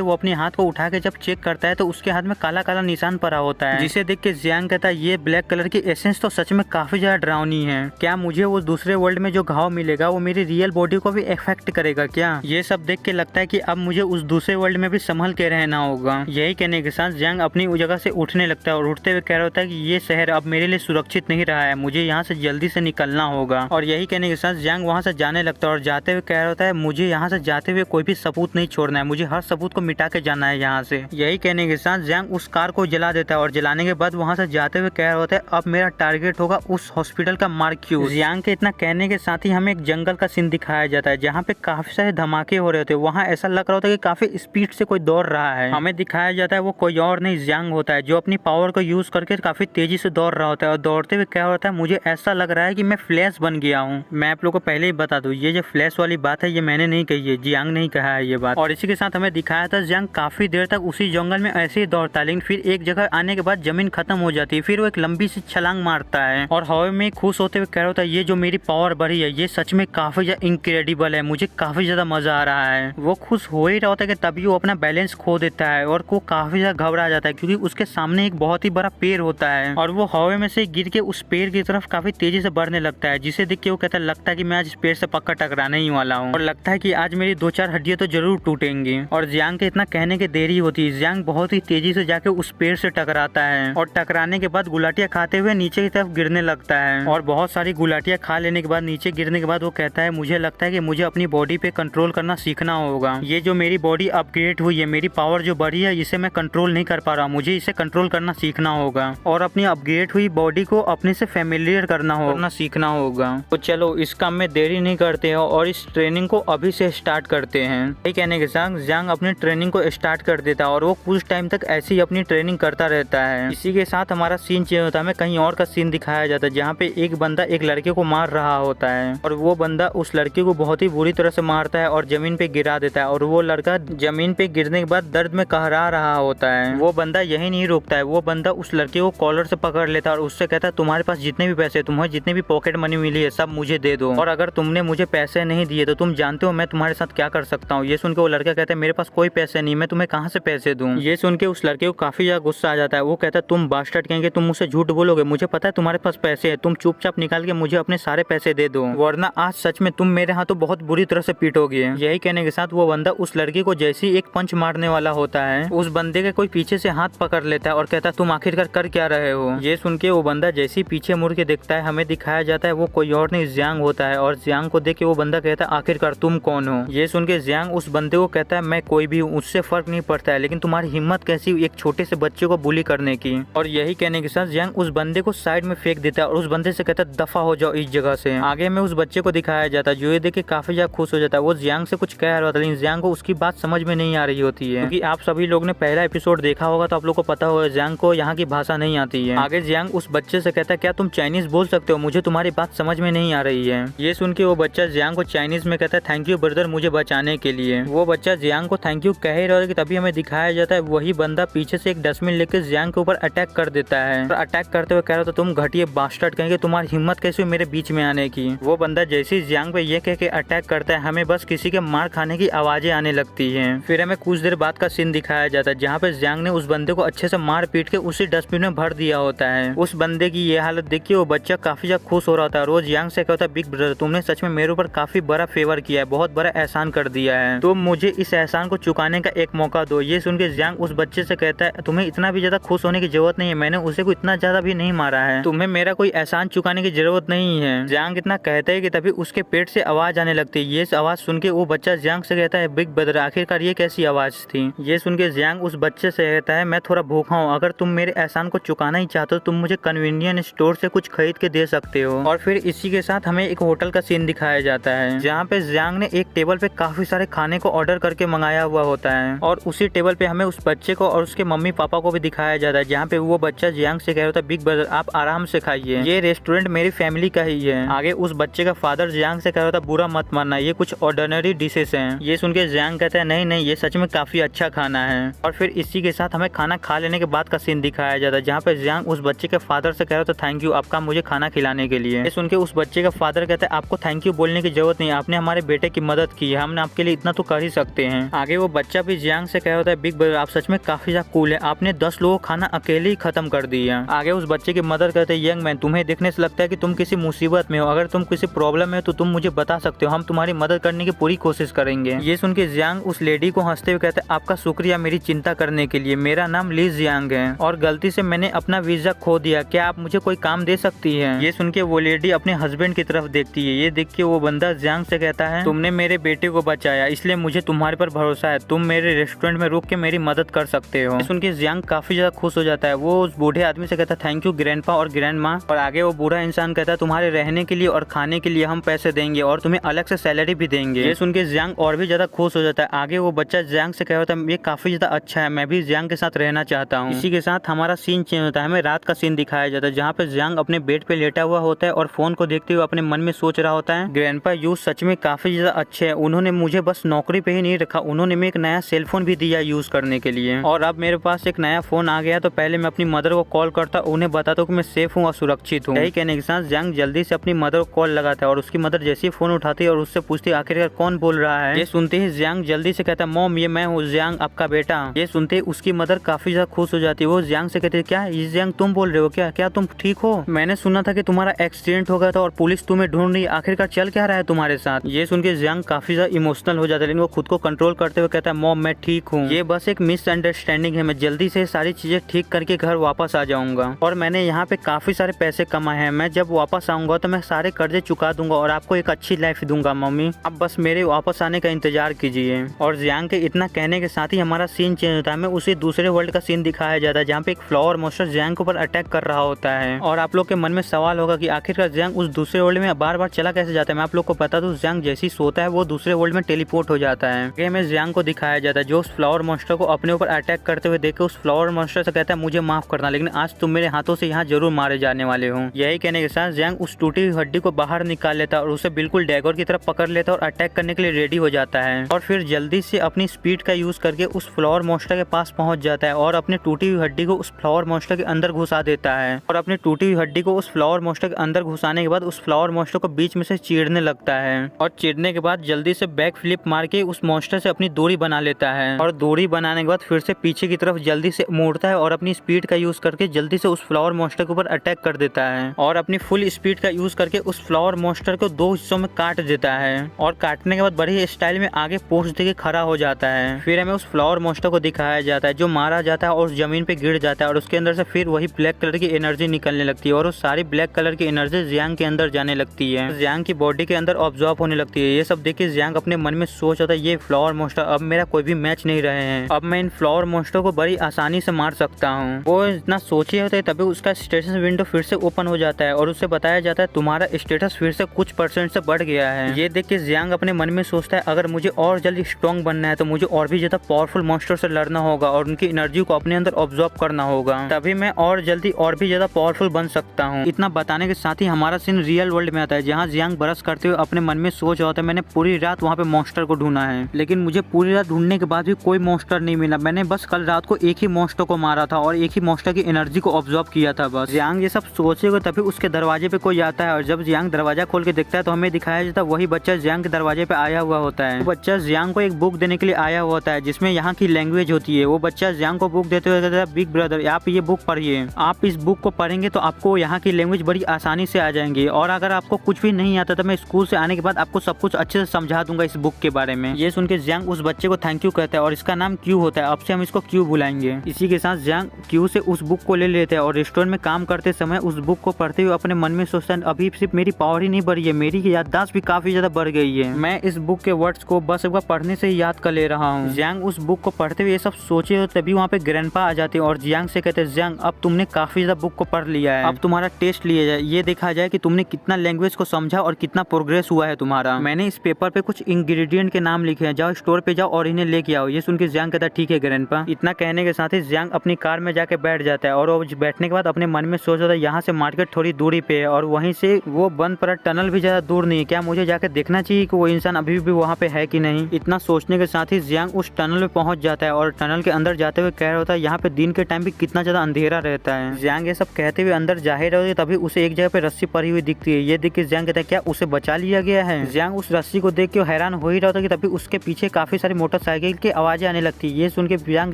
वो अपने हाथ को उठा के जब चेक करता है तो उसके हाथ में काला काला निशान पड़ा होता है, जिसे देख के जियांग कहता है ये ब्लैक कलर की एसेंस तो सच में काफी ज्यादा डरावनी है। क्या मुझे वो दूसरे वर्ल्ड में जो घाव मिलेगा वो मेरी रियल बॉडी को भी इफेक्ट करेगा क्या? ये सब देख के लगता है कि अब मुझे उस दूसरे वर्ल्ड में भी संभल के रहना होगा। यही कहने के साथ जियांग अपनी उस जगह से उठने लगता है और उठते हुए कह रहा होता है कि ये शहर अब मेरे लिए सुरक्षित नहीं रहा है, मुझे यहाँ से जल्दी से निकलना होगा। और यही कहने के साथ जियांग वहाँ से जाने लगता है और जाते हुए कह रहा होता है मुझे यहाँ से जाते हुए कोई भी सबूत नहीं छोड़ना है, मुझे हर सबूत को मिटा के जाना है यहाँ से। यही कहने के साथ जियांग उस कार को जला देता है और जलाने के बाद वहाँ से जाते हुए कह रहा होता है अब मेरा टारगेट होगा उस हॉस्पिटल का मार्क्यूज। जियांग के इतना कहने के साथ ही हमें एक जंगल का सीन दिखाया जाता है जहाँ पे काफी सारे धमाके हो रहे होते हैं। वहाँ ऐसा लग रहा होता है कि काफी स्पीड से कोई दौड़ रहा है। हमें दिखाया जाता है वो कोई और नहीं जियांग होता है जो अपनी पावर को यूज करके काफी तेजी से दौड़ रहा होता है। और दौड़ते हुए क्या होता है मुझे ऐसा लग रहा है कि मैं फ्लैश बन गया हूँ। मैं आप लोग को पहले ही बता दूं ये जो फ्लैश वाली बात है ये मैंने नहीं कही है, जियांग नहीं कहा है ये बात। और इसी के साथ हमें दिखाया था जियांग काफी देर तक उसी जंगल में ऐसे ही दौड़ता है, लेकिन फिर एक जगह आने के बाद जमीन खत्म हो जाती है। फिर वो एक लंबी सी छलांग मारता है और हवा में खुश होते हुए कह रहा होता है ये जो मेरी पावर बढ़ी है ये सच में काफी ज्यादा इनक्रेडिबल है, मुझे काफी ज्यादा मजा आ रहा है। वो खुश हो ही रहा होता है कि तभी वो अपना बैलेंस खो देता है और वो काफी ज्यादा घबरा जाता है क्योंकि उसके सामने एक बहुत ही बड़ा पेड़ होता है और वो हवा में से गिर के उस पेड़ की तरफ काफी तेजी से बढ़ने लगता है, जिसे देख के वो कहता है लगता है कि मैं आज इस पेड़ से पक्का टकराने ही वाला हूँ और लगता है कि आज मेरी 2-4 हड्डियां तो जरूर टूटेंगी। और जियांग के इतना कहने की देरी होती है, जियांग बहुत ही तेजी से जाके उस पेड़ से टकराता है और टकराने के बाद गुलाटियां खाते हुए नीचे की तरफ गिरने लगता है। और बहुत सारी गुलाटियां खा लेने के बाद नीचे गिरने के बाद वो कहता है मुझे लगता है कि मुझे अपनी बॉडी पे कंट्रोल करना सीखना होगा। ये जो मेरी बॉडी अपग्रेड हुई है, मेरी पावर जो बढ़ी है, इसे मैं कंट्रोल नहीं कर पा रहा, मुझे इसे कंट्रोल करना सीखना होगा और अपनी अपग्रेड हुई बॉडी को अपने से फेमिलियर करना सीखना होगा। तो चलो इस काम में देरी नहीं करते हैं और इस ट्रेनिंग को अभी से स्टार्ट करते हैं। यही कहने के साथ जियांग अपनी ट्रेनिंग को स्टार्ट कर देता है और वो कुछ टाइम तक ऐसी अपनी ट्रेनिंग करता रहता है। इसी के साथ हमारा सीन चेंज होता है, हमें कहीं और का सीन दिखाया जाता है जहाँ पे एक बंदा एक लड़के को मार रहा होता है और वो बंदा उस लड़के को बहुत ही बुरी तरह से मारता है और जमीन पे गिरा देता है और वो लड़का जमीन पे गिरने के बाद दर्द में कहरा रहा होता है। वो बंदा यही नहीं रोकता है, वो बंदा उस लड़के को कॉलर से पकड़ लेता है और उससे कहता है तुम्हारे पास जितने भी पैसे, तुम्हें जितने भी पॉकेट मनी मिली है सब मुझे दे दो और अगर तुमने मुझे पैसे नहीं दिए तो तुम जानते हो मैं तुम्हारे साथ क्या कर सकता हूँ। ये सुन के वो लड़का कहता है मेरे पास कोई पैसे नहीं, मैं तुम्हें कहाँ से पैसे दूँ। ये सुन के उस लड़के को काफी ज्यादा गुस्सा आ जाता है। वो कहता है तुम बास्टर्ड कहेंगे, तुम मुझसे झूठ बोलोगे, मुझे पता है तुम्हारे पास पैसे है, तुम चुपचाप निकाल के मुझे अपने सारे पैसे दे दो वरना आज सच में तुम मेरे हाथों बहुत बुरी तरह से पीटोगे। यही कहने के साथ वो बंदा उस लड़के को जैसे ही एक पंच मारने वाला होता है उस बंदे के कोई पीछे से हाथ पकड़ लेता है और कहता है तुम आखिरकार कर क्या रहे हो। ये सुन के वो बंदा जैसे ही पीछे मुड़ के देखता है, हमें दिखाया जाता है वो कोई और नहीं जियांग होता है और जियांग को देख के वो बंदा कहता है आखिरकार तुम कौन हो। ये सुन के जियांग उस बंदे को कहता है मैं कोई भी हूँ, उससे फर्क नहीं पड़ता है, लेकिन तुम्हारी हिम्मत कैसी एक छोटे से बच्चे को बुली करने की। और यही कहने के साथ जियांग उस बंदे को साइड में फेंक देता है और उस बंदे से कहता है दफा हो जाओ इस जगह से। आगे में उस बच्चे को दिखाया जाता है जो ये देख के काफी ज्यादा खुश हो जाता है। वो जियांग से कुछ कह रहा था लेकिन जियांग को उसकी बात समझ में नहीं आ रही होती है क्योंकि आप सभी लोग ने पहला एपिसोड देखा होगा तो आप लोग को पता होगा जियांग को यहाँ की भाषा नहीं आती है। आगे जियांग उस बच्चे से कहता है क्या तुम चाइनीज बोल सकते हो, मुझे तुम्हारी बात समझ में नहीं आ रही है। ये सुन के वो बच्चा जियांग को चाइनीज में कहता है थैंक यू ब्रदर मुझे बचाने के लिए। वो बच्चा जियांग को थैंक यू कह ही रहा है कि तभी हमें दिखाया जाता है वही बंदा पीछे से एक डस्टबिन लेकर जियांग के ऊपर अटैक कर देता है और अटैक करते हुए कह रहा था तुम घटिया बास्टर्ड कहेंगे, तुम्हारी हिम्मत कैसे मेरे बीच में आने की। वो बंदा जैसे ही जियांग पे ये कह के अटैक करता है हमें बस किसी के मार खाने की आवाजें आने लगती है। फिर हमें कुछ देर बाद का सीन दिखाया जाता है जहाँ पे जियांग ने उस बंदे को अच्छे से मार पीट के उसी डस्टबिन में भर दिया होता है। उस बंदे की ये हालत देख के वो बच्चा काफी ज्यादा खुश हो रहा था और वो जियांग से कहता है बिग ब्रदर तुमने सच में मेरे ऊपर काफी बड़ा फेवर किया है, बहुत बड़ा एहसान कर दिया है, तो मुझे इस एहसान को चुकाने का एक मौका दो। ये सुन के जियांग उस बच्चे से कहता है तुम्हें इतना भी ज्यादा खुश होने की जरूरत नहीं है, मैंने उसे को इतना ज्यादा भी नहीं मारा है, तुम्हें मेरा कोई एहसान चुकाने की जरूरत नहीं है। जियांग इतना कहता है कि तभी उसके पेट से आवाज आने लगती है। ये आवाज सुन के वो बच्चा जियांग से कहता है बिग ब्रदर आखिरकार ये कैसी आवाज थी। ये सुन के जियांग उस बच्चे से कहता है मैं थोड़ा भूखा हूँ, अगर तुम मेरे एहसान को चुकाना ही चाहते हो तुम मुझे कन्वीनियंस स्टोर से कुछ खरीद के दे सकते हो। और फिर इसी के साथ हमें एक होटल का सीन दिखाया जाता है जहाँ पे जियांग ने एक टेबल पे काफी सारे खाने को ऑर्डर करके मंगाया हुआ होता है और उसी टेबल पे हमें उस बच्चे को और उसके मम्मी पापा को भी दिखाया जाता है, जहाँ पे वो बच्चा जियांग से कह रहा था बिग ब्रदर आप आराम से खाइए, ये रेस्टोरेंट मेरी फैमिली का ही है। आगे उस बच्चे का फादर जियांग से कह रहा था बुरा मत मानना, ये कुछ ऑर्डिनरी डिशेस हैं। ये सुन के जियांग कहता है नहीं नहीं ये सच में काफी अच्छा खाना है। और फिर इसी के साथ हमें खाना खा लेने के बाद का सीन दिखाया जाता है, जहाँ पे जियांग उस बच्चे के फादर से कह रहा था थैंक यू आपका मुझे खाना खिलाने के लिए। ये सुन के उस बच्चे का फादर कहता है आपको थैंक यू बोलने की जरूरत नहीं, आपने हमारे बेटे की मदद की है, हमने आपके लिए इतना तो कर ही सकते हैं। आगे वो बच्चा भी जियांग से कह रहा था बिग ब्रदर आप सच में काफी ज्यादा कूल है, आपने 10 लोगों का खाना अकेले ही खत्म कर दिया। आगे उस बच्चे की मदर कहते हैं यंग मैन तुम्हें देखने से लगता है कि तुम किसी मुसीबत में हो, अगर तुम किसी प्रॉब्लम में हो तो तुम मुझे बता सकते हो, हम तुम्हारी मदद करने की पूरी कोशिश करेंगे। ये सुन के जियांग उस लेडी को हंसते हुए कहते हैं आपका शुक्रिया मेरी चिंता करने के लिए, मेरा नाम ली जियांग है और गलती से मैंने अपना वीजा खो दिया, क्या आप मुझे कोई काम दे सकती है। ये सुन के वो लेडी अपने हस्बैंड की तरफ देखती है, ये देख के वो बंदा जियांग से कहता है तुमने मेरे बेटे को बचाया इसलिए मुझे तुम्हारे पर भरोसा है, तुम मेरे रेस्टोरेंट में रुक के मेरी मदद कर सकते हो। सुन के जियांग काफी ज्यादा खुश हो जाता है, वो उस बूढ़े आदमी से कहता है थैंक यू ग्रैंडपा और ग्रैंड माँ। और आगे वो बूढ़ा इंसान कहता है तुम्हारे रहने के लिए और खाने के लिए हम पैसे देंगे और तुम्हें अलग से सैलरी भी देंगे। ये सुन के जियांग और भी ज्यादा खुश हो जाता है। आगे वो बच्चा जियांग से कह रहा था ये काफी ज्यादा अच्छा है, मैं भी जियांग के साथ रहना चाहता हूँ। इसी के साथ हमारा सीन चेंज होता है, हमें रात का सीन दिखाया जाता है, जहाँ पे जियांग अपने बेड पे लेटा हुआ होता है और फोन को देखते हुए अपने मन में सोच रहा होता है ग्रैंडपा यूज सच में काफी ज्यादा अच्छे है, उन्होंने मुझे बस नौकरी पे ही नहीं रखा, उन्होंने मैं एक नया सेलफोन भी दिया यूज करने के लिए और अब मेरे पास एक नया फोन आ गया तो पहले मैं अपनी मदर को कॉल करता, उन्हें बताता कि मैं सेफ हूँ और सुरक्षित हूँ। यही कहने के साथ जियांग जल्दी से अपनी मदर को कॉल लगाता है और उसकी मदर जैसे ही फोन उठाती है और उससे पूछती है आखिरकार कौन बोल रहा है। ये सुनते ही जियांग जल्दी से कहता है मॉम ये मैं हूँ जियांग आपका बेटा। ये सुनते ही उसकी मदर काफी ज्यादा खुश हो जाती है, वो जियांग से कहती है क्या ये जियांग तुम बोल रहे हो, क्या तुम ठीक हो, मैंने सुना था कि तुम्हारा एक्सीडेंट हो गया था और पुलिस तुम्हें ढूंढ रही है, आखिरकार चल क्या रहा है तुम्हारे साथ। ये सुन के जियांग काफी ज्यादा इमोशनल हो जाता है, लेकिन वो खुद को कंट्रोल करते हुए कहता है मॉम मैं ठीक हूँ, ये बस एक मिसअंडरस्टैंडिंग है, मैं जल्दी से सारी चीजें ठीक करके घर वापस आ जाऊंगा और मैंने यहाँ पे काफी सारे पैसे कमाए हैं, मैं जब वापस आऊंगा तो मैं सारे कर्जे चुका दूंगा और आपको एक अच्छी लाइफ दूंगा मम्मी, अब बस मेरे वापस आने का इंतजार कीजिए। और जियांग के इतना कहने के साथ ही हमारा सीन चेंज होता है, हमें उसी दूसरे वर्ल्ड का सीन दिखाया जाता है, जहाँ पे एक फ्लावर मॉन्स्टर जियांग के ऊपर अटैक कर रहा होता है। और आप लोग के मन में सवाल होगा कि आखिरकार जियांग उस दूसरे वर्ल्ड में बार बार चला कैसे जाता है। मैं आप लोग को बता दूं जियांग जैसे ही सोता है वो दूसरे वर्ल्ड में टेलीपोर्ट हो जाता है। गेम में जियांग को दिखाया जाता है जो उस फ्लावर मॉन्स्टर को अपने ऊपर अटैक करते हुए देख के उस फ्लावर मॉन्स्टर से कहता है मुझे माफ करना, लेकिन आज तुम मेरे हाथों से यहाँ जरूर मारे जाने वाले हो। यही कहने के साथ जियांग उस टूटी हुई हड्डी को बाहर निकाल लेता है और उसे बिल्कुल डैगर की तरफ पकड़ लेता है और अटैक करने के लिए रेडी हो जाता है और फिर जल्दी से अपनी स्पीड का यूज करके उस फ्लावर मॉन्स्टर के पास पहुंच जाता है और अपनी टूटी हुई हड्डी को उस फ्लावर मॉन्स्टर के अंदर घुसा देता है और अपनी टूटी हुई हड्डी को उस फ्लावर मॉन्स्टर के अंदर घुसाने के बाद उस फ्लावर मॉन्स्टर को बीच में से चीरने लगता है और चीरने के बाद जल्दी से बैक फ्लिप मार के उस मॉन्स्टर से अपनी दूरी बना लेता है और दूरी बनाने के बाद फिर से पीछे की तरफ जल्दी से मुड़ता है और अपनी स्पीड का यूज करके जल्दी से उस फ्लावर मॉन्स्टर के ऊपर अटैक कर देता है और अपनी फुल स्पीड का यूज करके उस फ्लावर मॉन्स्टर को 2 हिस्सों में काट देता है और काटने के बाद बड़ी स्टाइल में आगे पोस्ट देके खड़ा हो जाता है। फिर हमें उस फ्लावर मॉन्स्टर को दिखाया जाता है जो मारा जाता है और उस जमीन पे गिर जाता है और उसके अंदर से फिर वही ब्लैक कलर की एनर्जी निकलने लगती है और उस सारी ब्लैक कलर की एनर्जी जियांग के अंदर जाने लगती है, जियांग की बॉडी के अंदर ऑब्जॉर्व होने लगती है। ये सब देख के जियांग अपने मन में सोच होता है ये फ्लावर मॉन्स्टर अब मेरा कोई भी मैच नहीं रहे हैं, अब मैं इन फ्लावर मॉन्स्टर को बड़ी आसानी से मार सकता हूँ। वो इतना सोचे होता है तभी उसका स्टेटस विंडो फिर से ओपन हो जाता है और उसे बताया जाता है तुम्हारा स्टेटस फिर से कुछ % से बढ़ गया है। ये देख के जियांग अपने मन में सोचता है अगर मुझे और जल्दी स्ट्रॉन्ग बनना है तो मुझे और भी ज्यादा पावरफुल मॉन्स्टर से लड़ना होगा और उनकी एनर्जी को अपने अंदर ऑब्जॉर्व करना होगा, तभी मैं और जल्दी और भी ज्यादा पावरफुल बन सकता हूँ। इतना बताने के साथ ही हमारा सीन रियल वर्ल्ड में आता है जहाँ जियांग ब्रश करते हुए अपने मन में सोच रहा था मैंने पूरी रात वहाँ पे मॉन्स्टर को ढूंढा है, लेकिन मुझे पूरी रात ढूंढने के बाद भी कोई मॉन्स्टर नहीं मिला, मैंने बस कल रात को एक ही मॉन्स्टर को मारा था और एक ही मॉन्स्टर की एनर्जी को ऑब्जॉर्व किया था बस। जियांग ये सब सोचेगा तभी उसके दरवाजे पे कोई आता है और जब जियांग दरवाजा खोल के देखता है तो हमें दिखाया जाता है वही बच्चा जियांग के दरवाजे पे आया हुआ होता है। वो बच्चा जियांग को एक बुक देने के लिए आया हुआ होता है जिसमें यहाँ की लैंग्वेज होती है। वो बच्चा जियांग को बुक देते हुए कहता है बिग ब्रदर आप ये बुक पढ़िए, आप इस बुक को पढ़ेंगे तो आपको यहाँ की लैंग्वेज बड़ी आसानी से आ जाएंगी और अगर आपको कुछ भी नहीं आता तो मैं स्कूल से आने के बाद आपको सब कुछ अच्छे से समझा दूंगा इस बुक के बारे में। ये सुन के जियांग उस बच्चे को थैंक यू कहता है और इसका नाम क्यू होता है, अब से हम इसको क्यू बुलाएंगे। इसी के साथ जियांग क्यू से उस बुक को ले लेते हैं और रेस्टोरेंट में काम करते समय उस बुक को पढ़ते हुए अपने मन में सोचता है अभी सिर्फ मेरी पावर ही नहीं बढ़ी है, मेरी याददाश्त भी काफी ज्यादा बढ़ गई है, मैं इस बुक के वर्ड्स को बस एक बार पढ़ने से ही याद कर ले रहा हूँ। जियांग उस बुक को पढ़ते हुए ये सब सोचे हो तभी वहाँ पे ग्रैंडपा आ जाते हैं और जियांग से कहते हैं जियांग अब तुमने काफी ज्यादा बुक को पढ़ लिया है, अब तुम्हारा टेस्ट लिया जाए, ये देखा जाए कि तुमने कितना लैंग्वेज को समझा और कितना प्रोग्रेस हुआ है तुम्हारा। मैंने इस पेपर पे कुछ इंग्रेडिएंट के नाम लिखे हैं, जाओ स्टोर पे जाओ और इन्हें लेके आओ। ये सुन के जियांग कहता है ठीक है ग्रैंडपा। इतना कहने के साथ ही जियांग अपनी अपनी कार में जाके बैठ जाता है और वो बैठने के बाद अपने मन में सोच रहा है यहाँ से मार्केट थोड़ी दूरी पे है और वहीं से वो बंद पड़ा टनल भी ज्यादा दूर नहीं है, क्या मुझे जाकर देखना चाहिए कि वो इंसान अभी भी वहाँ पे है कि नहीं। इतना सोचने के साथ ही जियांग उस टनल में पहुंच जाता है और टनल के अंदर जाते हुए कह रहा होता है यहाँ पे दिन के टाइम भी कितना ज्यादा अंधेरा रहता है। जियांग ये सब कहते हुए अंदर जा ही रहे होते तभी उसे एक जगह पे रस्सी पड़ी हुई दिखती है। ये देख के जियांग कहता है क्या उसे बचा लिया गया है। जियांग उस रस्सी को देख के हैरान हो ही रहा होता कि तभी उसके पीछे काफी सारी मोटरसाइकिल की आवाजें आने लगती है। ये सुन के जियांग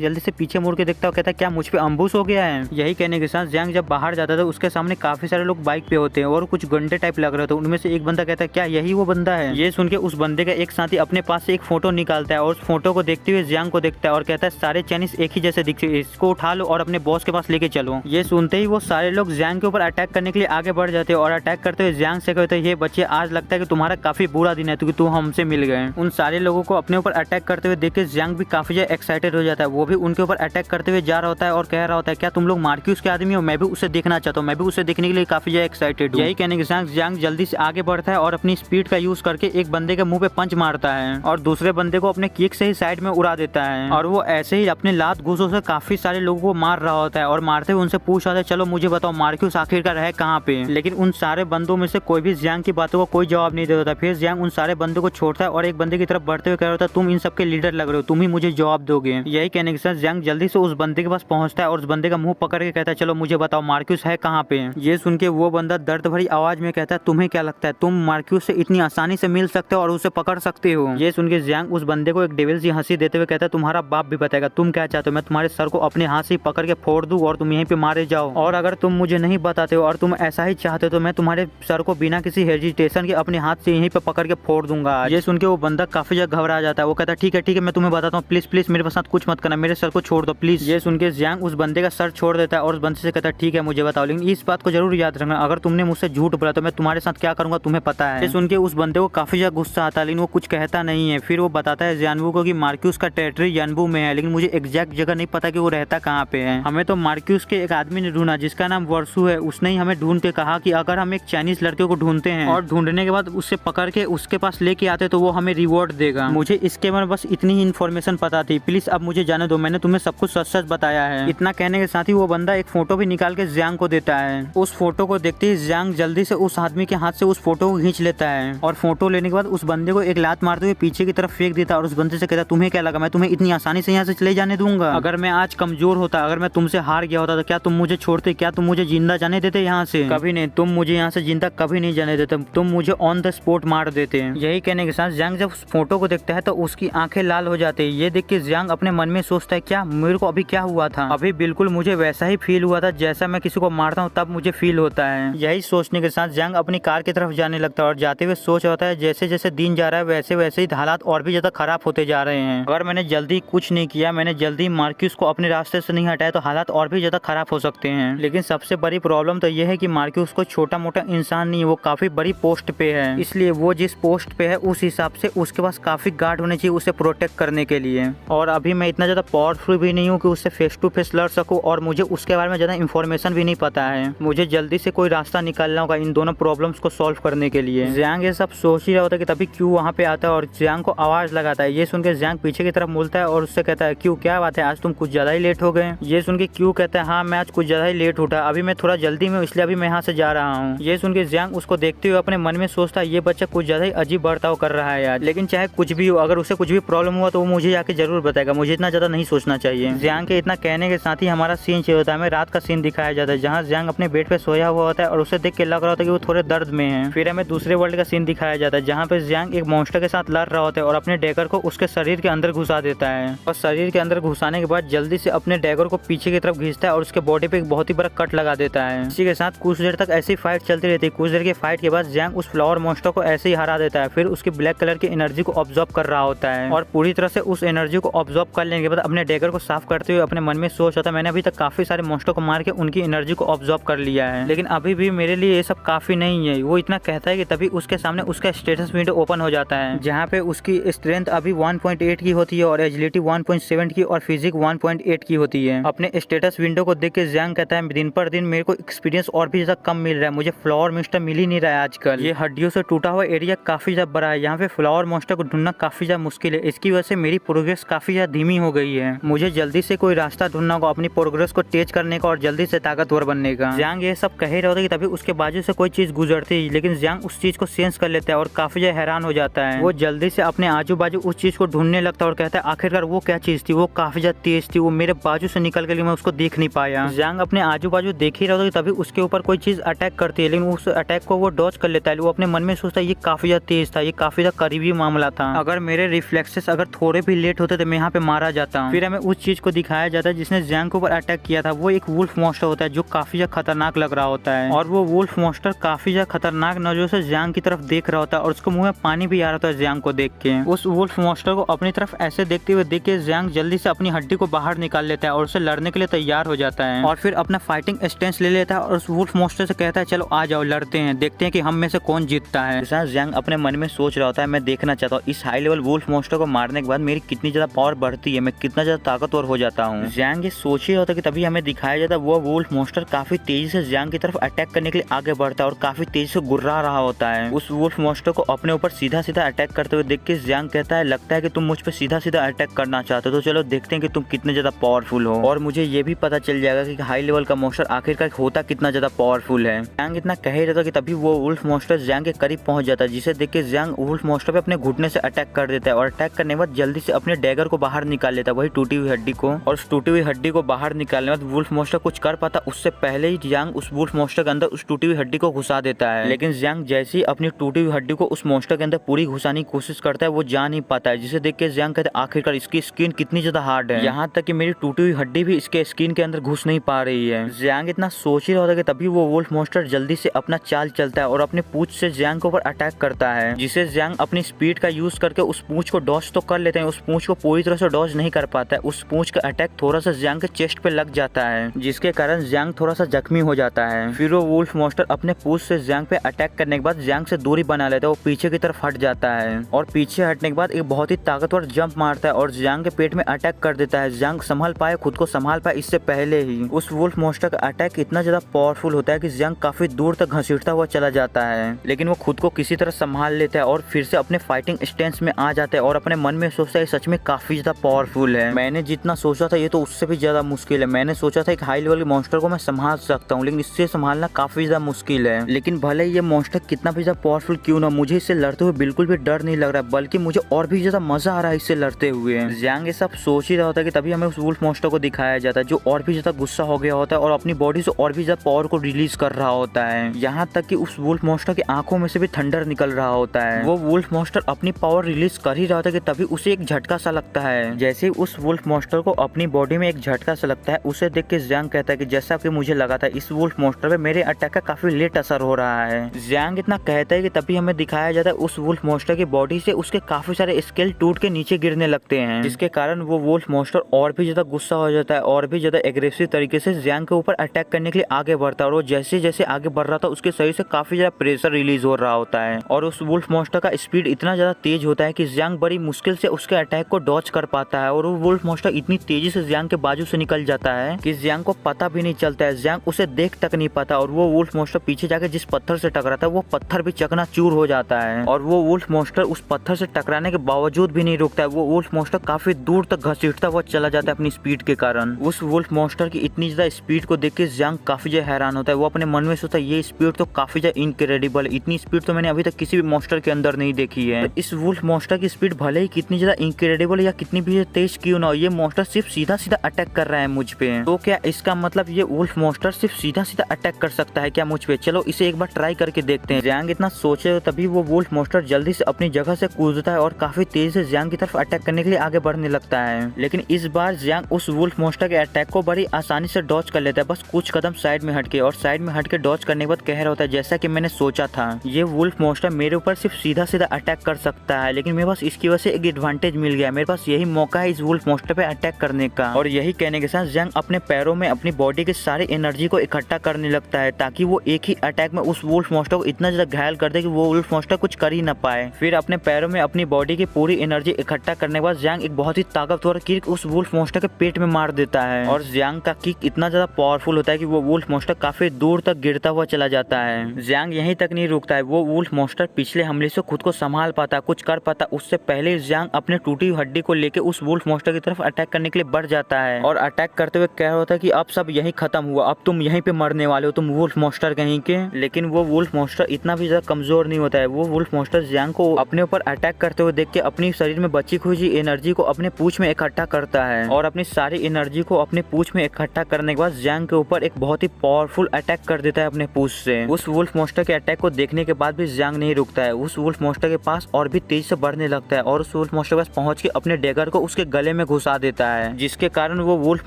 जल्दी से पीछे मुड़ के देखता है, कहता है क्या मुझ पे अम्बुश हो गया है। यही कहने के साथ जियांग जब बाहर जाता था उसके सामने काफी सारे लोग बाइक पे होते हैं और कुछ गंडे टाइप लग रहे थे। उनमें से एक बंदा कहता है क्या यही वो बंदा है। ये सुन के उस बंदे का एक साथी अपने पास से एक फोटो निकालता है और उस फोटो को देखते हुए जियांग को देखता है और कहता है सारे चाइनीज एक ही जैसे दिखते हैं, इसको उठा लो और अपने बॉस के पास लेके चलो। ये सुनते ही वो सारे लोग जियांग के ऊपर अटैक करने के लिए आगे बढ़ जाते हैं और अटैक करते हुए जियांग से कहते हैं ये बच्चे आज लगता है कि तुम्हारा काफी बुरा दिन है क्योंकि तुम हमसे मिल गए। उन सारे लोगों को अपने ऊपर अटैक करते हुए देख के जियांग भी काफी ज्यादा एक्साइटेड हो जाता है। वो भी उनके ऊपर अटैक करते हुए जा रहा होता है और कह रहा होता है क्या तुम लोग मार्क्यूस के आदमी हो, मैं भी उसे देखना चाहता हूँ, मैं भी उसे देखने के लिए काफी ज्यादा एक्साइटेड हूँ। यही कहने के साथ जियांग जल्दी से आगे बढ़ता है और अपनी स्पीड का यूज करके एक बंदे के मुंह पे पंच मारता है और दूसरे बंदे को अपने किक से ही साइड में उड़ा देता है और वो ऐसे ही अपने लात घूसों से काफी सारे लोगों को मार रहा होता है और मारते हुए उनसे पूछ रहा है चलो मुझे बताओ मार्क्यूस आखिरकार है कहाँ पे। लेकिन उन सारे बंदों में से कोई भी जियांग की बातों को कोई जवाब नहीं देता। फिर जियांग उन सारे बंदों को छोड़ता है और एक बंदे की तरफ बढ़ते हुए कह रहा था तुम इन सबके लीडर लग रहे हो, तुम ही मुझे जवाब दोगे। यही कहने के साथ जियांग जल्दी से उस बंदे के पास पहुंचता है और उस बंदे का मुंह पकड़ के कहता है चलो मुझे बताओ मार्क्यूस है कहाँ पे। ये सुन के वो बंदा दर्द भरी आवाज में कहता है तुम्हें क्या लगता है तुम मार्क्यूस से इतनी आसानी से मिल सकते हो और उसे पकड़ सकते हो। ये सुन के जियांग उस बंदे को एक डेविल सी हंसी देते हुए कहता है तुम्हारा बाप भी बताएगा, तुम क्या चाहते हो मैं तुम्हारे सर को अपने हाथ से पकड़ के फोड़ दूं और तुम यहीं पे मारे जाओ, और अगर तुम मुझे नहीं बताते हो और तुम ऐसा ही चाहते हो तो मैं तुम्हारे सर को बिना किसी हेजिटेशन के अपने हाथ से यहीं पे पकड़ के फोड़ दूंगा। ये सुन के वो बंदा काफी ज्यादा घबरा जाता है। वो कहता है ठीक है मैं तुम्हें बताता हूँ, प्लीज प्लीज मेरे साथ कुछ मत करना, मेरे सर को छोड़ दो प्लीज। ये सुन के जियांग उस बंदे का सर छोड़ देता है और उस बंदे से कहता है ठीक है मुझे बताओ, लेकिन इस बात को जरूर याद रखना अगर तुमने मुझसे झूठ बोला तो मैं तुम्हारे साथ क्या करूंगा तुम्हें पता है। ये सुन के उस बंदे को काफी ज्यादा गुस्सा आता है लेकिन वो कुछ कहता नहीं है। फिर वो बताता है जियांबू को कि मार्क्यूस का टेरिटरी जियांबू में है लेकिन मुझे एग्जैक्ट जगह नहीं पता कि वो रहता कहाँ पे है। हमें तो मार्क्यूस के एक आदमी ने ढूंढा जिसका नाम वर्सू है, उसने ही हमें ढूंढ के कहा कि अगर हम एक चाइनीज लड़के को ढूंढते हैं और ढूंढने के बाद उससे पकड़ के उसके पास लेके आते तो वो हमें रिवॉर्ड देगा। मुझे इसके बारे में बस इतनी ही इन्फॉर्मेशन पता थी, प्लीज अब मुझे जाने दो, मैंने तुम्हें सब कुछ सच सच बताया है। इतना कहने के साथ ही वो बंदा एक फोटो भी निकाल के जियांग को देता है। उस फोटो को देखते ही जियांग जल्दी से उस आदमी के हाथ से उस फोटो को खींच लेता है और फोटो लेने के बाद उस बंदे को एक लात मारते हुए पीछे की तरफ फेंक देता है और उस बंदे से कहता तुम्हें क्या लगा मैं तुम्हें इतनी आसानी से यहाँ से चले जाने दूंगा। अगर मैं आज कमजोर होता, अगर मैं तुमसे हार गया होता तो क्या तुम मुझे छोड़ते, क्या तुम मुझे जिंदा जाने देते यहाँ से? कभी नहीं, तुम मुझे यहाँ से जिंदा कभी नहीं जाने देते, तुम मुझे ऑन द स्पॉट मार देते। यही कहने के साथ जियांग जब फोटो को देखता है तो उसकी आंखें लाल हो जाती है। ये देख के जियांग अपने मन में सोचता है क्या मेरे को अभी क्या हुआ था, अभी बिल्कुल मुझे वैसा ही फील हुआ था जैसा मैं किसी को मारता हूँ तब मुझे फील होता है। यही सोचने के साथ जियांग अपनी कार की तरफ जाने लगता है और जाते हुए सोच होता है जैसे जैसे दिन जा रहा है वैसे वैसे ही हालात और भी ज्यादा खराब होते जा रहे हैं। अगर मैंने जल्दी कुछ नहीं किया, मैंने जल्दी मार्क्यूस को अपने रास्ते से नहीं हटाया तो हालात और भी ज्यादा खराब हो सकते हैं। लेकिन सबसे बड़ी प्रॉब्लम तो यह है कि मार्क्यूस को छोटा मोटा इंसान नहीं है, वो काफी बड़ी पोस्ट पे है, इसलिए वो जिस पोस्ट पे है उस हिसाब से उसके पास काफी गार्ड होने चाहिए उसे प्रोटेक्ट करने के लिए। और अभी मैं इतना ज्यादा पावरफुल भी नहीं हूँ कि उससे फेस टू फेस लड़ सकूं और मुझे उसके बारे में ज्यादा इन्फॉर्मेशन भी नहीं पता है। मुझे जल्दी से कोई रास्ता निकालना होगा इन दोनों प्रॉब्लम्स को सॉल्व करने के लिए। जियांग ये सब सोच ही रहा होता है कि तभी क्यू वहाँ पे आता है और जियांग को आवाज लगाता है। ये सुन के जियांग पीछे की तरफ मुड़ता है और उससे कहता है क्यू क्या बात है, आज तुम कुछ ज्यादा ही लेट हो गए। ये सुन के क्यू कहता है हाँ मैं आज कुछ ज्यादा ही लेट उठा, अभी मैं थोड़ा जल्दी में इसलिए अभी मैं यहाँ से जा रहा हूँ। ये सुन के जियांग उसको देखते हुए अपने मन में सोचता है ये बच्चा कुछ ज्यादा ही अजीब बर्ताव कर रहा है यार, लेकिन चाहे कुछ भी हो अगर उसे कुछ भी प्रॉब्लम हुआ तो वो मुझे जाके जरूर बताएगा, मुझे इतना ज्यादा नहीं सोचना चाहिए। जियांग के इतना कहने के साथ ही हमारा सीन चाहिए होता है, हमें रात का सीन दिखाया जाता है जहाँ जियांग अपने बेड पे सोया हुआ होता है और उसे देख के लग रहा होता है कि वो थोड़े दर्द में है। फिर हमें दूसरे वर्ल्ड का सीन दिखाया जाता है जहाँ पे जियांग एक मॉन्स्टर के साथ लड़ रहा होता है और अपने डैगर को उसके शरीर के अंदर घुसा देता है और शरीर के अंदर घुसाने के बाद जल्दी से अपने डैगर को पीछे की तरफ खींचता है और उसके बॉडी पे एक बहुत ही बड़ा कट लगा देता है। इसी के साथ कुछ देर तक ऐसी फाइट चलती रहती है। कुछ देर की फाइट के बाद जियांग उस फ्लावर मॉन्स्टर को ऐसे ही हरा देता है, फिर उसकी ब्लैक कलर की एनर्जी को ऑब्जॉर्व कर रहा होता है और पूरी तरह से उस एनर्जी को ऑब्जॉर्व कर लेने के बाद अपने डैगर को साफ करते हुए अपने मन में सोच होता है मैंने अभी तक काफी सारे मॉन्स्टर को मार के उनकी एनर्जी को ऑब्जॉर्व कर लिया है, लेकिन अभी भी मेरे लिए ये सब काफी नहीं है। वो इतना कहता है कि तभी उसके सामने उसका स्टेटस विंडो ओपन हो जाता है जहाँ पे उसकी स्ट्रेंथ अभी 1.8 की होती है और एजिलिटी 1.7 की और फिजिक 1.8 की होती है। अपने स्टेटस विंडो को देख के जियांग कहता है दिन पर दिन मेरे को एक्सपीरियंस और भी ज्यादा कम मिल रहा है, मुझे फ्लावर मॉन्स्टर मिल ही नहीं रहा है आजकल। ये हड्डियों से टूटा हुआ एरिया काफी ज्यादा बड़ा है, यहाँ पे फ्लावर मॉन्स्टर को ढूंढना काफी ज्यादा मुश्किल है, इसकी वजह से मेरी प्रोग्रेस काफी ज्यादा धीमी हो गई है। मुझे जल्दी से कोई रास्ता मौका ढूंढना होगा अपनी प्रोग्रेस को तेज करने का और जल्दी से ताकतवर बनने का। जियांग ये सब कह ही रहा होता है कि तभी उसके बाजू से कोई चीज गुजरती है, लेकिन जियांग उस चीज को सेंस कर लेता है और काफी ज्यादा हैरान हो जाता है। वो जल्दी से अपने आजू बाजू उस चीज को ढूंढने लगता है और कहता है आखिरकार वो क्या चीज थी, वो काफी ज्यादा तेज थी, वो मेरे बाजू से निकल गई, मैं उसको देख नहीं पाया। जियांग अपने आजू बाजू देख ही रहा होता है तभी उसके ऊपर कोई चीज अटैक करती है, लेकिन उस अटैक को वो डॉज कर लेता है। वो अपने मन में सोचता है ये काफी ज्यादा तेज था, ये काफी ज्यादा करीबी मामला था, अगर मेरे रिफ्लेक्सेस अगर थोड़े भी लेट होते तो मैं यहाँ पे मारा जाता। फिर हमें उस चीज को दिखाया जाता है जिसने जियांग के ऊपर अटैक किया था। वो एक वुल्फ मॉन्स्टर होता है जो काफी ज्यादा खतरनाक लग रहा होता है, और वो वुल्फ मॉन्स्टर काफी ज्यादा खतरनाक नजरों से जियांग की तरफ देख रहा होता है और उसको मुंह में पानी भी आ रहा था जियांग को देख के। उस वुल्फ मॉन्स्टर को अपनी तरफ ऐसे देखते हुए देख के जियांग जल्दी से अपनी हड्डी को बाहर निकाल लेता है और उससे लड़ने के लिए तैयार हो जाता है, और फिर अपना फाइटिंग स्टेंस ले लेता है और उस वुल्फ मॉन्स्टर से कहता है चलो आ जाओ लड़ते हैं, देखते हैं कि हम में से कौन जीतता है। जियांग अपने मन में सोच रहा होता है मैं देखना चाहता हूँ इस हाई लेवल वुल्फ मॉन्स्टर को मारने के बाद मेरी कितनी ज्यादा पावर बढ़ती है, मैं कितना ज्यादा ताकतवर हो जाता हूँ। जियांग ये सोच ही होता है कि तभी हमें दिखाया जाता है वो वुल्फ मॉन्स्टर काफी तेजी से जियांग की तरफ अटैक करने के लिए आगे बढ़ता है और काफी तेजी से गुर्रा रहा होता है। उस वुल्फ मॉन्स्टर को अपने ऊपर सीधा सीधा अटैक करते हुए देख के जियांग कहता है लगता है कि तुम मुझ पे सीधा सीधा अटैक करना चाहते हो, तो चलो देखते हैं कि तुम कितने ज्यादा पावरफुल हो, और मुझे ये भी पता चल जाएगा कि हाई लेवल का मॉन्स्टर आखिरकार होता कितना ज्यादा पावरफुल है। जियांग इतना कह ही रहता कि तभी वो वुल्फ मॉन्स्टर जियांग के करीब पहुंच जाता है, जिसे देख के जियांग वुल्फ मॉन्स्टर पे अपने घुटने से अटैक कर देता है, और अटैक करने के बाद जल्दी से अपने डैगर को बाहर निकाल लेता है, वही टूटी हुई हड्डी को, और उस टूटी हुई हड्डी को बाहर निकालने के बाद वुल्फ मॉन्स्टर कुछ कर पाता उससे पहले ही जियांग उस वुल्फ मॉन्स्टर के अंदर उस टूटी हुई हड्डी को घुसा देता है। लेकिन जियांग जैसे ही अपनी टूटी हुई हड्डी को उस मॉन्स्टर के अंदर पूरी घुसाने की कोशिश करता है वो जा नहीं पाता है, जिसे देख के जियांग कहते हैं आखिरकार इसकी स्किन कितनी ज्यादा हार्ड है, यहाँ तक कि मेरी टूटी हुई हड्डी भी इसके स्किन के अंदर घुस नहीं पा रही है। जियांग इतना सोच ही रहा होता है कि तभी वो वुल्फ मॉन्स्टर जल्दी से अपना चाल चलता है और अपने पूंछ से जियांग के ऊपर अटैक करता है, जिसे जियांग अपनी स्पीड का यूज करके उस पूंछ को डॉज तो कर लेते हैं, उस पूंछ को पूरी तरह से डॉज नहीं कर पाता है। उस पूंछ का अटैक थोड़ा सा जियांग के चेस्ट पे लग जाता है, जिसके कारण जियांग थोड़ा सा जख्मी हो जाता है। फिर वो वुल्फ मॉन्स्टर अपने पूंछ से जियांग पे अटैक करने के बाद जियांग से दूरी बना लेता है, वो पीछे की तरफ हट जाता है, और पीछे हटने के बाद एक बहुत ही ताकतवर जंप मारता है और जियांग के पेट में अटैक कर देता है। जियांग संभल पाए, खुद को संभाल पाए इससे पहले ही उस वुल्फ मॉन्स्टर का अटैक इतना ज्यादा पावरफुल होता है कि जियांग काफी दूर तक घसीटता हुआ चला जाता है, लेकिन वो खुद को किसी तरह संभाल लेता है और फिर से अपने फाइटिंग स्टेंस में आ जाता है और अपने मन में सोचता है सच में काफी ज्यादा पावरफुल है, मैंने जितना सोचा था ये तो उससे भी ज्यादा मुश्किल है, मैंने सोचा था एक हाई लेवल के मॉन्स्टर को मैं संभाल सकता हूँ, लेकिन इससे संभालना काफी ज्यादा मुश्किल है। लेकिन भले ये मॉन्स्टर कितना भी ज्यादा पावरफुल क्यों ना, मुझे इससे लड़ते हुए बिल्कुल भी डर नहीं लग रहा, बल्कि मुझे और भी ज्यादा मजा आ रहा है इससे लड़ते हुए। जियांग ये सब सोच ही रहा होता है कि तभी हमें उस वुल्फ मॉन्स्टर को दिखाया जाता है जो और भी ज्यादा गुस्सा हो गया होता है और अपनी बॉडी से और भी ज्यादा पावर को रिलीज कर रहा होता है, यहाँ तक कि उस वुल्फ मॉन्स्टर की आंखों में से भी थंडर निकल रहा होता है। वो वुल्फ मॉन्स्टर अपनी पावर रिलीज कर ही रहा था कि तभी उसे एक झटका सा लगता है। जैसे ही उस वुल्फ मॉन्स्टर को अपनी बॉडी में एक झटका सा लगता है, उसे देख के जियांग कहता है कि जैसा कि मुझे लगा था इस वुल्फ मॉन्स्टर पे मेरे अटैक का काफी लेट असर हो रहा है। जियांग इतना कहता है कि तभी हमें दिखाया जाता है उस वुल्फ मॉन्स्टर की बॉडी से उसके काफी सारे स्केल टूट के नीचे गिरने लगते हैं, जिसके कारण वो वुल्फ मॉन्स्टर और भी ज्यादा गुस्सा हो जाता है और भी ज्यादा एग्रेसिव तरीके से जियांग के ऊपर अटैक करने के लिए आगे बढ़ता है, और वो जैसे जैसे आगे बढ़ रहा था उसके शरीर से काफी ज्यादा प्रेशर रिलीज हो रहा होता है, और उस वुल्फ मॉन्स्टर का स्पीड इतना ज्यादा तेज होता है कि जियांग बड़ी मुश्किल से उसके अटैक को डॉज कर पाता है, और वो वुल्फ मॉन्स्टर इतनी तेजी से जियांग के बाजू से निकल जाता है कि जियांग को पता भी नहीं चलता है, जियांग उसे देख तक नहीं पाता, और वो वुल्फ मॉन्स्टर पीछे जाके जिस पत्थर से टकराता है वो पत्थर भी चकनाचूर हो जाता है, और वो वुल्फ मॉन्स्टर उस पत्थर से टकराने के बावजूद भी नहीं रुकता है, वो वुल्फ मॉन्स्टर काफी दूर तक घसीटता हुआ चला जाता है अपनी स्पीड के कारण। उस वुल्फ मॉन्स्टर की इतनी ज्यादा स्पीड को देख के जियांग काफी ज्यादा हैरान होता है, वो अपने मन में सोचता है ये स्पीड तो काफी ज्यादा इनक्रेडिबल है, इतनी स्पीड तो मैंने अभी तक किसी भी मॉन्स्टर के अंदर नहीं देखी है। तो इस वुल्फ मॉन्स्टर की स्पीड भले ही कितनी ज्यादा इनक्रेडिबल या कितनी भी तेज क्यों ना हो, ये मॉन्स्टर सिर्फ सीधा सीधा अटैक कर रहा है मुझ पे, तो क्या इसका मतलब ये वुल्फ मॉन्स्टर सिर्फ सीधा सीधा अटैक कर सकता है क्या मुझ पे? चलो इसे एक बार ट्राई करके देखते हैं। जियांग इतना सोचे तभी वो वुल्फ मॉन्स्टर जल्दी से अपनी जगह से कूदता है और काफी तेजी से जियांग की तरफ अटैक करने के लिए आगे बढ़ने लगता है, लेकिन इस बार जियांग उस वुल्फ मॉन्स्टर के अटैक को बड़ी आसानी से डॉज कर लेता है, बस कुछ कदम साइड में हटके, और साइड में हटके डॉज करने के बाद कह रहा होता है जैसा कि मैंने सोचा था ये वुल्फ मॉन्स्टर मेरे ऊपर सिर्फ सीधा सीधा अटैक कर सकता है, लेकिन मेरे पास इसकी वजह से एक एडवांटेज मिल गया, मेरे पास यही मौका है इस वुल्फ मॉन्स्टर पे अटैक करने का। और यही कहने के साथ जियांग अपने पैरों में अपनी बॉडी के सारे एनर्जी को इकट्ठा करने लगता है ताकि वो एक ही अटैक में उस वुल्फ मॉन्स्टर को इतना ज्यादा घायल कर दे कि वो वुल्फ मॉन्स्टर कुछ कर ही न पाए। फिर अपने पैरों में अपनी बॉडी की पूरी एनर्जी इकट्ठा करने के बाद जियांग एक बहुत ही ताकतवर किक उस वुल्फ मॉन्स्टर के पेट में मार देता है, और जियांग का किक इतना ज्यादा पावरफुल होता है कि वो वुल्फ मॉन्स्टर काफी दूर तक गिरता हुआ चला जाता है। जियांग यहीं तक नहीं रुकता है, वो वुल्फ मॉन्स्टर पिछले हमले से खुद को संभाल पाता, कुछ कर पाता उससे पहले जियांग अपने टूटी हुई हड्डी को लेकर उस वुल्फ मॉन्स्टर की तरफ अटैक करने के लिए बढ़ जाता आता है और अटैक करते हुए कह रहा होता है कि अब सब यही खत्म हुआ, अब तुम यहीं पे मरने वाले हो, तुम वुल्फ मॉन्स्टर कहीं के। लेकिन वो वुल्फ मॉन्स्टर इतना भी ज्यादा कमजोर नहीं होता है। वो वुल्फ मॉन्स्टर जियांग को अपने ऊपर अटैक करते हुए देख के अपनी शरीर में बची हुई एनर्जी को अपने पूंछ में इकट्ठा करता है और अपनी सारी एनर्जी को अपने पूंछ में इकट्ठा करने के बाद जियांग के ऊपर एक बहुत ही पावरफुल अटैक कर देता है अपने पूंछ से। उस वुल्फ मॉन्स्टर के अटैक को देखने के बाद भी जियांग नहीं रुकता है। उस वुल्फ मॉन्स्टर के पास और भी तेज से बढ़ने लगता है और उस वुल्फ मॉन्स्टर के पास पहुंच के अपने डेगर को उसके गले में घुसा देता है, जिसके कारण वो वुल्फ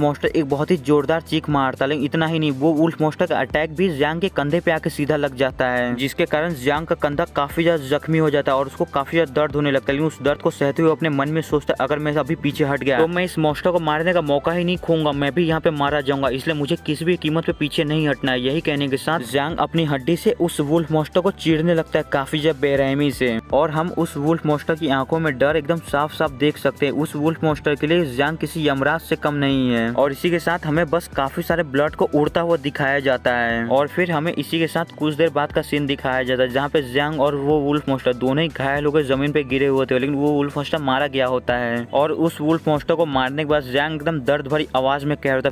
मॉन्स्टर एक बहुत ही जोरदार चीख मारता है। लेकिन इतना ही नहीं, वो वुल्फ मॉन्स्टर का अटैक भी जियांग के कंधे पे आके सीधा लग जाता है, जिसके कारण जियांग का कंधा काफी ज्यादा जख्मी हो जाता है और उसको काफी ज्यादा दर्द होने लगता है। लेकिन उस दर्द को सहते हुए अपने मन में सोचता है अगर मैं अभी पीछे हट गया तो मैं इस मॉन्स्टर को मारने का मौका ही नहीं खोऊंगा, मैं भी यहाँ पे मारा जाऊंगा, इसलिए मुझे किसी भी कीमत पे पीछे नहीं हटना है। यही कहने के साथ जियांग अपनी हड्डी से उस वुल्फ मॉन्स्टर को चीरने लगता है काफी ज्यादा बेरहमी से और हम उस वुल्फ मॉन्स्टर की आंखों में डर एकदम साफ साफ देख सकते हैं। उस वुल्फ मॉन्स्टर के लिए जियांग किसी यमराज से कम नहीं है और इसी के साथ हमें बस काफी सारे ब्लड को उड़ता हुआ दिखाया जाता है और फिर हमें इसी के साथ कुछ देर बाद का सीन दिखाया जाता है जहाँ पे जियांग और वो वुल्फ मॉन्स्टर दोनों ही घायल होकर जमीन पे गिरे हुए थे, लेकिन वो वुल्फ मॉन्स्टर मारा गया होता है और उस वुल्फ मॉन्स्टर को मारने के बाद जियांग एकदम दर्द भरी आवाज में कह रहा था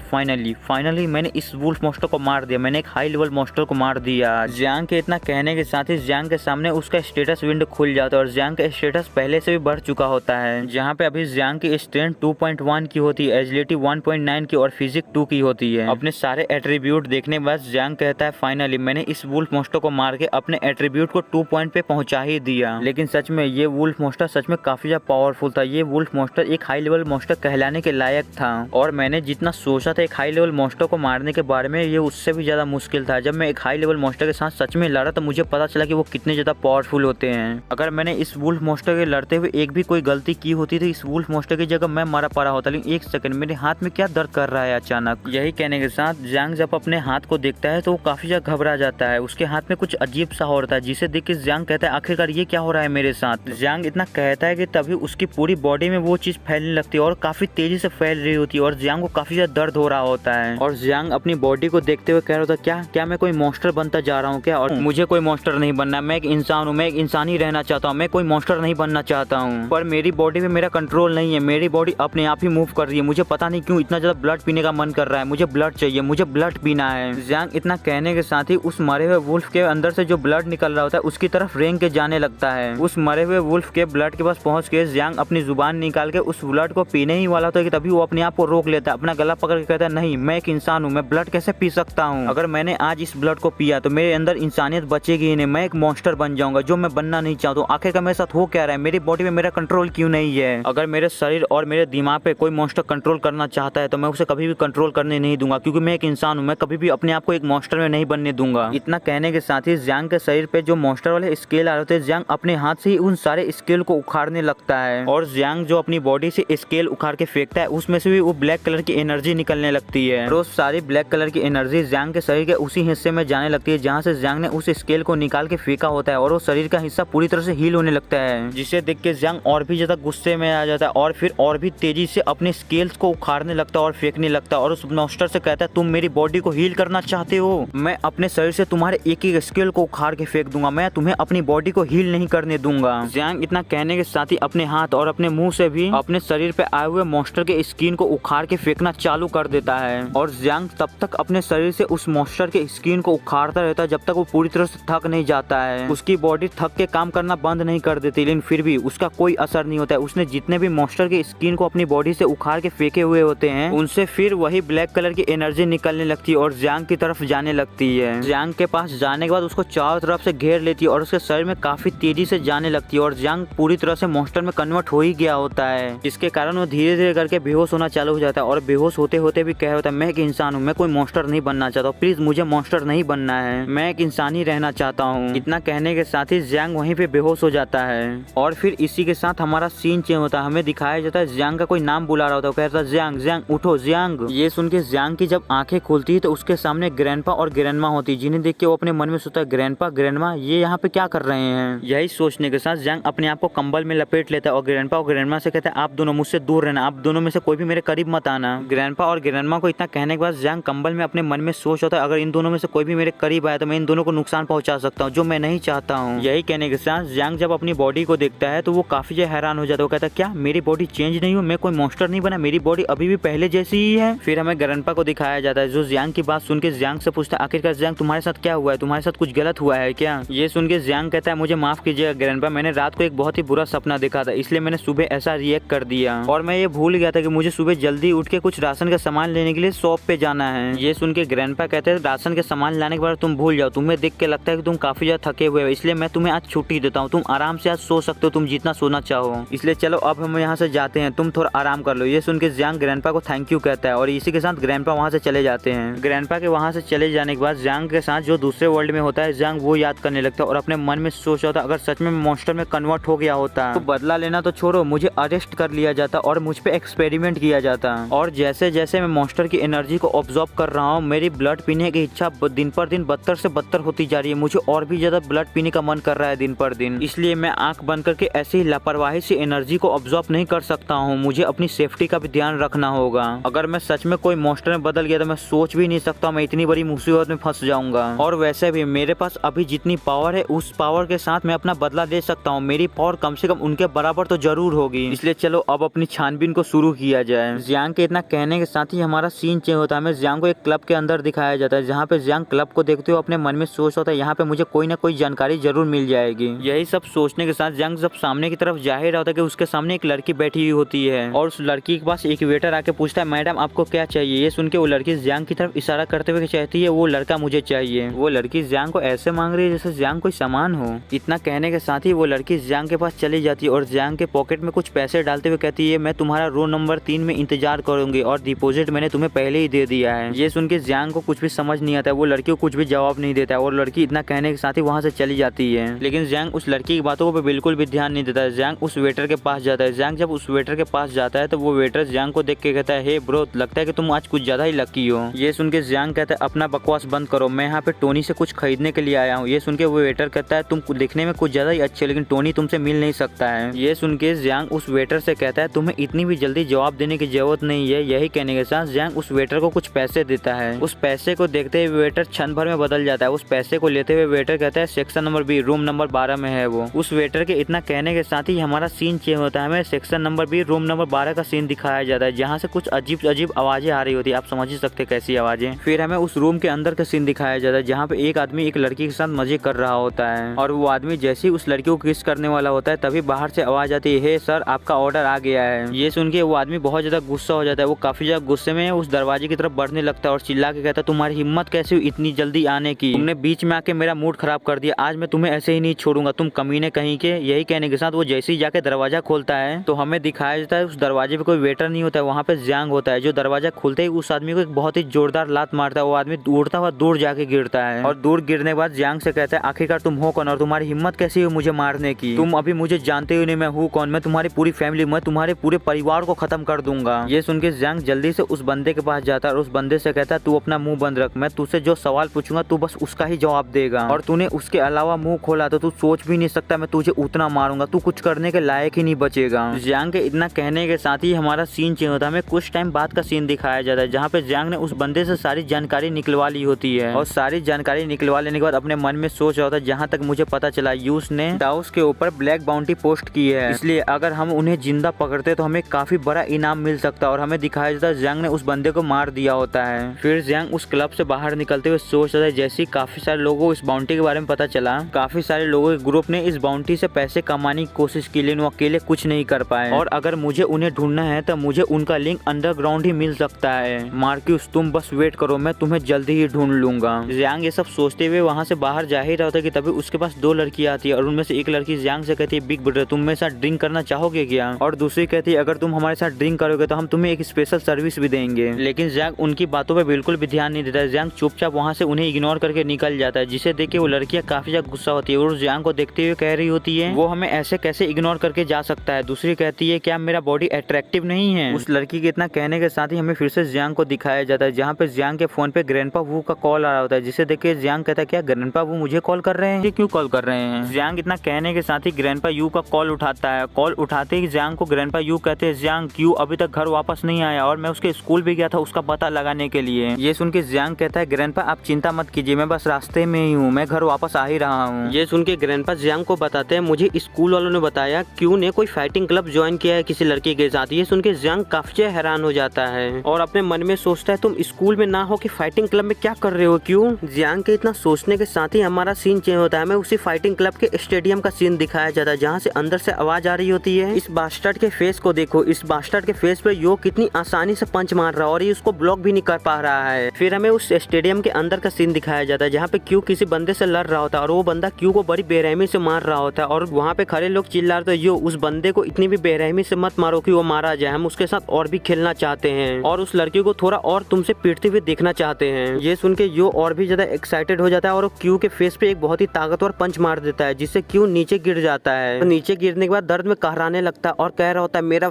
फाइनली मैंने इस वुल्फ मॉन्स्टर को मार दिया, मैंने एक हाई लेवल मॉन्स्टर को मार दिया। जियांग के इतना कहने के साथ ही जियांग के सामने उसका स्टेटस विंडो खुल जाता है और जियांग का स्टेटस पहले से भी बढ़ चुका होता है, जहाँ पे अभी जियांग की स्ट्रेंथ 2.1 की होती है, एजिलिटी 1.9 की और फिजिक 2 की होती है। अपने सारे एट्रीब्यूट देखने के बाद जियांग कहता है फाइनली मैंने इस वुल्फ मॉन्स्टर को मार के अपने एट्रीब्यूट को 2 पॉइंट पे पहुंचा ही दिया। लेकिन सच में ये वुल्फ मॉन्स्टर सच में काफी ज्यादा पावरफुल था। ये वुल्फ मॉन्स्टर एक हाई लेवल मॉन्स्टर कहलाने के लायक था और मैंने जितना सोचा था एक हाई लेवल मॉन्स्टर को मारने के बारे में, ये उससे भी ज्यादा मुश्किल था। जब मैं एक हाई लेवल मॉन्स्टर के साथ सच में लड़ा तो मुझे पता चला कि वो कितने ज्यादा पावरफुल होते हैं। अगर मैंने इस वुल्फ मॉन्स्टर के लड़ते हुए एक भी कोई गलती की होती तो इस वुल्फ मॉन्स्टर की जगह मैं मारा पड़ा होता। लेकिन एक सेकंड, मेरे हाथ में क्या दर्द कर रहा है अचानक। यही कहने के साथ जियांग जब अपने हाथ को देखता है तो वो काफी ज्यादा घबरा जाता है। उसके हाथ में कुछ अजीब सा हो रहा है जिसे देख के जियांग कहता है आखिरकार ये क्या हो रहा है मेरे साथ। जियांग इतना कहता है कि तभी उसकी पूरी बॉडी में वो चीज फैलने लगती है और काफी तेजी से फैल रही होती है और जियांग को काफी ज्यादा दर्द हो रहा होता है और जियांग अपनी बॉडी को देखते हुए कह रहा था क्या मैं कोई मॉन्स्टर बनता जा रहा हूँ क्या? और मुझे कोई मॉन्स्टर नहीं बनना, मैं एक इंसान हूँ, मैं एक इंसान ही रहना चाहता हूँ, मैं कोई मॉन्स्टर नहीं बनना चाहता हूँ। पर मेरी बॉडी पे मेरा कंट्रोल नहीं है, मेरी बॉडी अपने आप ही मूव कर रही है, मुझे पता नहीं क्यों इतना ज्यादा ब्लड पीने का मन कर रहा है, मुझे ब्लड चाहिए, मुझे ब्लड पीना है। जियांग इतना कहने के साथ ही उस मरे हुए वुल्फ के अंदर से जो ब्लड निकल रहा होता है उसकी तरफ रेंग के जाने लगता है। उस मरे हुए वुल्फ के ब्लड के पास पहुंच के जियांग अपनी जुबान निकाल के उस ब्लड को पीने ही वाला होता है कि तभी वो अपने आप को रोक लेता है, अपना गला पकड़ के कहता है नहीं, मैं एक इंसान हूँ, मैं ब्लड कैसे पी सकता हूँ? अगर मैंने आज इस ब्लड को पिया तो मेरे अंदर इंसानियत बचेगी ही नहीं, मैं एक मॉन्स्टर बन जाऊंगा जो मैं बनना नहीं चाहता हूँ। आखिरकार मेरे साथ हो क्या रहा है, मेरी बॉडी में मेरा कंट्रोल क्यों नहीं है? अगर मेरे शरीर और मेरे दिमाग पे कोई मॉन्स्टर कंट्रोल करना चाहता है तो मैं उसे कभी भी कंट्रोल करने नहीं दूंगा, क्योंकि मैं एक इंसान हूँ, मैं कभी भी अपने आप को एक मॉन्स्टर में नहीं बनने दूंगा। इतना कहने के साथ ही जियांग के शरीर पे जो मॉन्स्टर वाले स्केल आ रहे थे, जियांग अपने हाथ से ही उन सारे स्केल को उखाड़ने लगता है और जियांग जो अपनी बॉडी से स्केल उखाड़ के फेंकता है उसमें से भी वो ब्लैक कलर की एनर्जी निकलने लगती है और सारी ब्लैक कलर की एनर्जी जियांग के शरीर के उसी हिस्से में जाने लगती है जहाँ से जियांग ने उस स्केल को निकाल के फेंका होता है और वो शरीर का हिस्सा पूरी तरह से हील होने लगता है, जिसे देख के जियांग और भी ज्यादा गुस्से में आ जाता है और फिर और भी तेजी से अपने स्केल्स को उखाड़ने लगता है और फेंकने लगता है और उस मॉन्स्टर से कहता है तुम मेरी बॉडी को हील करना चाहते हो, मैं अपने शरीर से तुम्हारे एक एक स्केल को उखाड़ के फेंक दूंगा, मैं तुम्हें अपनी बॉडी को हील नहीं करने दूंगा। जियांग इतना कहने के साथ ही अपने हाथ और अपने मुंह से भी अपने शरीर पे आए हुए मॉन्स्टर के स्किन को उखाड़ के फेंकना चालू कर देता है और जियांग तब तक अपने शरीर से उस मॉन्स्टर के स्किन को उखाड़ता रहता है जब तक वो पूरी तरह से थक नहीं जाता है। उसकी बॉडी थक के काम करना बंद नहीं कर देती, लेकिन फिर भी उसका कोई असर नहीं होता है। उसने जितने भी मॉन्स्टर के स्किन को अपनी बॉडी से उखाड़ के फेंके हुए होते हैं उनसे फिर वही ब्लैक कलर की एनर्जी निकलने लगती है और जियांग की तरफ जाने लगती है। जियांग के पास जाने के बाद उसको चारों तरफ से घेर लेती है और उसके शरीर में काफी तेजी से जाने लगती है और जियांग पूरी तरह से मॉन्स्टर में कन्वर्ट हो ही गया होता है, जिसके कारण वो धीरे धीरे करके बेहोश होना चालू हो जाता है और बेहोश होते होते भी कह होता है मैं एक इंसान हूँ, मैं कोई मॉन्स्टर नहीं बनना चाहता, प्लीज मुझे मॉन्स्टर नहीं बनना है, मैं एक इंसान ही रहना चाहता हूँ। इतना कहने के साथ ही जियांग वहीं पे बेहोश हो जाता है और फिर इसी के साथ हमारा सीन चेंज होता है। हमें दिखाया जाता है जियांग का कोई नाम बुला रहा होता है, कहता है जियांग जियांग उठो जियांग। ये सुन के जियांग की जब आंखें खुलती है तो उसके सामने ग्रैंडपा और ग्रैंडमा होती है, जिन्हें देख के वो अपने मन में सोचता है ग्रैंडपा ग्रैंडमा ये यहाँ पे क्या कर रहे हैं। यही सोचने के साथ जियांग अपने आप को कंबल में लपेट लेता है और ग्रैंडपा और ग्रैंडमा से कहता है आप दोनों मुझसे दूर रहना, आप दोनों में से कोई भी मेरे करीब मत आना। ग्रैंडपा और ग्रैंडमा को इतना कहने के बाद जियांग कंबल में अपने मन में सोच होता है अगर इन दोनों में से कोई भी मेरे करीब आया तो मैं इन दोनों को नुकसान पहुंचा सकता हूँ, जो मैं नहीं चाहता हूँ। यही कहने के साथ जियांग जब अपनी बॉडी को देखता है तो वो काफी ज्यादा हैरान हो जाता है। वो कहता है क्या मेरी बॉडी चेंज नहीं हुई, मैं कोई मॉन्स्टर नहीं बना, मेरी बॉडी अभी भी पहले जैसी ही है। फिर हमें ग्रैंडपा को दिखाया जाता है जो जियांग की बात सुन के जियांग से पूछता है आखिरकार जियांग तुम्हारे साथ क्या हुआ है, तुम्हारे साथ कुछ गलत हुआ है क्या। ये सुन के जियांग कहता है मुझे माफ कीजिएगा ग्रैंडपा, मैंने रात को एक बहुत ही बुरा सपना देखा था, इसलिए मैंने सुबह ऐसा रिएक्ट कर दिया और मैं ये भूल गया था कि मुझे सुबह जल्दी उठ के कुछ राशन का सामान लेने के लिए शॉप पे जाना है। ये सुन के ग्रैंडपा कहते हैं राशन के सामान लाने के बाद तुम भूल जाओ, तुम्हें देख के लगता है कि तुम काफी ज्यादा थके हुए हो, इसलिए मैं तुम्हें आज छुट्टी देता हूँ, तुम आराम से आज सो सकते हो, तुम जितना सोना चाहो, इसलिए चलो अब हम यहाँ से जाते हैं, तुम थोड़ा आराम कर लो। ये सुन के जियांग ग्रैंडपा को थैंक यू कहता है और इसी के साथ ग्रैंडपा वहाँ से चले जाते हैं। ग्रैंडपा के वहाँ से चले जाने के बाद जियांग के साथ जो दूसरे वर्ल्ड में होता है जियांग वो याद करने लगता है और अपने मन में सोच रहा था अगर सच में मॉन्स्टर में कन्वर्ट हो गया होता तो बदला लेना तो छोड़ो, मुझे अरेस्ट कर लिया जाता और मुझ पे एक्सपेरिमेंट किया जाता। और जैसे जैसे मैं मॉन्स्टर की एनर्जी को ऑब्जॉर्व कर रहा हूँ मेरी ब्लड पीने की इच्छा दिन पर दिन बदतर से बदतर होती जा रही है, मुझे और भी ज्यादा ब्लड पीने का मन कर रहा है दिन पर दिन, इसलिए मैं आंख बंद करके ऐसे ही लापरवाही से एनर्जी को ऑब्जॉर्व नहीं कर सकता हूँ, मुझे अपनी सेफ्टी का भी ध्यान रखना होगा। अगर मैं सच में कोई मॉन्स्टर में बदल गया तो मैं सोच भी नहीं सकता मैं इतनी बड़ी मुसीबत में फंस जाऊंगा। और वैसे भी मेरे पास अभी जितनी पावर है उस पावर के साथ मैं अपना बदला ले सकता हूँ, मेरी पावर कम से कम उनके बराबर तो जरूर होगी, इसलिए चलो अब अपनी छानबीन को शुरू किया जाए। जियांग के इतना कहने के साथ ही हमारा सीन चेंज होता है, हमें जियांग को एक क्लब के अंदर दिखाया जाता है जहाँ पे जियांग क्लब को देखते हुए अपने मन में सोच होता है यहाँ पे मुझे कोई ना कोई जानकारी जरूर मिल जाएगी। यही सब सोचने के साथ जियांग जब सामने की तरफ जा ही रहा होता है कि उसके सामने एक लड़की बैठी हुई होती है और उस लड़की के पास एक वेटर आके पूछता है मैडम आपको क्या चाहिए। ये सुन के वो लड़की जियांग की तरफ इशारा करते हुए चाहती है वो लड़का मुझे चाहिए। वो लड़की जियांग को ऐसे मांग रही है जैसे जियांग कोई सामान हो। इतना कहने के साथ ही वो लड़की जियांग के पास चली जाती है और जियांग के पॉकेट में कुछ पैसे डालते हुए कहती है मैं तुम्हारा रोल नंबर 3 में इंतजार करूंगी और डिपॉजिट मैंने तुम्हें पहले ही दे दिया है। ये सुन के जियांग को कुछ भी समझ नहीं आता है, वो लड़की को कुछ भी जवाब नहीं देता है और लड़की इतना कहने के साथ ही वहाँ से चली जाती है। लेकिन जियांग उस लड़की की बातों पर बिल्कुल भी ध्यान नहीं देता है। जियांग उस वेटर के पास जाता है। जियांग जब उस वेटर के पास जाता है तो वो वेटर जियांग को देख के कहता है हे ब्रो लगता है कि तुम आज कुछ ज्यादा ही लकी हो। ये सुन के जियांग कहता है अपना बकवास बंद करो, मैं यहाँ पे टोनी से कुछ खरीदने के लिए आया हूँ। ये सुन के वो वेटर कहता है तुम दिखने में कुछ ज्यादा ही अच्छे लेकिन टोनी तुमसे मिल नहीं सकता है। ये सुन के जियांग उस वेटर से कहता है तुम्हें इतनी भी जल्दी जवाब देने की जरूरत नहीं है। यही कहने के साथ जियांग उस वेटर को कुछ पैसे देता है। उस पैसे को देखते हुए वेटर क्षण भर में बदल जाता है। उस पैसे को लेते हुए वेटर कहता है सेक्शन नंबर 20 रूम नंबर 12 में है वो। उस वेटर के इतना कहने के साथ ही हमारा सीन चेंज होता है, हमें सेक्शन नंबर 20 रूम नंबर 12 का सीन दिखाया जाता है जहाँ से कुछ अजीब अजीब आवाजें आ रही होती है, आप समझ ही सकते कैसी आवाजें। फिर हमें उस रूम के अंदर का सीन दिखाया जाता है जहाँ पे एक आदमी एक लड़की के साथ मजे कर रहा होता है और वो आदमी जैसे ही उस लड़की को किस करने वाला होता है तभी बाहर से आवाज आती है हे सर आपका ऑर्डर आ गया है। ये सुन के वो आदमी बहुत ज्यादा गुस्सा हो जाता है, वो काफी ज्यादा गुस्से में उस दरवाजे की तरफ बढ़ने लगता है और चिल्ला के कहता है तुम्हारी हिम्मत कैसे हुई इतनी जल्दी आने की, तुमने बीच में आके मेरा मूड खराब कर दिया, आज मैं तुम्हें ऐसे ही नहीं छोड़ूंगा, तुम कमीने कहीं के। यही कहने के साथ वो जैसे ही जाके दरवाजा खोलता है तो हमें दिखाया जाता है उस दरवाजे पे कोई वेटर नहीं होता है, वहाँ पे जियांग होता है जो दरवाजा खुलते ही उस आदमी को एक बहुत ही जोरदार लात मारता है। वो आदमी उड़ता हुआ दूर जाके गिरता है और दूर गिरने के बाद जियांग से कहता है आखिरकार तुम हो कौन और तुम्हारी हिम्मत कैसी हुई मुझे मारने की, तुम अभी मुझे जानते ही नहीं मैं हूँ कौन, मैं तुम्हारी पूरी फैमिली मैं तुम्हारे पूरे परिवार को खत्म कर दूंगा। ये सुन के जियांग जल्दी से उस बंदे के पास जाता है और उस बंदे से कहता है तू अपना मुंह बंद रख, मैं तुझसे जो सवाल पूछूंगा तू बस उसका ही जवाब देगा और तूने उसके अलावा मुंह खोला तो तू सोच भी नहीं सकता मैं तुझे उतना मारूंगा, तू कुछ करने के लायक ही नहीं बचेगा। जियांग के इतना कहने के साथ ही हमारा सीन चेंज होता है, हमें कुछ टाइम बाद का सीन दिखाया जाता है जहाँ पे जियांग ने उस बंदे से सारी जानकारी निकलवा ली होती है और सारी जानकारी निकलवा लेने के बाद अपने मन में सोच रहा होता है जहाँ तक मुझे पता चला यूस ने डाउस के ऊपर ब्लैक बाउंटी पोस्ट की है, इसलिए अगर हम उन्हें जिंदा पकड़ते तो हमें काफी बड़ा इनाम मिल सकता है और हमें दिखाया जाता है जियांग ने उस बंदे को मार दिया होता है। फिर जियांग उस क्लब से बाहर निकलते हुए सोच रहा है जैसे काफी सारे लोगों को इस बाउंटी के बारे में पता चला, काफी सारे लोगों के ग्रुप ने इस बाउंटी से पैसे कमाने की कोशिश की लेकिन वो अकेले कुछ नहीं कर पाए और अगर मुझे उन्हें ढूंढना है तो मुझे उनका लिंक अंडरग्राउंड ही मिल सकता है। मार्क्यूस तुम बस वेट करो, मैं तुम्हें जल्दी ही ढूंढ लूंगा। जियांग ये सब सोचते हुए वहाँ से बाहर जा ही रहा होता है कि तभी उसके पास दो लड़कियां आती है और उनमें से एक लड़की जियांग से कहती है बिग ब्रदर तुम मेरे साथ ड्रिंक करना चाहोगे क्या, और दूसरी कहती है अगर तुम हमारे साथ ड्रिंक करोगे तो हम तुम्हें एक स्पेशल सर्विस भी देंगे। लेकिन जियांग उनकी बातों पर बिल्कुल भी ध्यान नहीं देता है, जियांग चुपचाप वहाँ से उन्हें इग्नोर करके निकल जाता है जिसे देख के वो लड़कियां काफी ज्यादा गुस्सा होती है और जियांग को देखते हुए कह रही होती है वो हमें ऐसे कैसे इग्नोर करके जा सकता है। दूसरी कहती है क्या मेरा बॉडी अट्रैक्टिव नहीं है। उस लड़की के इतना कहने के साथ ही हमें फिर से जियांग को दिखाया जाता है जहाँ पे जियांग के फोन पे ग्रैंडपा वू का कॉल आ रहा होता है जिसे देख के जियांग कहता है क्या ग्रैंडपा वू मुझे कॉल कर रहे हैं, ये क्यों कॉल कर रहे हैं। जियांग इतना कहने के साथ ही ग्रैंडपा यू का कॉल उठाता है। कॉल उठाते ही जियांग को ग्रैंडपा यू कहते हैं जियांग यू अभी तक घर वापस नहीं आया और मैं उसके स्कूल भी गया था उसका पता लगाने के लिए। ये सुन के जियांग कहता है ग्रैंडपा आप चिंता मत कीजिए, मैं बस रास्ते में ही हूँ, मैं घर वापस आ ही रहा हूँ। ये सुन के ग्रैंडपा जियांग को बताते हैं मुझे स्कूल वालों ने बताया क्यू ने कोई फाइटिंग क्लब ज्वाइन किया है किसी लड़की के साथ। ये सुन के जियांग काफी हैरान हो जाता है और अपने मन में सोचता है तुम स्कूल में ना हो कि फाइटिंग क्लब में क्या कर रहे हो क्यों। जियांग के इतना सोचने के साथ ही हमारा सीन चेंज होता है। हमें उसी फाइटिंग क्लब के स्टेडियम का सीन दिखाया जाता है जहाँ से अंदर से आवाज आ रही होती है। इस बास्टर्ड के फेस को देखो, इस बास्टर्ड के फेस पे यो कितनी आसानी से पंच मार रहा है और ये उसको ब्लॉक भी नहीं कर पा रहा है। फिर हमें उस स्टेडियम के अंदर का सीन दिखाया जाता है जहाँ पे क्यू किसी बंदे से लड़ रहा होता है और वो बंदा क्यू को बड़ी बेरहमी से मार रहा होता है और वहाँ पे खड़े लोग चिल्ला रहे थे यो उस बंदे को इतनी भी बेरहमी से मत मारो कि वो मारा जाए, हम उसके साथ और भी खेलना चाहते हैं और उस लड़की को थोड़ा और तुमसे पीटते हुए देखना चाहते हैं। ये सुन के यो और भी ज्यादा एक्साइटेड हो जाता है और क्यू के फेस पे एक बहुत ही ताकतवर पंच मार देता है जिससे क्यू नीचे गिर जाता है। तो नीचे गिरने के बाद दर्द में कहराने लगता है और कह रहा होता है मेरा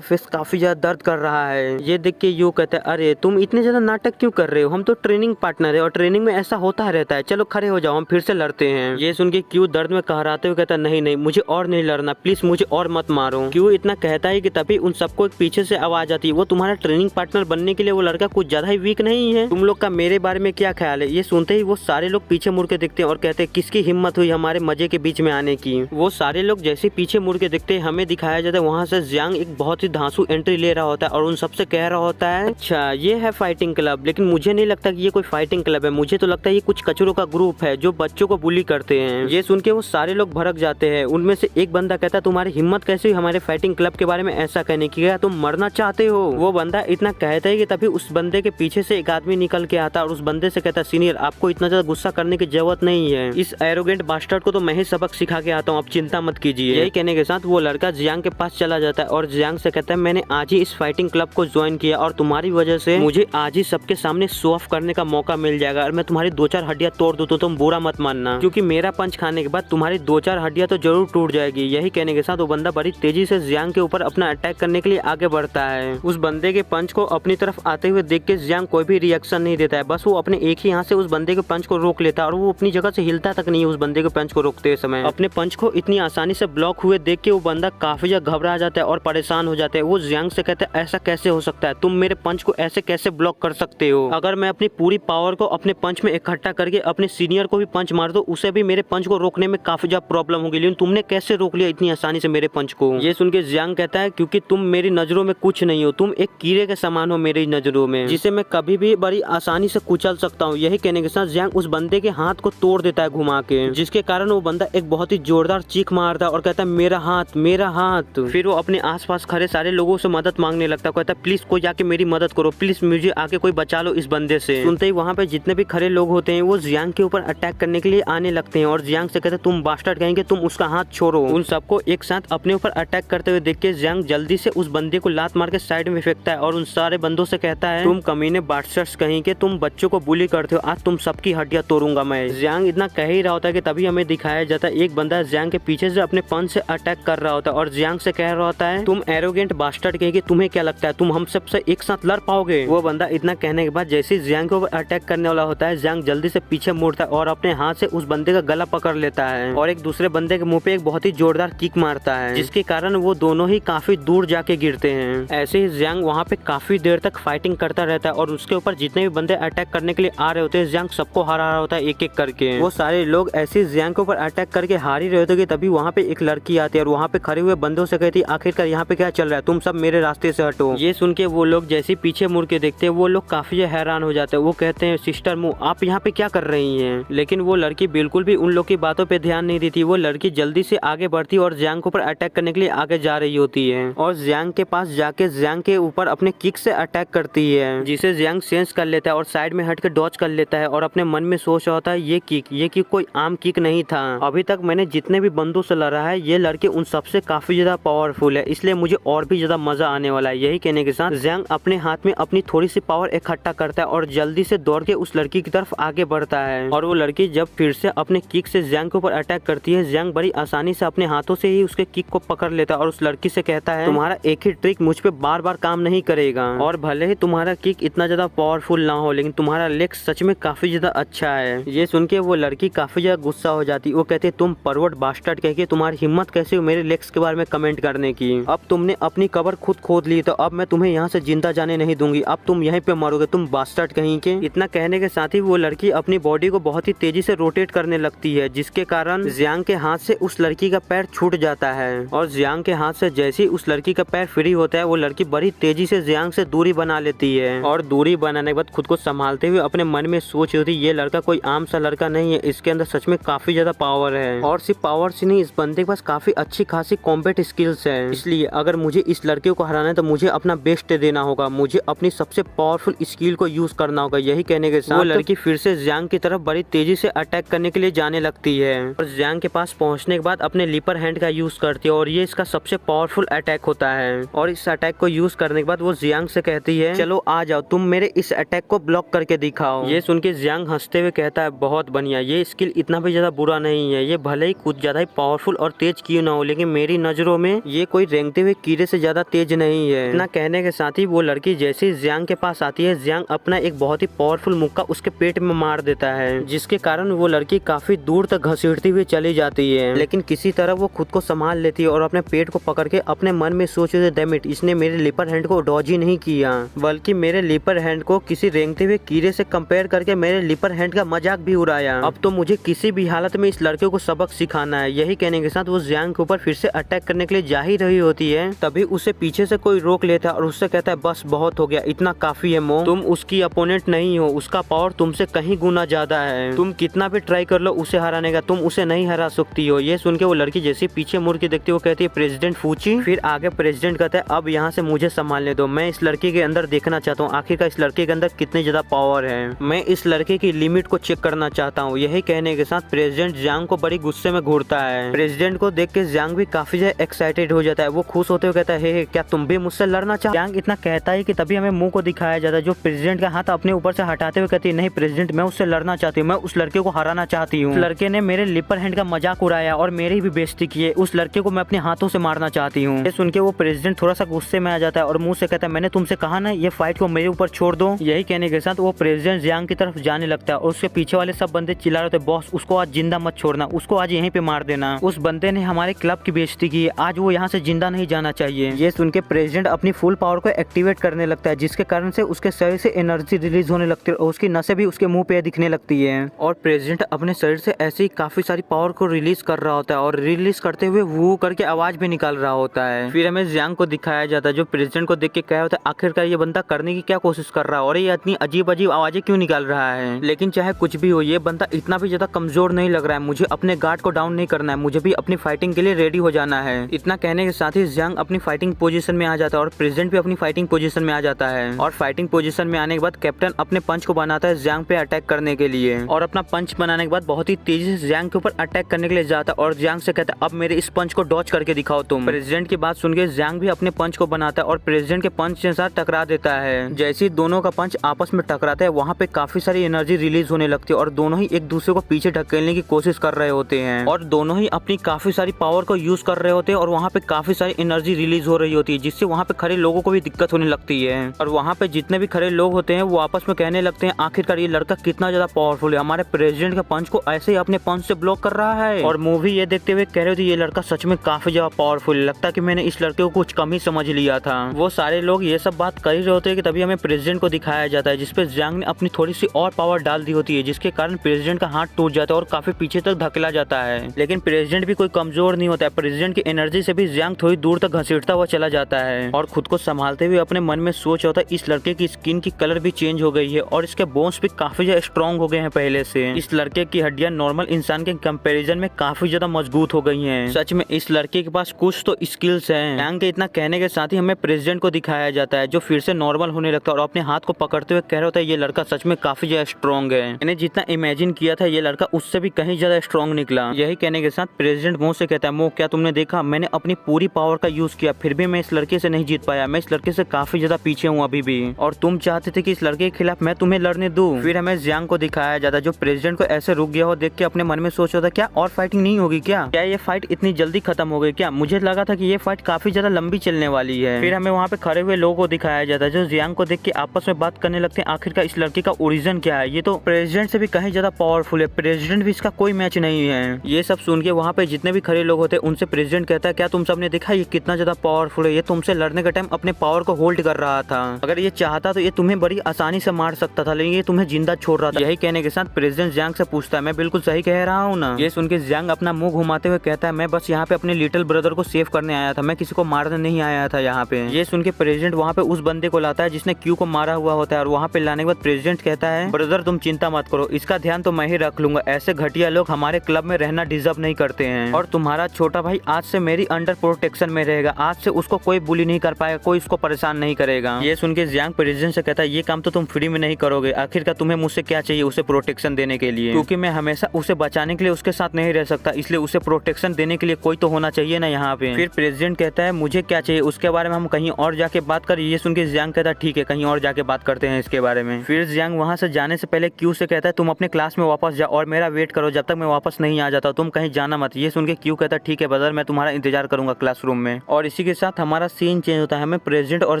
फेस काफी ज्यादा दर्द कर रहा है। ये देख के यो कहता है अरे तुम इतने ज्यादा नाटक क्यों कर रहे हो, हम तो ट्रेनिंग पार्टनर है और ट्रेनिंग में ऐसा होता रहता है, चलो खड़े हो जाओ हम फिर से लड़ते हैं। ये सुन के क्यू दर्द में कहराते हुए कहता है नहीं मुझे और नहीं लड़ना, प्लीज मुझे और मत मारो। क्यू इतना कहता है कि तभी उन सबको एक पीछे से आवाज आती है वो तुम्हारा ट्रेनिंग पार्टनर बनने के लिए वो लड़का कुछ ज्यादा ही वीक नहीं है, तुम लोग का मेरे बारे में क्या ख्याल है। ये सुनते ही वो सारे लोग पीछे मुड़ के देखते हैं और कहते हैं किसकी हिम्मत हुई हमारे मजे के बीच में आने की। वो सारे लोग जैसे पीछे मुड़ के देखते हैं हमें दिखाया जाता है वहाँ से जियांग एक बहुत ही धांसू एंट्री ले रहा होता है और उन सबसे कह रहा होता है अच्छा ये है फाइटिंग क्लब, लेकिन मुझे नहीं लगता कि ये कोई फाइटिंग क्लब है, मुझे तो लगता है ये कुछ कचरों का ग्रुप है जो बच्चों को बुली करते हैं। ये सुन के वो सारे लोग भड़क जाते हैं। उनमें से एक बंदा कहता है तुम्हारी हिम्मत कैसे हुई हमारे फाइटिंग क्लब के बारे में ऐसा कहने की, क्या तुम मरना चाहते हो। वो बंदा इतना कहता है कि तभी उस बंदे के पीछे से एक आदमी निकल के आता है और उस बंदे से कहता है सीनियर आपको इतना ज्यादा गुस्सा करने की जरूरत नहीं है, इस एरोगेंट बास्टर्ड को तो मैं ही सबक सिखा के आता हूँ, आप चिंता मत कीजिए। यही कहने के साथ वो लड़का जियांग के पास चला जाता है और जियांग से कहता है मैंने आज ही इस फाइटिंग क्लब को ज्वाइन किया और तुम्हारी वजह से मुझे आज ही सबके सामने शो ऑफ करने का मौका मिल जाएगा और मैं तुम्हारी 2-4 हड्डियां तोड़ दूं तो तुम बुरा मत मानना, क्योंकि मेरा पंच खाने के बाद तुम्हारी 2-4 हड्डियां तो जरूर टूट जाएगी। यही कहने के साथ वो बंदा बड़ी तेजी से जियांग के ऊपर अपना अटैक करने के लिए आगे बढ़ता है। उस बंदे के पंच को अपनी तरफ आते हुए देख के जियांग कोई भी रिएक्शन नहीं देता है, बस वो अपने एक ही हाथ से उस बंदे के पंच को रोक लेता है और वो अपनी जगह से हिलता तक नहीं है उस बंदे के पंच को रोकते समय। अपने पंच को इतनी आसानी से ब्लॉक हुए देख के वो बंदा काफी ज्यादा घबरा जाता है और परेशान हो जाता है। वो जियांग से कहता है ऐसा कैसे हो सकता है, तुम मेरे पंच को ऐसे कैसे ब्लॉक कर सकते हो, अगर मैं अपनी पूरी पावर को अपने पंच में इकट्ठा करके अपने सीनियर को भी पंच मार दो उसे भी मेरे पंच को रोकने में काफी ज्यादा प्रॉब्लम होगी, लेकिन तुमने कैसे रोक लिया इतनी आसानी से मेरे पंच को। ये सुन के जियांग कहता है क्योंकि तुम मेरी नजरों में कुछ नहीं हो, तुम एक कीड़े के समान हो मेरी नजरों में, जिसे मैं कभी भी बड़ी आसानी से कुचल सकता हूँ। यही कहने के साथ जियांग उस बंदे के हाथ को तोड़ देता है घुमा के, जिसके कारण वो बंदा एक बहुत ही जोरदार चीख मारता है और कहता है मेरा हाथ मेरा हाथ। फिर वो अपने आसपास खड़े सारे लोगों से मदद मांगने लगता है, कहता है प्लीज कोई आके मेरी मदद करो, प्लीज मुझे आके कोई बचा लो इस बंदे से। सुनते ही वहाँ पे जितने भी खड़े लोग होते हैं वो जियांग के ऊपर अटैक करने के लिए आने लगते हैं और जियांग से कहते हैं तुम बास्टर्ड कहेंगे तुम उसका हाथ छोड़ो। उन सबको एक साथ अपने ऊपर अटैक करते हुए देख के जियांग जल्दी से उस बंदे को लात मार के साइड में फेंकता है और उन सारे बंदों से कहता है तुम कमीने बास्टर्ड्स कहेंगे, तुम बच्चों को बुली करते हो, आज तुम सबकी हड्डियां तोड़ूंगा मैं। जियांग इतना कह ही रहा होता है कि तभी हमें दिखाया जाता है एक बंदा जियांग के पीछे से अपने पंच से अटैक कर रहा होता है और जियांग से कह रहा होता है तुम एरोगेंट बास्टर्ड कहेंगे, तुम्हें क्या लगता है तुम हम सबसे एक साथ लड़ पाओगे। वो बंदा इतना कहने के बाद जैसे जियांग के ऊपर अटैक करने वाला होता है जियांग जल्दी से पीछे मुड़ता है और अपने हाथ से उस बंदे का गला पकड़ लेता है और एक दूसरे बंदे के मुंह पे एक बहुत ही जोरदार किक मारता है, जिसके कारण वो दोनों ही काफी दूर जाके गिरते हैं। ऐसे ही जियांग वहाँ पे काफी देर तक फाइटिंग करता रहता है और उसके ऊपर जितने भी बंदे अटैक करने के लिए आ रहे होते हैं जियांग सबको हरा रहा होता है एक एक करके। वो सारे लोग ऐसे जियांग के ऊपर अटैक करके हार ही रहे होते हैं तभी वहाँ पे एक लड़की आती है और वहाँ पे खड़े हुए बंदों से कहती है आखिरकार यहाँ पे क्या चल रहा है, तुम सब मेरे रास्ते से हटो। ये सुन के वो लोग जैसे पीछे मुड़ के देखते हैं वो लोग काफी हैरान हो जाते हैं। वो कहते हैं सिस्टर मू आप यहाँ पे क्या कर रही हैं, लेकिन वो लड़की बिल्कुल भी उन लोग की बातों पे ध्यान नहीं देती। वो लड़की जल्दी से आगे बढ़ती और जियांग के ऊपर अटैक करने के लिए आगे जा रही होती है और जियांग के पास जाके जियांग के ऊपर अपने किक से अटैक करती है, जिसे जियांग सेंस कर लेता है और साइड में हट के डॉज कर लेता है और अपने मन में सोच रहा होता है ये किक कोई आम किक नहीं था, अभी तक मैंने जितने भी बंदों से लड़ा है ये लड़के उन सबसे काफी ज्यादा पावरफुल है, इसलिए मुझे और भी ज्यादा मजा आने वाला है। यही कहने के साथ जियांग अपने हाथ में अपनी थोड़ी सी पावर इकट्ठा करता है और जल्दी से दौड़ के उस लड़की की तरफ आगे बढ़ता है और वो लड़की जब फिर से अपने किक से जियांग के ऊपर अटैक करती है जियांग बड़ी आसानी से अपने हाथों से ही उसके किक को पकड़ लेता है और उस लड़की से कहता है तुम्हारा एक ही ट्रिक मुझ पे बार बार काम नहीं करेगा और भले ही तुम्हारा किक इतना ज्यादा पावरफुल ना हो लेकिन तुम्हारा लेग्स सच में काफी ज्यादा अच्छा है। ये सुन के वो लड़की काफी ज्यादा गुस्सा हो जाती है। वो कहते तुम परवर्ट बास्टर्ड कह के तुम्हारी हिम्मत कैसे हो मेरे लेग्स के बारे में कमेंट करने की, अब तुमने अपनी कबर खुद खोद ली तो अब मैं तुम्हें यहाँ से जिंदा जाने नहीं दूंगी, अब तुम यहीं पे मरोगे, तुम बास्टर्ड कहीं के। इतना कहने के साथ ही वो लड़की अपनी बॉडी को बहुत ही तेजी से रोटेट करने लगती है, जिसके कारण जियांग के हाथ से उस लड़की का पैर छूट जाता है और जियांग के हाथ से जैसे ही उस लड़की का पैर फ्री होता है वो लड़की बड़ी तेजी से जियांग से दूरी बना लेती है और दूरी बनाने के बाद खुद को संभालते हुए अपने मन में सोच रही थी ये लड़का कोई आम सा लड़का नहीं है, इसके अंदर सच में काफी ज्यादा पावर है और सिर्फ पावर से नहीं, इस बंदे के पास काफी अच्छी खासी कॉम्बैट स्किल्स है। इसलिए अगर मुझे इस लड़के को हराना है तो मुझे अपना बेस्ट देना होगा, मुझे अपनी सबसे पावरफुल स्किल को यूज करना होगा। यही कहने के साथ वो लड़की फिर से जियांग की तरफ बड़ी तेजी से अटैक करने के लिए जाने लगती है और जियांग के पास पहुंचने के बाद अपने लीपर हैंड का यूज करती है और ये इसका सबसे पावरफुल अटैक होता है। और इस अटैक को यूज करने के बाद वो जियांग से कहती है चलो आ जाओ, तुम मेरे इस अटैक को ब्लॉक करके दिखाओ। ये सुन के जियांग हंसते हुए कहता है बहुत बढ़िया, ये स्किल इतना भी ज्यादा बुरा नहीं है, ये भले ही कुछ ज्यादा ही पावरफुल और तेज क्यों ना हो लेकिन मेरी नजरों में ये कोई रेंगते हुए कीड़े से ज्यादा तेज नहीं है। इतना कहने के साथ ही वो लड़की जैसे ही जियांग के पास आती है, जियांग अपना एक बहुत ही पावरफुल मुक्का उसके पेट में मार देता है जिसके कारण वो लड़की काफी दूर तक घसीटती हुई चली जाती है। लेकिन किसी तरह वो खुद को संभाल लेती है और अपने पेट को पकड़ के अपने मन में सोचती है डैम इट, इसने मेरे लिपर हैंड को डॉज ही नहीं किया बल्कि मेरे लिपर हैंड को किसी रेंगते हुए कीड़े से कंपेयर करके मेरे लिपर हैंड का मजाक भी उड़ाया। अब तो मुझे किसी भी हालत में इस लड़के को सबक सिखाना है। यही कहने के साथ वो जियांग के ऊपर फिर से अटैक करने के लिए जा ही रही होती है, तभी उसे पीछे से कोई रोक लेता है और उससे कहता है बस बहुत हो गया, इतना काफी है मो, तुम उसकी अपोनेंट नहीं हो, उसका पावर तुमसे कहीं गुना ज्यादा है, तुम कितना भी ट्राई कर लो उसे हराने का, तुम उसे नहीं हरा सकती हो। ये सुन के वो लड़की जैसे पीछे मुड़ के देखती है वो कहती है प्रेसिडेंट फूची। फिर आगे प्रेसिडेंट कहता है अब यहाँ से मुझे संभालने दो, मैं इस लड़के के अंदर देखना चाहता हूँ आखिरकार इस लड़के के अंदर कितनी ज्यादा पावर है, मैं इस लड़के की लिमिट को चेक करना चाहता हूँ। यही कहने के साथ प्रेसिडेंट जियांग को बड़ी गुस्से में घूरता है। प्रेसिडेंट को देख के जियांग भी काफी ज्यादा एक्साइटेड हो जाता है, वो खुश होते हुए कहता है हे क्या तुम भी मुझसे लड़ना चाहते। जियांग इतना कहता है कि तभी हमें मुंह को दिखाया जाता है जो प्रेसिडेंट का हाथ अपने ऊपर से हटाते हुए कहती है नहीं प्रेसिडेंट, मैं उससे लड़ना चाहती हूँ, मैं उस लड़के को हराना चाहती हूँ। लड़के ने मेरे लिपर हैंड का मजाक उड़ाया और मेरी भी बेइज्जती की है, उस लड़के को मैं अपने हाथों से मारना चाहती हूँ। ये सुन के वो प्रेसिडेंट थोड़ा सा गुस्से में आ जाता है और मुंह से कहता है मैंने तुमसे कहा ना ये फाइट को मेरे ऊपर छोड़ दो। यही कहने के साथ वो प्रेसिडेंट जियांग की तरफ जाने लगता है और उसके पीछे वाले सब बंदे चिल्ला रहे थे बॉस उसको आज जिंदा मत छोड़ना, उसको आज यहीं पे मार देना, उस बंदे ने हमारे क्लब की बेइज्जती की, आज वो यहाँ से जिंदा नहीं जाना चाहिए। ये सुन के प्रेसिडेंट अपनी फुल पावर को एक्टिवेट करने लगता है जिसके कारण से उसके शरीर से एनर्जी रिलीज होने लगती है और उसकी नसें भी उसके मुंह पे दिखने लगती है और प्रेसिडेंट अपने शरीर से ऐसे ही काफी सारी पावर को रिलीज कर रहा होता है और रिलीज करते हुए वो करके आवाज भी निकाल रहा होता है। फिर हमें जियांग को दिखाया जाता है जो प्रेसिडेंट को देख के कह होता है आखिरकार ये बंदा करने की क्या कोशिश कर रहा है और ये इतनी अजीब अजीब आवाजें क्यों निकाल रहा है। लेकिन चाहे कुछ भी हो ये बंदा इतना भी ज्यादा कमजोर नहीं लग रहा है, मुझे अपने गार्ड को डाउन नहीं करना है, मुझे भी अपनी फाइटिंग के लिए रेडी हो जाना है। इतना कहने के साथ ही जियांग अपनी फाइटिंग पोजीशन में आ जाता है और प्रेसिडेंट भी अपनी फाइटिंग पोजीशन में आ जाता है और फाइटिंग पोजीशन में आने के बाद कैप्टन अपने पंच को बनाता है जियांग पे अटैक करने के लिए और अपना पंच बनाने के बाद बहुत ही तेजी से जियांग के ऊपर अटैक करने के लिए जाता है और जियांग से कहता है अब मेरे इस पंच को डॉज करके दिखाओ तुम। प्रेसिडेंट की बात सुन के जियांग भी अपने पंच को बनाता है और प्रेसिडेंट के पंच के साथ टकरा देता है। जैसे ही दोनों का पंच आपस में टकराता है वहाँ पे काफी सारी एनर्जी रिलीज होने लगती है और दोनों ही एक दूसरे को पीछे ढकेलने की कोशिश कर रहे होते हैं और दोनों ही अपनी काफी सारी पावर को यूज कर रहे होते हैं और वहाँ पे काफी सारी एनर्जी रिलीज हो रही होती है जिससे वहाँ पे खड़े लोगों को भी दिक्कत होने लगती है और वहाँ पे जितने भी खड़े लोग होते हैं वो आपस में कहने लगते हैं आखिरकार ये लड़का कितना ज्यादा पावरफुल है, हमारे प्रेसिडेंट के पंच को ऐसे ही अपने पंच से ब्लॉक कर रहा है। और मूवी ये देखते हुए कह रहे थे ये लड़का सच में काफी ज्यादा पावरफुल है, लगता कि मैंने इस लड़के को कुछ कम ही समझ लिया था। वो सारे लोग ये सब बात कर ही रहे होते हैं कि तभी हमें प्रेसिडेंट को दिखाया जाता है जिसपे जियांग ने अपनी थोड़ी सी और पावर डाल दी होती है जिसके कारण प्रेसिडेंट का हाथ टूट जाता है और काफी पीछे तक धकेला जाता है। लेकिन प्रेसिडेंट भी कोई कमजोर नहीं होता है, प्रेसिडेंट की एनर्जी से भी जियांग थोड़ी दूर तक घसीटता हुआ चला जाता है और खुद को संभालते हुए अपने मन में सोच होता है इस लड़के की स्किन की कलर भी चेंज हो गई है और इसके बोन्स भी काफी ज्यादा स्ट्रॉन्ग हो गए हैं पहले से। इस लड़के की हड्डियां नॉर्मल इंसान के कंपैरिजन में काफी ज्यादा मजबूत हो गई हैं। सच में इस लड़के के पास कुछ तो स्किल्स हैं। जियांग के इतना कहने के साथ ही हमें प्रेसिडेंट को दिखाया जाता है जो फिर से नॉर्मल होने लगता है और अपने हाथ को पकड़ते हुए कह रहा होता है ये लड़का सच में काफी ज्यादा स्ट्रॉन्ग है, मैंने जितना इमेजिन किया था ये लड़का उससे भी कहीं ज्यादा स्ट्रॉन्ग निकला। यही कहने के साथ प्रेसिडेंट मुंह से कहता है मो क्या तुमने देखा, मैंने अपनी पूरी पावर का यूज किया फिर भी मैं इस लड़के से नहीं जीत पाया, मैं इस लड़के से काफी ज्यादा पीछे हूँ अभी भी और तुम चाहते थे कि इस लड़के के खिलाफ मैं तुम्हें लड़ने दूं। फिर हमें जियांग को दिखाया जाता है जो प्रेसिडेंट को ऐसे रुक गया हो देख के अपने मन में सोच रहा था क्या और फाइटिंग नहीं होगी क्या ये फाइट इतनी जल्दी खत्म हो गई क्या, मुझे लगा था कि ये फाइट काफी ज्यादा लंबी चलने वाली है। फिर हमें वहाँ पे खड़े हुए लोगों को दिखाया जाता है जो जियांग को देख के आपस में बात करने लगते हैं आखिरकार इस लड़के का ओरिजिन क्या है, ये तो प्रेसिडेंट से भी कहीं ज्यादा पावरफुल है, प्रेसिडेंट भी इसका कोई मैच नहीं है। ये सब सुन के वहाँ पे जितने भी खड़े लोग होते हैं उनसे प्रेसिडेंट कहता है क्या तुम सबने देखा ये कितना ज्यादा पावरफुल है, ये तुमसे लड़ने का टाइम अपने पावर को होल्ड कर रहा था, अगर ये चाहता तो ये तुम्हें बड़ी आसानी से मार सकता था लेकिन ये तुम्हें जिंदा छोड़ रहा था। यही कहने के साथ प्रेसिडेंट जियांग से पूछता है मैं बिल्कुल सही कह रहा हूँ ना। ये सुन के जियांग अपना मुंह घुमाते हुए कहता है मैं बस यहाँ पे अपने लिटिल ब्रदर को सेव करने आया था, मैं किसी को मारने नहीं आया आया था यहाँ पे। ये सुन के प्रेसिडेंट वहाँ पे उस बंदे को लाता है जिसने क्यू को मारा हुआ होता है, और वहाँ पे लाने के बाद प्रेसिडेंट कहता है ब्रदर तुम चिंता मत करो, इसका ध्यान तो मैं ही रख लूंगा, ऐसे घटिया लोग हमारे क्लब में रहना डिजर्व नहीं करते हैं, और तुम्हारा छोटा भाई आज से मेरी अंडर प्रोटेक्शन में रहेगा, आज से उसको कोई बुली नहीं कर पाएगा, कोई उसको परेशान नहीं करेगा। ये सुन के जियांग प्रेसिडेंट से कहता है ये काम तो तुम फ्री में नहीं करोगे, आखिरकार तुम्हें मुझसे क्या चाहिए उसे प्रोटेक्शन देने के लिए, क्योंकि मैं हमेशा उसे बचाने के लिए उसके साथ नहीं रह सकता, इसलिए उसे प्रोटेक्शन देने के लिए कोई तो होना चाहिए ना यहाँ पे। फिर प्रेसिडेंट कहता है मुझे क्या चाहिए उसके बारे में हम कहीं और जाके बात कर। ये सुन के जियांग कहता है ठीक है कहीं और जाके बात करते हैं इसके बारे में। फिर जियांग वहाँ से जाने से पहले क्यू से कहता है तुम अपने क्लास में वापस जाओ और मेरा वेट करो जब तक मैं वापस नहीं आ जाता, तुम कहीं जाना मत। ये सुन के क्यू कहता है ठीक है ब्रदर मैं तुम्हारा इंतजार करूंगा क्लासरूम में। और इसी के साथ हमारा सीन चेंज होता है, हमें प्रेसिडेंट और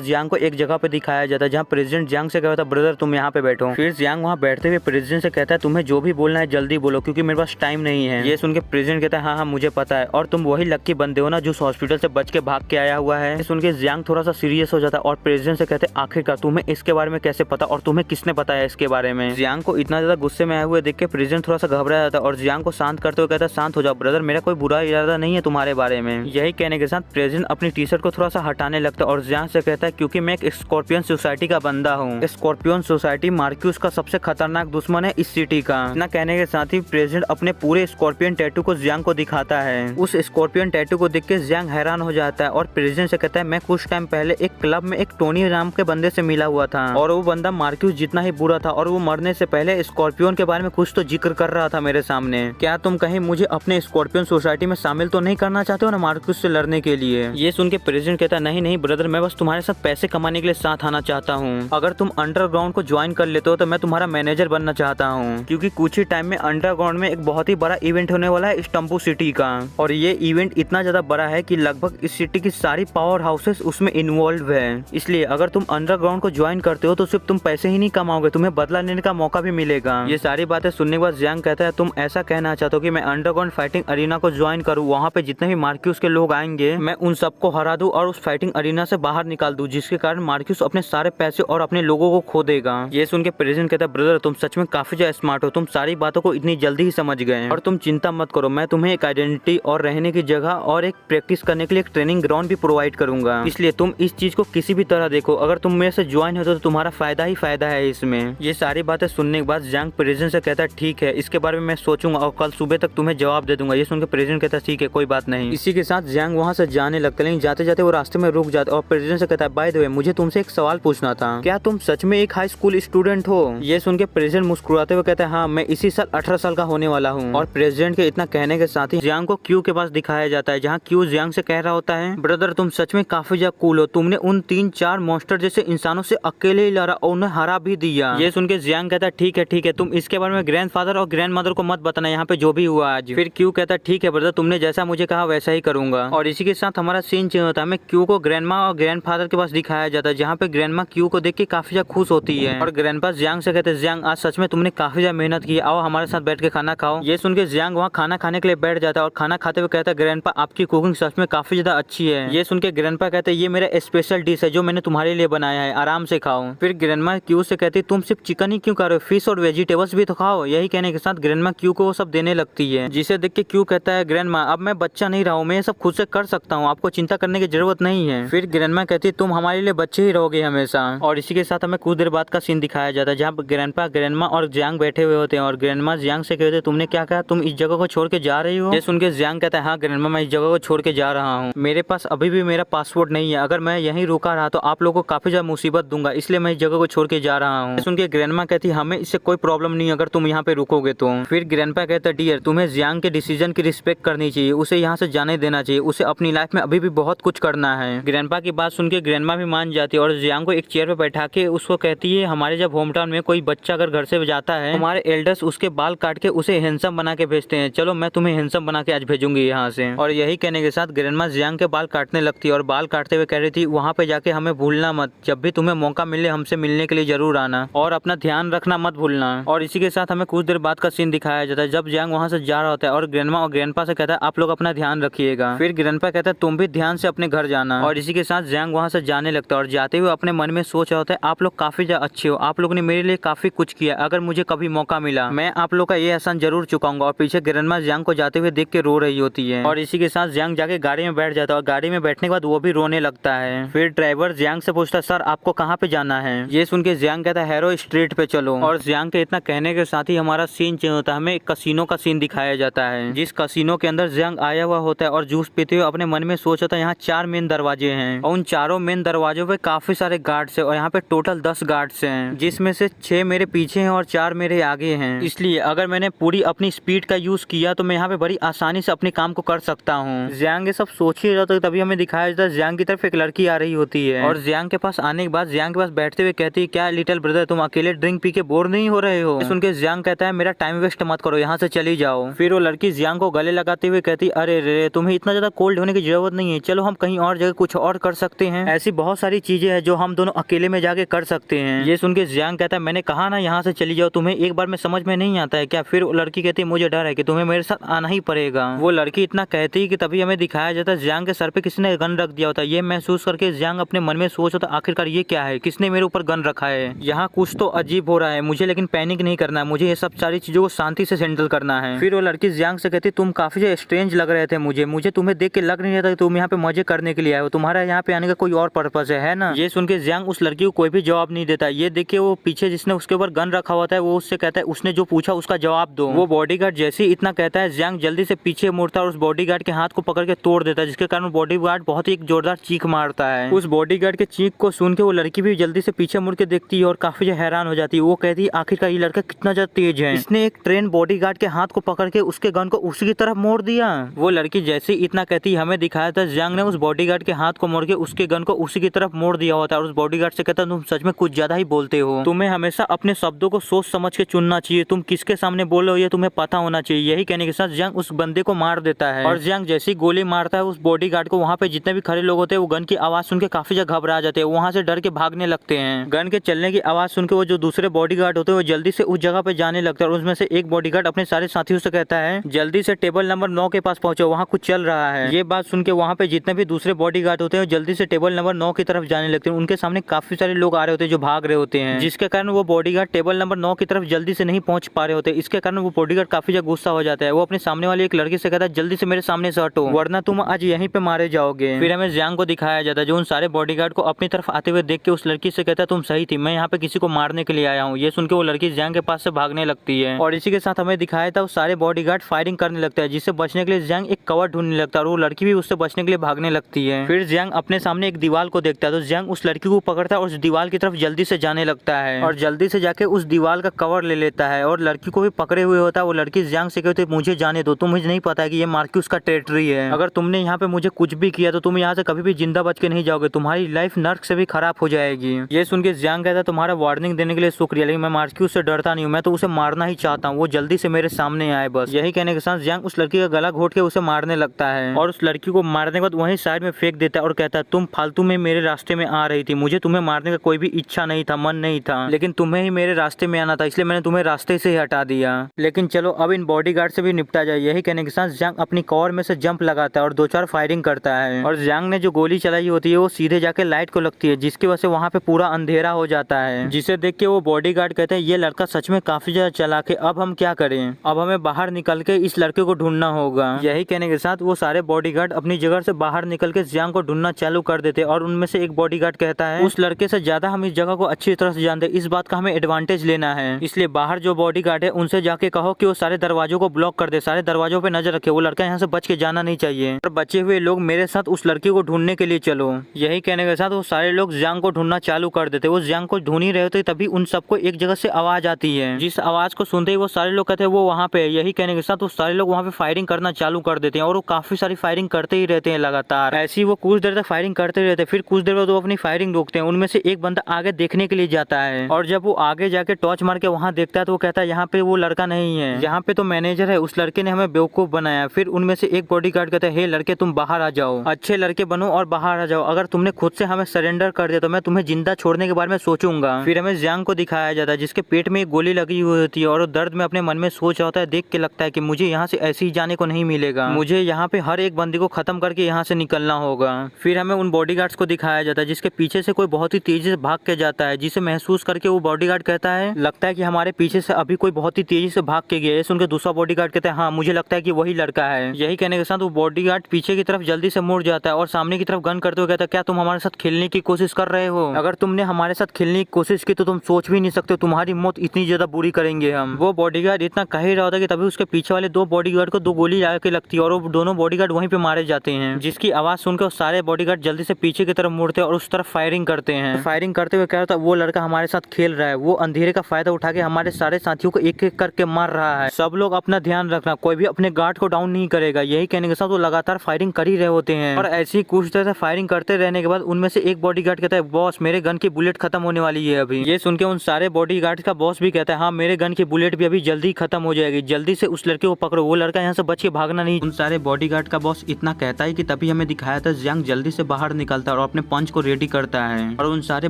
जियांग को एक जगह पे दिखाया जाता है जहाँ प्रेसिडेंट जियांग से कहता है ब्रदर तुम यहाँ पे बैठो। फिर जियांग वहाँ बैठते हुए प्रेसिडेंट से कहता है तुम्हें जो भी बोलना है जल्दी बोलो क्योंकि मेरे पास टाइम नहीं है। ये सुन के प्रेसिडेंट कहता है हाँ मुझे पता है, और तुम वही लक्की बंदे हो ना जो हॉस्पिटल से बच के भाग के आया हुआ है। सुन के जियांग थोड़ा सा सीरियस हो जाता है और प्रेसिडेंट से कहते हैं आखिरकार तुम्हें इसके बारे में कैसे पता और तुम्हें किसने बताया इसके बारे में। जियांग को इतना ज्यादा गुस्से में आए हुए देख के प्रेसिडेंट थोड़ा सा घबरा जाता है और जियांग को शांत करते हुए कहता है शांत हो जाओ ब्रदर, मेरा कोई बुरा इरादा नहीं है तुम्हारे बारे में। यही कहने के साथ प्रेसिडेंट अपनी टी शर्ट को थोड़ा सा हटाने लगता है और जियांग से कहता है क्योंकि मैं एक स्कॉर्पियन सोसाइटी का बंदा हूँ, स्कॉर्पियन सोसाइटी मार्क्यूस का सबसे खतरनाक दुश्मन है इस सिटी का। इतना कहने के साथ ही प्रेसिडेंट अपने पूरे स्कॉर्पियन टैटू को जियांग को दिखाता है। उस स्कॉर्पियन टैटू को देख के जियांग हैरान हो जाता है और प्रेसिडेंट से कहता है मैं कुछ टाइम पहले एक क्लब में एक टोनी नाम के बंदे से मिला हुआ था और वो बंदा मार्क्यूस जितना ही बुरा था और वो मरने से पहले स्कॉर्पियन के बारे में कुछ तो जिक्र कर रहा था मेरे सामने। क्या तुम कहीं मुझे अपने स्कॉर्पियन सोसाइटी में शामिल तो नहीं करना चाहते हो ना मार्क्यूस से लड़ने के लिए। ये सुन के प्रेसिडेंट कहता है नहीं नहीं ब्रदर मैं बस तुम्हारे साथ पैसे कमाने के लिए साथ आना चाहता हूँ, अगर तुम अंडरग्राउंड को ज्वाइन कर लेते हो तो मैं तुम्हारा मैनेजर बनना चाहता हूँ, क्योंकि कुछ ही टाइम में अंडरग्राउंड में एक बहुत ही बड़ा इवेंट होने वाला है स्टम्पू सिटी का, और ये इवेंट इतना ज्यादा बड़ा है कि लगभग इस सिटी की सारी पावर हाउसेस उसमें इन्वॉल्व है। इसलिए अगर तुम अंडरग्राउंड को ज्वाइन करते हो तो सिर्फ तुम पैसे ही नहीं कमाओगे, तुम्हें बदला लेने का मौका भी मिलेगा। ये सारी बातें सुनने के बाद जियांग कहता है तुम ऐसा कहना चाहते हो कि मैं अंडरग्राउंड फाइटिंग अरीना को ज्वाइन करूँ, वहाँ पे जितने भी मार्क्यूस के लोग आएंगे मैं उन सबको हरा दूं और उस फाइटिंग अरीना से बाहर निकाल दूं, जिसके कारण मार्क्यूस अपने सारे पैसे और अपने लोगों को खो देगा। ये सुन के प्रेसिडेंट कहता है ब्रदर तुम सच में काफी ज्यादा स्मार्ट हो, तुम सारी बातों को इतनी जल्दी ही समझ गए, और तुम चिंता मत करो मैं तुम्हें एक आइडेंटिटी और रहने की जगह और एक प्रैक्टिस करने के लिए एक ट्रेनिंग ग्राउंड भी प्रोवाइड करूंगा, इसलिए तुम इस चीज को किसी भी तरह देखो, अगर तुम मेरे से ज्वाइन होते तो तुम्हारा फायदा ही फायदा है इसमें। ये सारी बातें सुनने के बाद जियांग प्रेसिडेंट से कहता है ठीक है इसके बारे में मैं सोचूंगा और कल सुबह तक तुम्हें जवाब दे दूंगा। ये सुनकर प्रेसिडेंट कहता है ठीक है कोई बात नहीं। इसी के साथ जियांग वहाँ से जाने लगता है, लेकिन जाते जाते वो रास्ते में रुक जाता है और प्रेसिडेंट से कहता है बाय द वे मुझे तुमसे एक सवाल पूछना था, क्या तुम सच में एक हाई स्कूल स्टूडेंट हो। ये सुन के प्रेसिडेंट मुस्कुराते हुए कहता है हाँ मैं इसी साल 18 साल का होने वाला हूँ। और प्रेसिडेंट के इतना कहने के साथ ही जियांग को क्यू के पास दिखाया जाता है, जहाँ क्यू जियांग से कह रहा होता है ब्रदर तुम सच में काफी ज्यादा कूल हो, तुमने उन 3-4 मॉन्स्टर जैसे इंसानों से अकेले ही लड़ा और उन्हें हरा भी दिया। ये सुन के जियांग कहता है ठीक है तुम इसके बारे में ग्रैंडफादर और ग्रैंडमदर को मत बताना यहाँ पे जो भी हुआ आज। फिर क्यू कहता है ठीक है ब्रदर तुमने जैसा मुझे कहा वैसा ही करूंगा। और इसी के साथ हमारा सीन चेंज होता है, हमें क्यू को ग्रैंडमा और ग्रैंडफादर के पास दिखाया जाता है, जहाँ पे ग्रैंडमा क्यू को देख के काफी ज्यादा खुश होती है और ग्रैंडपा जियांग से कहते हैं जियांग आज सच में तुमने काफी ज्यादा मेहनत की, आओ हमारे साथ बैठ के खाना खाओ। ये सुन के जियांग वहाँ खाना खाने के लिए बैठ जाता है और खाना खाते हुए कहता है ग्रैंडपा आपकी कुकिंग सच में काफी ज्यादा अच्छी है। ये सुन के ग्रैंडपा कहते हैं ये मेरा स्पेशल डिश है जो मैंने तुम्हारे लिए बनाया है, आराम से खाओ। फिर ग्रैंडमा क्यू से कहती तुम सिर्फ चिकन ही क्यों कर रहे हो, फिश और वेजिटेबल्स भी तो खाओ। यही कहने के साथ ग्रैंडमा क्यू को वो सब देने लगती है, जिसे देख के क्यू कहता है ग्रैंडमा अब मैं बच्चा नहीं रहा हूँ, मैं ये सब खुद से कर सकता हूँ, आपको चिंता करने की जरूरत नहीं है। फिर ग्रैंडमा कहती है तुम हमारे लिए बच्चे ही रहोगे हमेशा। और इसी के साथ हमें कुछ देर बाद का सीन दिखाया जाता है, जहाँ ग्रैंडपा ग्रैंडमा और जियांग बैठे हुए होते हैं और ग्रैंडमा जियांग से कहते हैं तुमने क्या कहा, तुम इस जगह को छोड़ के जा रही हो। ये सुन के जियांग कहता है हाँ ग्रैंडमा मैं इस जगह को छोड़ के जा रहा हूँ, मेरे पास अभी भी मेरा पासपोर्ट नहीं है, अगर मैं यहीं रुका रहा तो आप लोगों को काफी ज्यादा मुसीबत दूंगा, इसलिए मैं इस जगह को छोड़ के जा रहा हूँ। सुन के ग्रैंडमा कहती हमें इससे कोई प्रॉब्लम नहीं अगर तुम यहाँ पे रुकोगे तो। फिर ग्रैंडपा कहता है डियर तुम्हें जियांग के डिसीजन की रिस्पेक्ट करनी चाहिए, उसे यहाँ से जाने देना चाहिए, उसे अपनी लाइफ में अभी भी बहुत कुछ करना है। ग्रैंडपा की बात सुन के ग्रैंडमा भी मान जाती है और जियांग को एक चेयर पे बैठा के उसको कहती है हमारे जब होम टाउन में कोई बच्चा अगर घर से जाता है हमारे एल्डर्स उसके बाल काट के उसे हैंडसम बना के भेजते हैं, चलो मैं तुम्हें हैंडसम बना के आज भेजूंगी यहाँ से। और यही कहने के साथ ग्रैंडमा जियांग के बाल काटने लगती है और बाल काटते हुए कह रही थी वहाँ पे जाके हमें भूलना मत, जब भी तुम्हें मौका मिले हमसे मिलने के लिए जरूर आना और अपना ध्यान रखना मत भूलना। और इसी के साथ हमें कुछ देर बाद का सीन दिखाया जाता है, जब जियांग वहाँ से जा रहा होता है और ग्रैंडमा और ग्रैंडपा से कहता है आप लोग अपना ध्यान रखिएगा। फिर ग्रैंडपा कहता है तुम भी ध्यान से अपने घर जाना। और इसी के साथ जियांग वहाँ से जाने लगता है और जाते हुए अपने मन में सोच रहा होता है आप लोग काफी ज्यादा अच्छे हो, आप लोग ने मेरे लिए काफी कुछ किया, अगर मुझे कभी मौका मिला मैं आप लोग का ये एहसान जरूर चुकाऊंगा। और पीछे ग्रैंडमा जियांग को जाते हुए देख के रो रही होती है। और इसी के साथ जियांग जाके गाड़ी में बैठ जाता है और गाड़ी में बैठने के बाद वो भी रोने लगता है। फिर ड्राइवर जियांग से पूछता है सर आपको कहाँ पे जाना है। ये सुन के जियांग कहता है हैरो स्ट्रीट पे चलो। और जियांग के इतना कहने के साथ ही हमारा सीन चेंज होता है। हमें एक कसिनो का सीन दिखाया जाता है जिस कसिनो के अंदर जियांग आया हुआ होता है और जूस पीते हुए अपने मन में सोच होता है यहाँ 4 मेन दरवाजे हैं और उन चारों मेन दरवाजों पे काफी सारे गार्ड्स है और यहाँ पे टोटल 10 गार्ड्स हैं जिसमें से 6 मेरे पीछे हैं और 4 मेरे आगे हैं। इसलिए अगर मैंने पूरी अपनी स्पीड का यूज किया तो मैं यहाँ पे बड़ी आसानी से अपने काम को कर सकता हूँ। जियांग ये सब सोच ही रहा था तभी हमें दिखाया जाता है जियांग की तरफ एक लड़की आ रही होती है और जियांग के पास आने के बाद जियांग के पास बैठते हुए कहती है क्या लिटिल ब्रदर तुम अकेले ड्रिंक पी के बोर नहीं हो रहे हो। सुन के जियांग कहता है मेरा टाइम वेस्ट मत करो यहाँ से चली जाओ। फिर वो लड़की जियांग को गले लगाते हुए कहती अरे रे तुम्हें इतना ज्यादा कोल्ड होने की जरूरत नहीं है, चलो हम कहीं और जगह कुछ और कर सकते हैं। ऐसी बहुत सारी चीजें हैं जो हम दोनों अकेले में जाके कर सकते हैं। ये सुन के जियांग कहता है मैंने कहा ना यहाँ से चली जाओ, तुम्हें एक बार में समझ में नहीं आता है क्या। फिर लड़की कहती है मुझे डर है कि तुम्हें मेरे साथ आना ही पड़ेगा। वो लड़की इतना कहती है कि तभी हमें दिखाया जाता है जियांग के सर पे किसी ने गन रख दिया होता है। ये महसूस करके जियांग अपने मन में सोच होता आखिरकार ये क्या है, किसने मेरे ऊपर गन रखा है, यहाँ कुछ तो अजीब हो रहा है मुझे, लेकिन पैनिक नहीं करना है, मुझे ये सब सारी चीजों को शांति से हैंडल करना है। फिर वो लड़की जियांग से कहती तुम काफी स्ट्रेंज लग रहे थे मुझे तुम्हें देख के लग नहीं रहा था कि तुम यहाँ पे मजे करने के लिए आए हो, तुम्हारा यहाँ पे आने का कोई और पर्पस है ना। ये सुन के जियांग उस लड़की को कोई भी जवाब नहीं देता। ये देख के वो पीछे जिसने उसके ऊपर गन रखा होता है वो उससे कहता है उसने जो पूछा उसका जवाब दो। वो बॉडीगार्ड जैसे ही इतना कहता है जियांग जल्दी से पीछे मुड़ता है और उस बॉडीगार्ड के हाथ को पकड़ के तोड़ देता है जिसके कारण बॉडीगार्ड बहुत ही एक जोरदार चीख मारता है। उस बॉडीगार्ड के चीख को सुन के वो लड़की भी जल्दी से पीछे मुड़ के देखती है और काफी हैरान हो जाती है। वो कहती है आखिरकार ये लड़का कितना ज्यादा तेज है, इसने एक ट्रेन बॉडीगार्ड के हाथ को पकड़ के उसके गन को उसी की तरफ मोड़ दिया। वो लड़की जैसे ही इतना कहती है हमें दिखाया था जियांग ने उस बॉडीगार्ड के हाथ को मोड़ के उसके गन को उसी की तरफ मोड़ दिया होता है और उस बॉडीगार्ड से कहता है तुम सच में कुछ ज्यादा ही बोलते हो, तुम्हें हमेशा अपने शब्दों को सोच समझ के चुनना चाहिए, तुम किसके सामने बोल रहे हो ये तुम्हें पता होना चाहिए। यही कहने के साथ जियांग उस बंदे को मार देता है और जियांग जैसी गोली मारता है उस बॉडीगार्ड को वहाँ पे जितने भी खड़े लोग होते हैं वो गन की आवाज सुन के काफी ज्यादा घबरा जाते हैं, वहाँ से डर के भागने लगते हैं। गन के चलने की आवाज सुन के वो जो दूसरे बॉडीगार्ड होते हैं वो जल्दी से उस जगह पे जाने लगता है और उसमें से एक बॉडीगार्ड अपने सारे साथियों से कहता है जल्दी से टेबल नंबर 9 के पास पहुंचो, वहाँ कुछ चल रहा है। ये बात सुन के वहाँ पे जितने भी दूसरे बॉडीगार्ड होते हैं जल्दी से टेबल नंबर 9 की तरफ जाने लगते हैं। उनके सामने काफी सारे लोग आ रहे होते हैं जो भाग रहे होते हैं जिसके कारण वो बॉडीगार्ड टेबल नंबर 9 की तरफ जल्दी से नहीं पहुंच पा रहे होते। इसके कारण वो बॉडीगार्ड काफी ज्यादा गुस्सा हो जाता है। वो अपने सामने वाली एक लड़की से कहता है जल्दी से मेरे सामने से हटो वरना तुम आज यहीं पे मारे जाओगे। फिर हमें जियांग को दिखाया जाता है जो उन सारे बॉडीगार्ड को अपनी तरफ आते हुए देख के उस लड़की से कहता है तुम सही थी, मैं यहाँ पे किसी को मारने के लिए आया हूँ। ये सुन के वो लड़की जियांग के पास से भागने लगती है और इसी के साथ हमें दिखाया था वो सारे बॉडीगार्ड फायरिंग करने लगता है जिससे बचने के लिए जियांग एक कवर ढूंढने लगता है और वो लड़की भी उससे बचने के लिए भागने लगती है। फिर जियांग अपने सामने एक दीवार को देखता है तो जियांग उस लड़की को पकड़ता है और उस दीवार की तरफ जल्दी से जाने लगता है और जल्दी से जाके उस दीवार का कवर ले लेता है और लड़की को भी पकड़े हुए होता है। वो लड़की जियांग से कहती है मुझे जाने दो, तुम मुझे नहीं पता है कि ये मार्क्यूस का टेरिटरी है, अगर तुमने यहाँ पे मुझे कुछ भी किया तो तुम यहाँ से कभी भी जिंदा बच के नहीं जाओगे, तुम्हारी लाइफ नर्क से भी खराब हो जाएगी। ये सुन के जियांग कहता है तुम्हारा वार्निंग देने के लिए शुक्रिया, लेकिन मैं मार्क्यूस से डरता नहीं हूँ, मैं तो उसे मारना ही चाहता हूँ, वो जल्दी से मेरे सामने आए बस। यही कहने के साथ जियांग उस लड़की का गला घोट के उसे मारने लगता है और उस लड़की को मारने के बाद वहीं साइड में फेंक देता है और कहता है तुम फालतू में मेरे रास्ते में आ रही थी, मुझे तुम्हें मारने का कोई भी इच्छा नहीं था, मन नहीं था, लेकिन तुम्हें ही मेरे रास्ते में आना था इसलिए मैंने तुम्हें रास्ते से ही हटा दिया। लेकिन चलो अब इन बॉडीगार्ड से भी निपटा जाए। यही कहने के साथ जियांग अपनी कवर में से जंप लगाता है और 2-4 फायरिंग करता है और जियांग ने जो गोली चलाई होती है वो सीधे जाके लाइट को लगती है जिसकी वजह से वहाँ पे पूरा अंधेरा हो जाता है, जिसे देख के वो बॉडीगार्ड कहते हैं ये लड़का सच में काफी ज्यादा चालाक है, अब हम क्या करें, अब हमें बाहर निकल के इस लड़के को ढूंढना होगा। यही कहने के साथ वो सारे बॉडीगार्ड अपनी जगह से बाहर निकल के जियांग को ढूंढना चालू कर देते और उनमें से एक बॉडीगार्ड कहता है उस लड़के से ज्यादा हम इस जगह को अच्छी तरह से जानते हैं, इस बात का हमें एडवांटेज लेना है, इसलिए बाहर जो बॉडीगार्ड है उनसे जाके कहो कि वो सारे दरवाजों को ब्लॉक कर दे, सारे दरवाजों पे नजर रखे, वो लड़का यहाँ से बच के जाना नहीं चाहिए और बचे हुए लोग मेरे साथ उस लड़की को ढूंढने के लिए चलो। यही कहने के साथ वो सारे लोग जियांग को ढूंढना चालू कर देते। वो जियांग को ढूंढ ही रहे होते तभी उन सबको एक जगह से आवाज आती है, जिस आवाज को सुनते ही वो सारे लोग कहते हैं वो वहाँ पे। यही कहने के साथ वो सारे लोग वहाँ पे फायरिंग करना चालू कर देते हैं और वो काफी सारी फायरिंग करते ही रहते हैं लगातार। ऐसी वो कुछ देर तक फायरिंग करते रहते हैं, फिर कुछ देर बाद वो अपनी फायरिंग रोकते हैं। उनमें से एक बंदा आगे देखने के लिए जाता है और जब वो आगे जाके टॉर्च मार के वहाँ देखता है तो वो कहता है यहाँ पे वो लड़का नहीं है, यहाँ पे तो मैनेजर है, उस लड़के ने हमें बेवकूफ बनाया। फिर उनमें से एक बॉडीगार्ड कहता है हे लड़के तुम बाहर आ जाओ, अच्छे लड़के बनो और बाहर आ जाओ, अगर तुमने खुद से हमें सरेंडर कर दिया तो मैं तुम्हें जिंदा छोड़ने के बारे में सोचूंगा। फिर हमें जियांग को दिखाया जाता है जिसके पेट में एक गोली लगी हुई होती है और वो दर्द में अपने मन में सोच रहा होता है, देख के लगता है कि मुझे यहाँ से ऐसे ही जाने को नहीं मिलेगा, मुझे यहाँ पे हर एक बंदी को खत्म करके यहाँ से निकलना होगा। फिर हमें उन बॉडीगार्ड्स को दिखाया जाता है जिसके पीछे से कोई बहुत ही तेजी से भाग के जाता है, जिसे महसूस करके वो बॉडीगार्ड कहता है लगता है कि हमारे पीछे से अभी कोई बहुत ही तेजी से भाग के गया है। सुनकर दूसरा बॉडीगार्ड कहता है हाँ मुझे लगता है कि वही लड़का है। यही कहने के साथ वो बॉडीगार्ड पीछे की तरफ जल्दी से मुड़ जाता है और सामने की तरफ गन करते हुए कहता है क्या तुम हमारे साथ खेलने की कोशिश कर रहे हो? अगर तुमने हमारे साथ खेलने की कोशिश की तो तुम सोच भी नहीं सकते तुम्हारी मौत इतनी ज्यादा बुरी करेंगे हम। वो बॉडीगार्ड इतना कह ही रहा होता कि तभी उसके पीछे वाले दो बॉडीगार्ड को 2 गोली आके लगती है और वो दोनों बॉडीगार्ड वहीं पे मारे जाते हैं, जिसकी आवाज सुनकर सारे बॉडीगार्ड जल्दी से पीछे की तरफ मुड़ते और उस तरफ फायरिंग करते हैं। फायरिंग करते हुए कह रहा था वो लड़का हमारे साथ खेल रहा है, वो अंधेरे का फायदा उठा के हमारे सारे साथियों को एक एक करके मार रहा है, सब लोग अपना ध्यान रखना, कोई भी अपने गार्ड को डाउन नहीं करेगा। यही कहने के साथ वो लगातार फायरिंग कर ही रहे होते हैं और ऐसी कुछ तरह से फायरिंग करते रहने के बाद उनमें से एक बॉडीगार्ड कहता है बॉस मेरे गन की बुलेट खत्म होने वाली है अभी। ये सुन के उन सारे बॉडीगार्ड का बॉस भी कहता है हाँ मेरे गन की बुलेट भी अभी जल्दी खत्म हो जाएगी, जल्दी से उस लड़के को पकड़ो, वो लड़का यहाँ से बच के भागना नहीं। उन सारे बॉडीगार्ड का बॉस इतना कहता है कि तभी हमें दिखाया था जियांग जल्दी से बाहर निकलता है और अपने पंच को रेडी करता है और उन सारे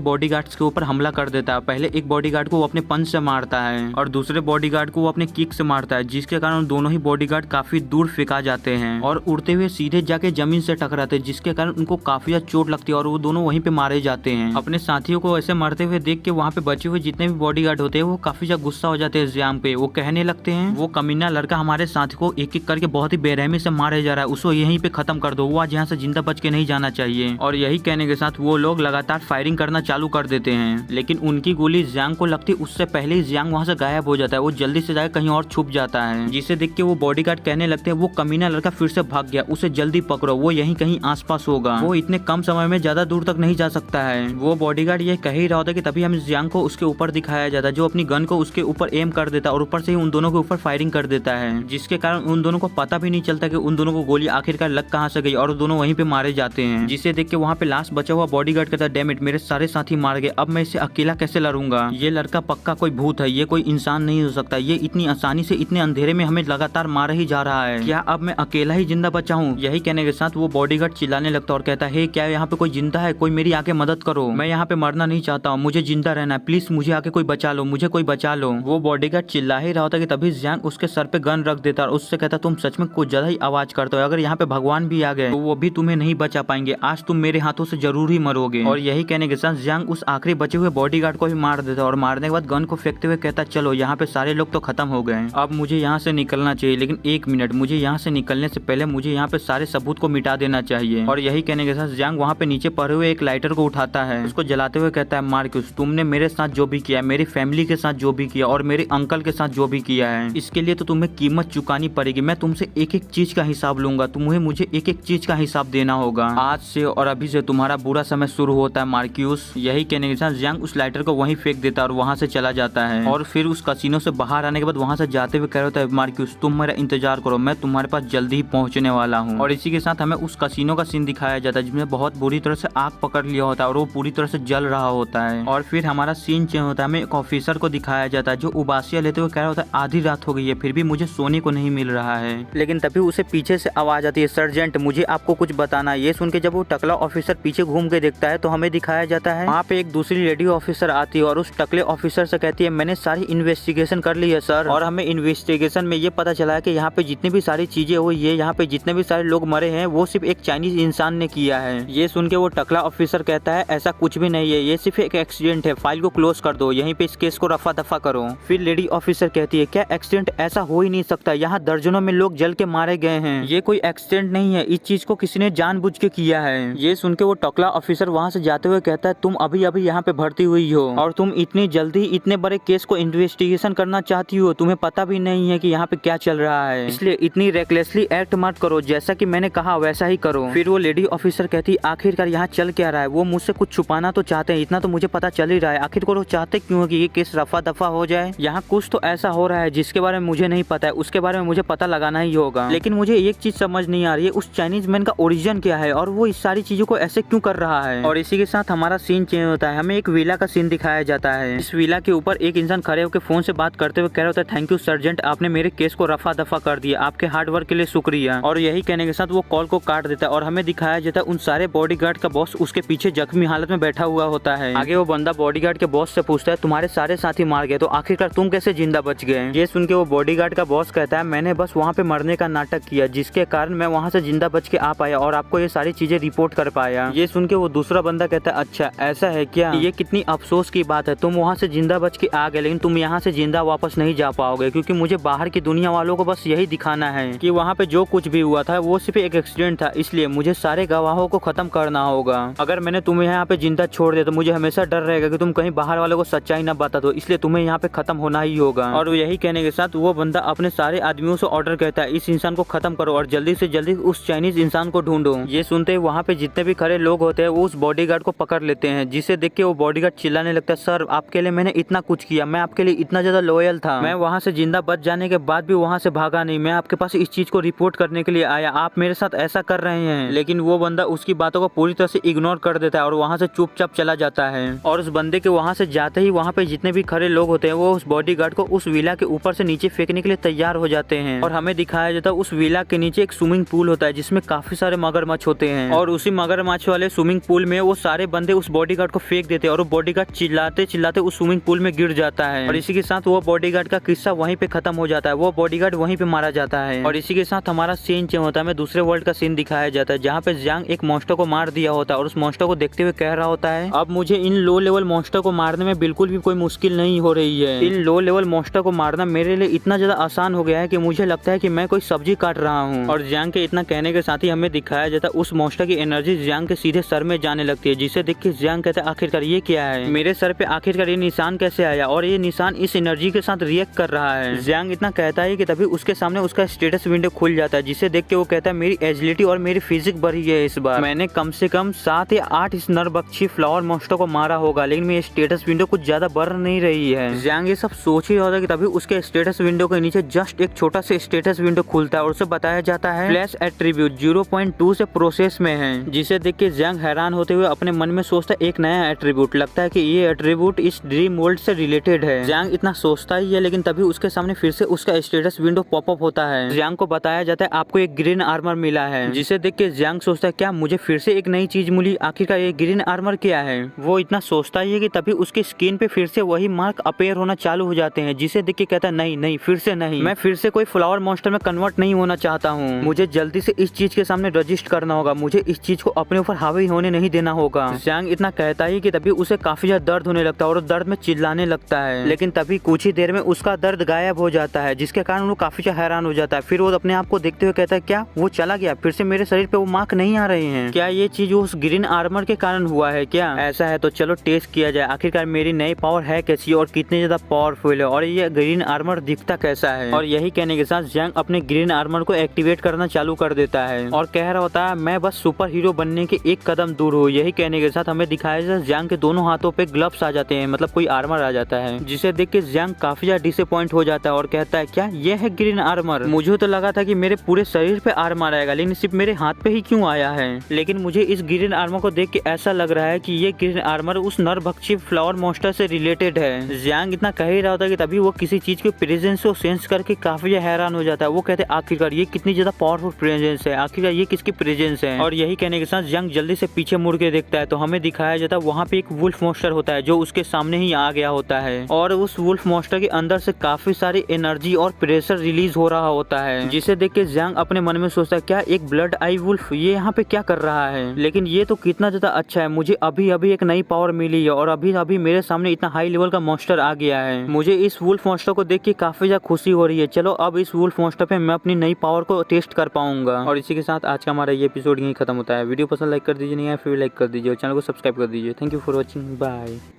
बॉडीगार्ड्स के ऊपर हमला कर देता है। पहले एक बॉडीगार्ड को वो अपने पंच से मारता है और दूसरे बॉडीगार्ड को वो अपने किक से मारता है, जिसके कारण दोनों ही बॉडीगार्ड काफी दूर फेंका जाते हैं और उड़ते हुए सीधे जाके जमीन से टकराते हैं, जिसके कारण उनको काफी ज्यादा चोट लगती है और वो दोनों वहीं पे मारे जाते हैं। अपने साथियों को ऐसे मरते हुए देख के वहाँ पे बचे हुए जितने भी बॉडीगार्ड होते हैं वो काफी ज्यादा गुस्सा हो जाते हैं जियांग पे। वो कहने लगते हैं वो कमीना लड़का हमारे साथी को एक एक करके बहुत ही बेरहमी से मारे जा रहा है, उसको यहीं पे खत्म कर दो, वो आज यहाँ से जिंदा बच के नहीं जाना चाहिए। और यही कहने के साथ वो लोग लगातार फायरिंग करना चालू कर देते हैं, लेकिन उनकी गोली जियांग को लगती उससे पहले ही जियांग वहाँ से गायब हो जाता है। वो जल्दी से जाकर कहीं और छुप जाता है, जिसे देख के वो बॉडीगार्ड कहने लगते हैं वो कमीना लड़का फिर से भाग गया, उसे जल्दी पकड़ो, वो यहीं कहीं आसपास होगा, वो इतने कम समय में ज्यादा दूर तक नहीं जा सकता है। वो बॉडीगार्ड ये कह ही रहा होता कि तभी हमें जियांग को उसके ऊपर दिखाया जाता है, जो अपनी गन को उसके ऊपर एम कर देता है और ऊपर से ही उन दोनों के ऊपर फायरिंग कर देता है, जिसके कारण उन दोनों को पता भी नहीं चलता कि उन दोनों को गोली आखिरकार लग कहां से गई और दोनों वहीं पे मारे जाते हैं। जिसे देख के वहाँ पे लास्ट बचा हुआ बॉडीगार्ड कहता है डैम इट, मेरे सारे साथी मार गए, अब मैं इसे अकेला कैसे लड़ूंगा, ये लड़का पक्का कोई भूत है, ये कोई इंसान नहीं हो सकता, ये इतनी आसानी से इतने अंधेरे में हमें लगातार मार ही जा रहा है, क्या अब मैं अकेला ही जिंदा बचा हूँ? यही कहने के साथ वो बॉडीगार्ड चिल्लाने लगता और कहता है क्या यहाँ पे कोई जिंदा है, कोई मेरी आके मदद करो, मैं यहाँ पे मरना नहीं चाहता हूँ, मुझे जिंदा रहना है, प्लीज मुझे आके कोई बचा लो, मुझे कोई बचा लो। वो बॉडीगार्ड चिल्ला ही रहा होता कि तभी जियांग उसके सर पे गन रख देता और उससे कहता तुम सच में कुछ ज्यादा ही आवाज करते हो, अगर यहाँ पे भगवान भी आ गए तो वो भी तुम्हें नहीं बचा पाएंगे, आज तुम मेरे हाथों से जरूर ही मरोगे। और यही कहने के साथ जियांग उस आखिरी बचे हुए बॉडीगार्ड को भी मार देता और मारने के बाद गन को फेंकते हुए कहता चलो यहाँ पे सारे लोग तो खत्म हो गए, अब मुझे यहाँ से निकलना चाहिए, लेकिन 1 मिनट, मुझे यहाँ से निकलने से पहले मुझे यहाँ पे सारे सबूत को मिटा देना चाहिए। और यही कहने के साथ जियांग वहाँ पे नीचे पड़े हुए एक लाइटर को उठाता है, उसको जलाते हुए कहता है मार्कस तुमने मेरे साथ जो भी किया, मेरी फैमिली के साथ जो भी किया और मेरे अंकल के साथ जो भी किया है, इसके लिए तो तुम्हें कीमत चुकानी पड़ेगी, मैं तुमसे एक एक चीज का हिसाब लूंगा, तुम्हें मुझे एक एक चीज का हिसाब देना होगा, आज से और अभी से तुम्हारा बुरा समय शुरू होता है मार्क्यूस। यही कहने के साथ जियांग उस लाइटर को वहीं फेंक देता है और वहां से चला जाता है और फिर उस कसिनो से बाहर आने के बाद वहां से जाते हुए कह रहा है मार्क्यूस तुम मेरा इंतजार करो, मैं तुम्हारे पास जल्दी ही पहुंचने वाला हूँ। और इसी के साथ हमें उस कसिनो का सीन दिखाया जाता है जिसमें बहुत बुरी तरह से आग पकड़ लिया होता है और वो पूरी तरह से जल रहा होता है। और फिर हमारा सीन चेंज होता है, हमें एक ऑफिसर को दिखाया जाता है जो उबासिया लेते हुए कह रहा होता है आधी रात हो गई है फिर भी मुझे सोने को नहीं मिल रहा है, लेकिन तभी उसे पीछे से आवाज आती है सर्जेंट मुझे आपको कुछ बताना। ये सुन के जब वो टकला ऑफिसर पीछे घूम के देखता है तो हमें दिखाया जाता है वहाँ पे एक दूसरी लेडी ऑफिसर आती है और उस टकले ऑफिसर से कहती है मैंने सारी इन्वेस्टिगेशन कर ली है सर, और हमें इन्वेस्टिगेशन में ये पता चला है कि यहाँ पे जितनी भी सारी चीजें हुई है, यहाँ पे जितने भी सारे लोग मरे हैं वो सिर्फ एक चाइनीज इंसान ने किया है। ये सुन के वो टकला ऑफिसर कहता है ऐसा कुछ भी नहीं है, ये सिर्फ एक एक्सीडेंट है, फाइल को क्लोज कर दो, यहीं पे इस केस को रफा दफा करो। फिर लेडी ऑफिसर कहती है क्या एक्सीडेंट, ऐसा हो ही नहीं सकता, यहाँ दर्जनों में लोग जल के मारे गए हैं, ये कोई एक्सीडेंट नहीं है, इस चीज को किसी ने जानबूझ के किया है। ये सुन के वो टकला ऑफिसर वहाँ से जाते हुए कहता है तुम अभी अभी यहाँ पे भर्ती हुई हो और तुम इतनी जल्दी इतने बड़े केस को इन्वेस्टिगेशन करना चाहती हो, तुम्हें पता भी नहीं है कि यहाँ पे क्या चल रहा है, इसलिए इतनी रेकलेसली एक्ट मत करो, जैसा कि मैंने कहा वैसा ही करो। फिर वो लेडी ऑफिसर कहती है आखिरकार यहाँ चल क्या रहा है, वो मुझसे कुछ छुपाना तो चाहते हैं, इतना तो मुझे पता चल ही रहा है, आखिर को वो चाहते क्यों है कि ये केस रफा दफा हो जाए, यहाँ कुछ तो ऐसा हो रहा है जिसके बारे में मुझे नहीं पता है, उसके बारे में मुझे पता लगाना ही होगा। लेकिन मुझे एक चीज समझ नहीं आ रही है उस चाइनीज मैन का ओरिजिन क्या है और वो इस सारी चीजों को ऐसे क्यों कर रहा है। और इसी के साथ हमारा सीन चेंज होता है, हमें एक विला का सीन दिखाया जाता है। इस विला के ऊपर एक इंसान खड़े होकर फोन से बात करते हुए कह रहा होता है थैंक यू सर्जेंट, आपने मेरे केस को रफा दफा कर दिया, आपके हार्ड वर्क के लिए शुक्रिया। और यही कहने के साथ वो कॉल को काट देता है और हमें दिखाया जाता है उन सारे बॉडीगार्ड का बॉस उसके पीछे जख्मी हालत में बैठा हुआ होता है। आगे वो बंदा बॉडीगार्ड के बॉस से पूछता है तुम्हारे सारे साथी मार गए तो आखिरकार तुम कैसे जिंदा बच गए। ये सुन के वो बॉडीगार्ड का बॉस कहता है मैंने बस वहाँ पे मरने का नाटक किया जिसके कारण मैं वहाँ से जिंदा बच के आ पाया और आपको ये सारी चीजें रिपोर्ट कर पाया। ये सुन के वो दूसरा बंदा कहता है अच्छा ऐसा है क्या, ये कितनी अफसोस की बात है, तुम वहाँ से जिंदा बच के आ गए लेकिन तुम यहाँ से जिंदा वापस नहीं जा पाओगे, क्योंकि मुझे बाहर की दुनिया वालों को बस यही दिखाना है कि वहाँ पे जो कुछ भी हुआ था वो सिर्फ एक एक्सीडेंट था, इसलिए लिए मुझे सारे गवाहों को खत्म करना होगा। अगर मैंने तुम्हें यहाँ पे जिंदा छोड़ दिया तो मुझे हमेशा डर रहेगा कि तुम कहीं बाहर वालों को सच्चाई न बता दो, इसलिए तुम्हें यहाँ पे खत्म होना ही होगा। और यही कहने के साथ वो बंदा अपने सारे आदमियों से ऑर्डर कहता है इस इंसान को खत्म करो और जल्दी से जल्दी उस चाइनीज इंसान को ढूंढो। ये सुनते ही वहाँ पे जितने भी खड़े लोग होते हैं वो उस बॉडीगार्ड को पकड़ लेते हैं, जिसे देख के वो बॉडीगार्ड चिल्लाने लगता है, सर आपके लिए मैंने इतना कुछ किया, मैं आपके लिए इतना ज्यादा लॉयल था, मैं वहाँ से जिंदा बच जाने के बाद भी वहाँ से भागा नहीं, मैं आपके पास इस चीज को रिपोर्ट करने के लिए आया, आप मेरे साथ ऐसा कर रहे हैं। लेकिन वो बंदा उसकी बातों को पूरी तरह से इग्नोर कर देता है और वहाँ से चुपचाप चला जाता है। और उस बंदे के वहाँ से जाते ही वहाँ पे जितने भी खड़े लोग होते हैं वो उस बॉडीगार्ड को उस विला के ऊपर से नीचे फेंकने के लिए तैयार हो जाते हैं। और हमें दिखाया जाता है उस विला के नीचे एक स्विमिंग पूल होता है जिसमें काफी सारे मगरमच्छ होते हैं और उसी मगरमच्छ वाले स्विमिंग पूल में वो सारे बंदे उस बॉडीगार्ड को फेंक देते हैं और वो बॉडीगार्ड चिल्लाते चिल्लाते उस स्विमिंग पूल में गिर जाता है। और इसी के साथ वो बॉडीगार्ड का किस्सा वहीं पे खत्म हो जाता है, वो बॉडीगार्ड वहीं पे मारा जाता है। और इसी के साथ हमारा सीन चेंज होता है, हमें दूसरे वर्ल्ड का सीन दिखाया जाता है जहाँ पे जियांग एक मॉन्स्टर को मार दिया होता है और उस मॉन्स्टर को देखते हुए कह रहा होता है अब मुझे इन लो लेवल मॉन्स्टर को मारने में बिल्कुल भी कोई मुश्किल नहीं हो रही है। इन लो लेवल मॉन्स्टर को मारना मेरे लिए इतना ज्यादा आसान हो गया है कि मुझे लगता है कि मैं कोई सब्जी काट रहा हूँ। और जियांग के इतना कहने के साथ ही हमें दिखाया जाता है उस मॉन्स्टर की एनर्जी जियांग के सीधे सर में जाने लगती है, जिसे देख के जियांग कहता है आखिरकार ये क्या है, मेरे सर पे आखिरकार ये निशान कैसे आया और ये निशान इस एनर्जी के साथ रिएक्ट कर रहा है। जियांग इतना कहता है कि तभी उसके सामने उसका स्टेटस विंडो खुल जाता है, जिसे देख के वो कहता है मेरी एजिलिटी और मेरी फिजिक बढ़ी है, इस बार मैंने कम से कम 7 या 8 इस नरभक्षी फ्लावर मॉन्स्टर को मारा होगा, लेकिन मेरी स्टेटस विंडो कुछ ज्यादा बढ़ नहीं रही है। जियांग ये सब सोच ही होता है कि तभी उसके स्टेटस विंडो के नीचे जस्ट एक छोटा सा स्टेटस विंडो खुलता है और उसे बताया जाता है फ्लैश एट्रीब्यूट 0.2 से प्रोसेस में है, जिसे देख के जियांग हैरान होते हुए अपने मन में सोचता है एक नया एट्रीब्यूट, लगता है कि ये एट्रीब्यूट इस ड्रीम वर्ल्ड से रिलेटेड है। जियांग इतना सोचता ही है, लेकिन तभी उसके सामने फिर से उसका स्टेटस विंडो पॉपअप होता है। जियांग को बताया जाता है आपको एक ग्रीन आर्मर मिला है, जिसे देख के जियांग सोचता है क्या मुझे फिर से एक नई चीज मिली, आखिरकार ये ग्रीन आर्मर क्या है। वो इतना सोचता ही है कि तभी उसकी स्किन पे फिर से वही मार्क अपेयर होना चालू हो जाते हैं, जिसे देख के कहता है नहीं नहीं फिर से नहीं, मैं फिर से कोई फ्लावर मॉन्स्टर में कन्वर्ट नहीं होना चाहता हूँ, मुझे जल्दी से इस चीज के सामने रजिस्ट करना होगा, मुझे इस चीज को अपने ऊपर हावी होने नहीं देना होगा। जियांग इतना कहता ही कि तभी उसे काफी ज्यादा दर्द होने लगता है और दर्द में चिल्लाने लगता है, लेकिन तभी कुछ ही देर में उसका दर्द गायब हो जाता है, जिसके कारण वो काफी ज्यादा हैरान हो जाता है। फिर वो अपने आप को देखते हुए कहता है क्या वो चला गया, फिर से मेरे शरीर पे वो मार्क नहीं आ रहे हैं, क्या ये चीज उस ग्रीन आर्मर के कारण हुआ है क्या, ऐसा है तो चलो टेस्ट किया जाए आखिरकार मेरी नई पावर है कैसी और कितनी ज्यादा पावरफुल है और ये ग्रीन आर्मर दिखता कैसा है। और यही कहने के साथ जियांग अपने ग्रीन आर्मर को एक्टिवेट करना चालू कर देता है और कह रहा होता है मैं बस सुपर हीरो बनने के एक कदम दूर हूँ। यही कहने के साथ हमें दिखाया जाता है जियांग के दोनों हाथों पे ग्लव्स आ जाते हैं, मतलब कोई आर्मर आ जाता है, जिसे देख के जियांग काफी ज्यादा डिसअपॉइंट हो जाता है और कहता है क्या ये है ग्रीन आर्मर, मुझे तो लगा था कि मेरे पूरे शरीर पे आर्मर आएगा लेकिन सिर्फ मेरे हाथ पे ही क्यों आया है। लेकिन मुझे इस ग्रीन आर्मर को देख के ऐसा लग रहा है कि ये ग्रीन आर्मर उस नरभक्षी फ्लावर मॉन्स्टर से रिलेटेड है। जियांग इतना कह ही रहा होता है कि तभी वो किसी चीज के प्रेजेंस को सेंस करके काफी हैरान हो जाता है। वो कहते हैं आखिरकार ये कितनी ज्यादा पावरफुल प्रेजेंस है, आखिरकार ये किसकी प्रेजेंस है। और यही कहने के साथ जियांग जल्दी से पीछे मुड़ के देखता है तो हमें दिखाया जाता है वहाँ पे एक वुल्फ मॉन्स्टर होता है जो उसके सामने ही आ गया होता है और उस वुल्फ मॉन्स्टर के अंदर से काफी सारी एनर्जी और प्रेशर रिलीज हो रहा होता है, जिसे देख के जियांग अपने मन में सोचता है क्या एक ब्लड आई वुल्फ ये यहाँ पे क्या कर रहा है, लेकिन ये तो कितना ज्यादा अच्छा है, मुझे अभी अभी एक नई पावर मिली है और अभी अभी मेरे सामने इतना हाई लेवल का मॉन्स्टर आ गया है। मुझे इस वुल्फ मॉन्स्टर को देख के काफी ज्यादा खुशी हो रही है, चलो अब इस वुल्फ मॉन्स्टर पे मैं अपनी नई पावर को टेस्ट कर पाऊंगा। और इसी के साथ आज का हमारा ये एपिसोड यहीं खत्म होता है। वीडियो पसंद लाइक कर दीजिए, नहीं है फिर लाइक कर दीजिए और चैनल को सब्सक्राइब कर दीजिए। Thank you for watching, bye.